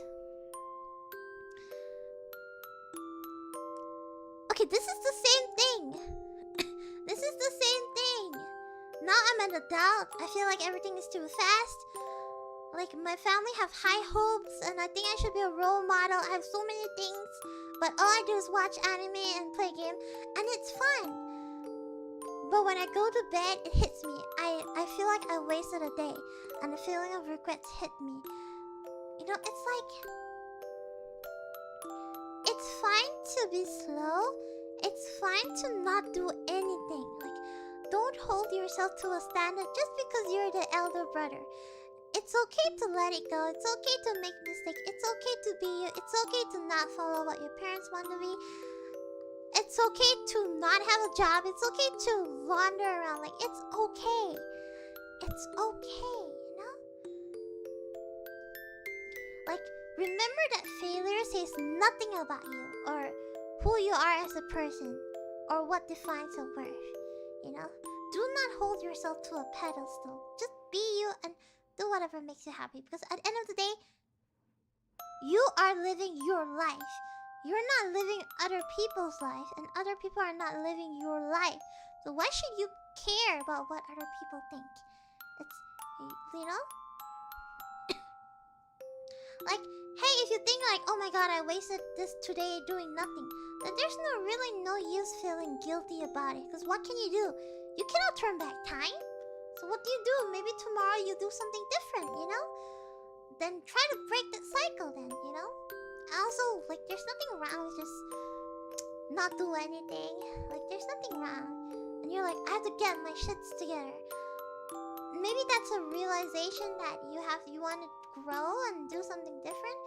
S1: Okay, this is the same thing. This is the same thing. Now I'm an adult. I feel like everything is too fast. Like, my family have high hopes, and I think I should be a role model. I have so many things, but all I do is watch anime and play games, and it's fun. But when I go to bed, it hits me. I feel like I wasted a day, and the feeling of regrets hit me. You know, it's like... It's fine to be slow. It's fine to not do anything. Like, don't hold yourself to a standard just because you're the elder brother. It's okay to let it go. It's okay to make mistakes. It's okay to be you. It's okay to not follow what your parents want to be. It's okay to not have a job. It's okay to wander around. Like, it's okay. It's okay, you know? Like, remember that failure says nothing about you or who you are as a person or what defines your worth, you know? Do not hold yourself to a pedestal. Just be you and do whatever makes you happy, because at the end of the day, you are living your life. You're not living other people's life, and other people are not living your life. So why should you care about what other people think? It's, you know? Like, hey, if you think like, oh my god, I wasted this today doing nothing, then there's no use feeling guilty about it. Because what can you do? You cannot turn back time. So what do? Maybe tomorrow you do something different, you know? Then try to break that cycle then, you know? Also, like, there's nothing wrong with just not do anything. Like, there's nothing wrong. And you're like, I have to get my shits together. Maybe that's a realization that you want to grow and do something different.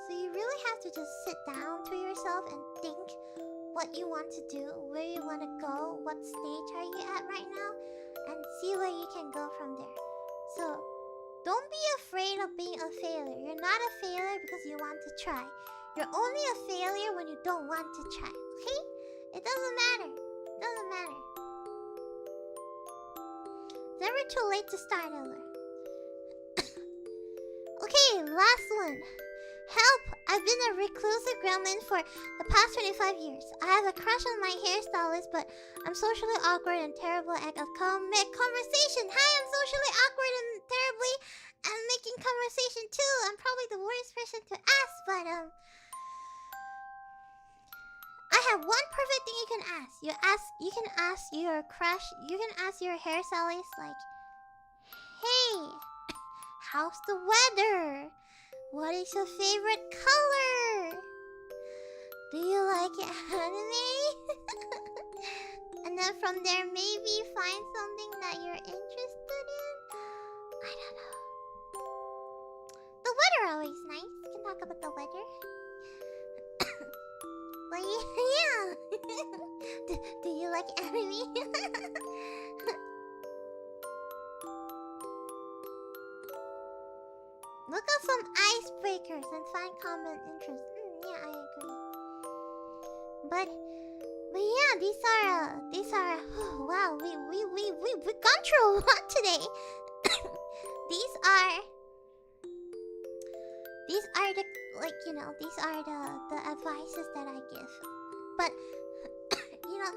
S1: So you really have to just sit down to yourself and think what you want to do, where you want to go, what stage are you at right now, and see where you can go from there. So don't be afraid of being a failure. You're not a failure because you want to try. You're only a failure when you don't want to try, okay? It doesn't matter. It doesn't matter. It's never too late to start over. Okay, last one. Help! I've been a reclusive gremlin for the past 25 years. I have a crush on my hairstylist, but I'm socially awkward and terrible at conversation. Hi, I'm socially awkward and terribly at making conversation too. I'm probably the worst person to ask, but I have one perfect thing you can ask. You can ask your crush. You can ask your hairstylist, like, hey, how's the weather? What is your favorite color? Do you like anime? And then from there, maybe find something that you're interested in. I don't know. The weather always nice. You can talk about the weather. Really? Yeah. Do you like anime? Look up some icebreakers and find common interest. Yeah, I agree. But yeah, these are. Oh, wow, we've gone through a lot today. These are the, like, you know, these are the advices that I give. But you know,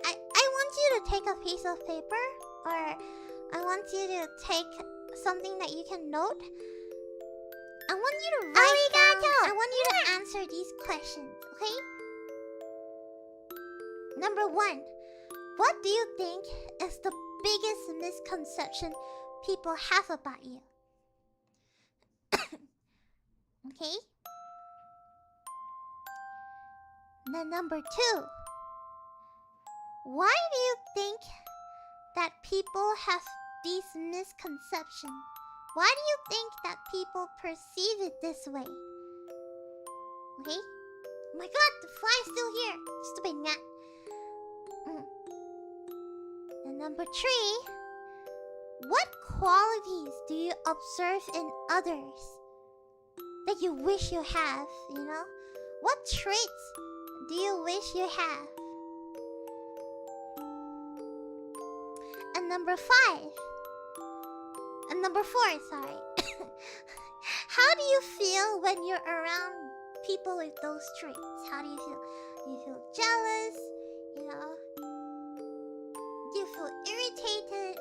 S1: I want you to take a piece of paper, or I want you to take something that you can note. I want you to write down. I want you to answer these questions, okay? Number 1. What do you think is the biggest misconception people have about you? Okay? Then number 2. Why do you think that people have these misconceptions? Why do you think that people perceive it this way? Okay? Oh my god, the fly's still here. Stupid gnat. And number 3. What qualities do you observe in others that you wish you have, you know? What traits do you wish you have? And number 5. And number 4, sorry. How do you feel when you're around people with those traits? How do you feel? Do you feel jealous? You know? Do you feel irritated?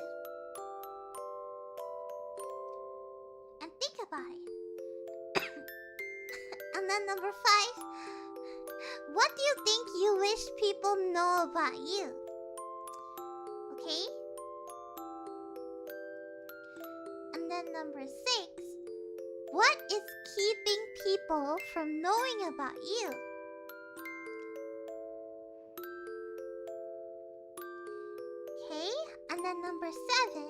S1: And think about it. And then number 5. What do you think you wish people know about you? Okay? And then number 6. What is keeping people from knowing about you? Okay? And then number 7.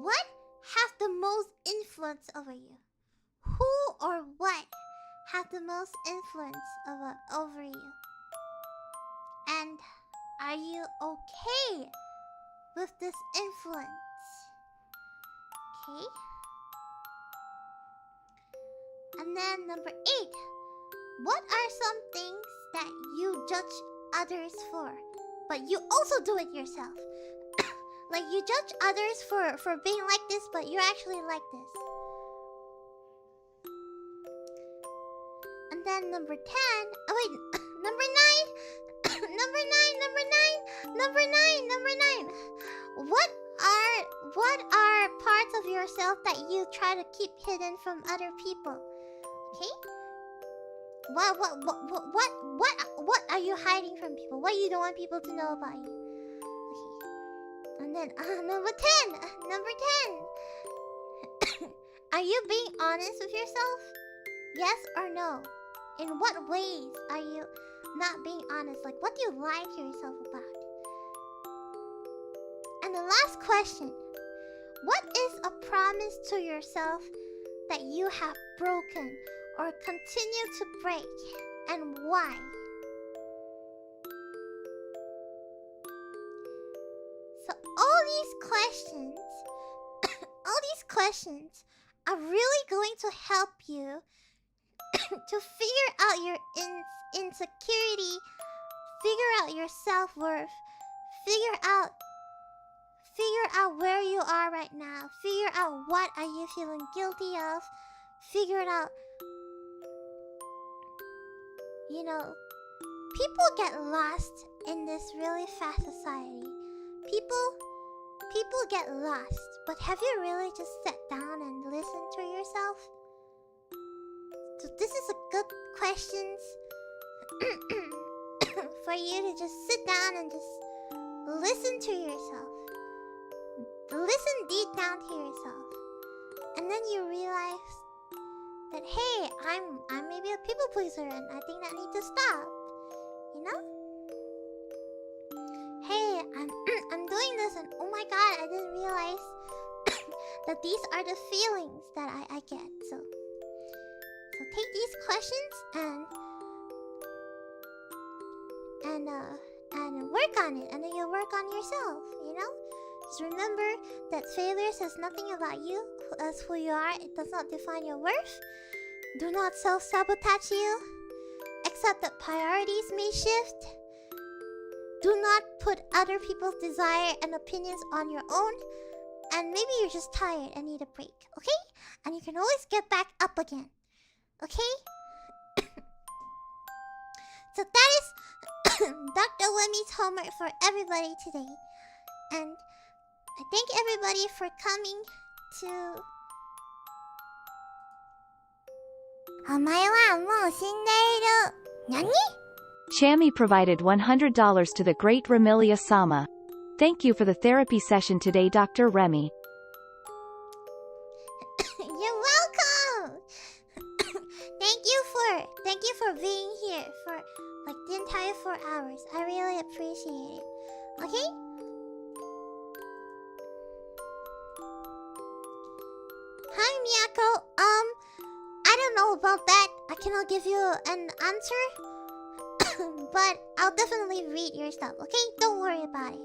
S1: What has the most influence over you? Who or what have the most influence over you? And are you okay with this influence? Okay? And then number 8. What are some things that you judge others for, but you also do it yourself? Like, you judge others for being like this, but you're actually like this. And then number 10. Oh wait, number 9. Number 9. What are parts of yourself that you try to keep hidden from other people? Okay? What are you hiding from people? What you don't want people to know about you? Okay. And then number 10. Number 10. Are you being honest with yourself? Yes or no? In what ways are you not being honest? Like, what do you lie to yourself about? And the last question. What is a promise to yourself that you have broken or continue to break, and why? So all these questions are really going to help you to figure out your insecurity, figure out your self-worth, figure out where you are right now, figure out what are you feeling guilty of, figure it out. You know, people get lost in this really fast society. People get lost, but have you really just sat down and listened to yourself? So this is a good question for you to just sit down and just listen to yourself. Listen deep down to yourself. And then you realize that, hey, I'm maybe a people pleaser and I think that needs to stop. You know? Hey, I'm doing this and oh my god, I didn't realize that these are the feelings that I get. So take these questions and and work on it, and then you'll work on yourself, you know? Just remember that failure says nothing about you as who you are. It does not define your worth. Do not self-sabotage you. Accept that priorities may shift. Do not put other people's desire and opinions on your own. And maybe you're just tired and need a break, okay? And you can always get back up again, okay? So that is Dr. Wemmy's homework for everybody today. And I thank everybody for coming to... お前はもう死んでいる。何?
S2: Chammy provided $100 to the great Remilia Sama. Thank you for the therapy session today, Dr. Remi.
S1: You're welcome. Thank you for being here for like the entire 4 hours. I really appreciate it. Okay? Hi, Miyako. I don't know about that. I cannot give you an answer. But I'll definitely read your stuff, okay? Don't worry about it.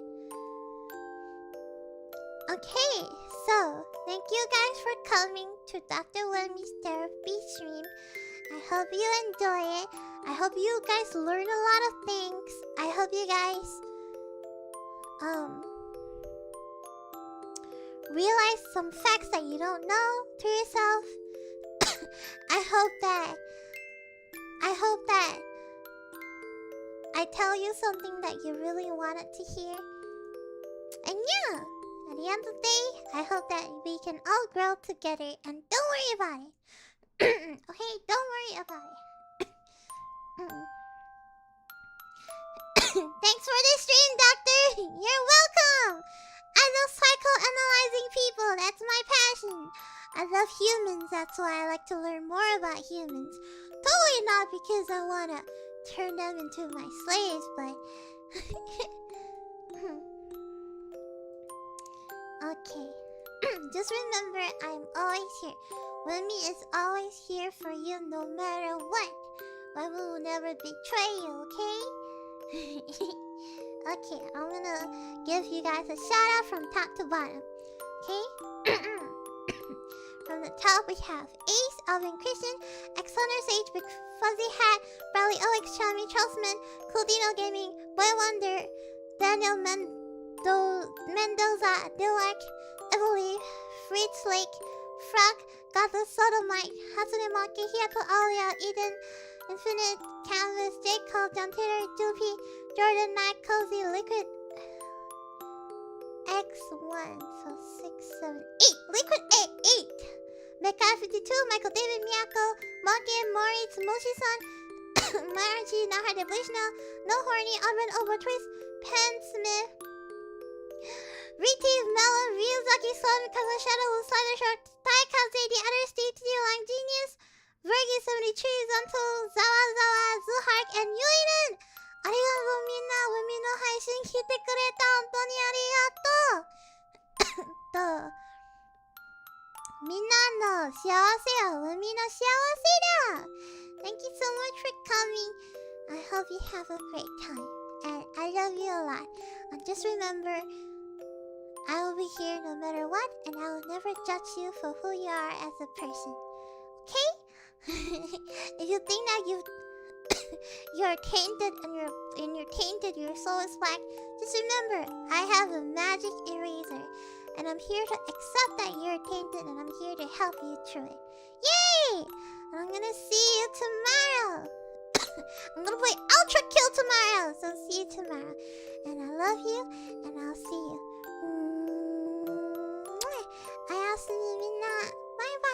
S1: Okay, so thank you guys for coming to Dr. Wemmy's therapy stream. I hope you enjoy it. I hope you guys learn a lot of things. I hope you guys realize some facts that you don't know to yourself. I hope that I tell you something that you really wanted to hear. And yeah, at the end of the day, I hope that we can all grow together. And don't worry about it. Okay, don't worry about it. Thanks for the stream, Doctor. You're welcome. I love psychoanalyzing people. That's my passion. I love humans. That's why I like to learn more about humans. Totally not because I want to turn them into my slaves, but... Okay. Just remember, I'm always here. Wemmy is always here for you no matter what. Wemmy will never betray you, okay? Okay, I'm gonna give you guys a shout out from top to bottom. Okay? From the top we have Ace, Alvin Christian, Xander Sage, Big Fuzzy Hat, Bradley Alex, Chami, Charlesman, Coldino Gaming, Boy Wonder, Daniel Mendoza, Dilak, Evely, Fritz Lake, Frog, Gotham Sodomite, Hatsune Maki, Hiato Alia, Eden, Infinite Canvas, J. Cole, John Taylor, Doopy, Jordan Knight, Cozy, Liquid X1, so 6, 7, 8. Liquid 8. Mecha 52, Michael David, Miyako, Monkey, Moritz, Moshi-san, Marji, Nahade Blishna, No Horny, Alvin Over Twist, Pen Smith, Retive, Melon, Ryuzaki, Sloan, Kaza Shadow, Slider Shark, Taikaze, The Other State, Lang Genius, Vergi 73, Zanto, Zawa, Zuhark, and Yuiden! ありがとうみんな、海の配信来てくれた。本当にありがとう。みんなの幸せは海の幸せだ。Thank you so much for coming. I hope you have a great time. And I love you a lot. And just remember, I will be here no matter what, and I will never judge you for who you are as a person. Okay? If you think that you're tainted and you're tainted, your soul is black, just remember, I have a magic eraser. And I'm here to accept that you're tainted, and I'm here to help you through it. Yay! And I'm gonna see you tomorrow. I'm gonna play Ultra Kill tomorrow, so see you tomorrow. And I love you, and I'll see you. おやすみみんな。バイバイ。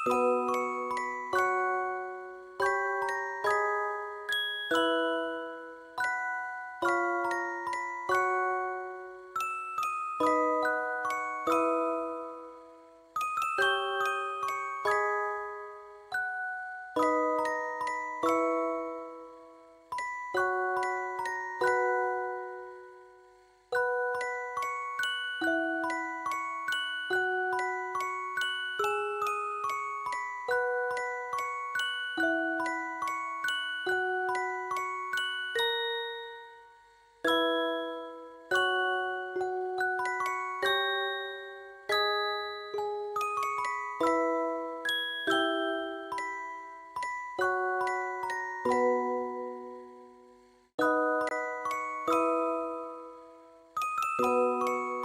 S1: Bye.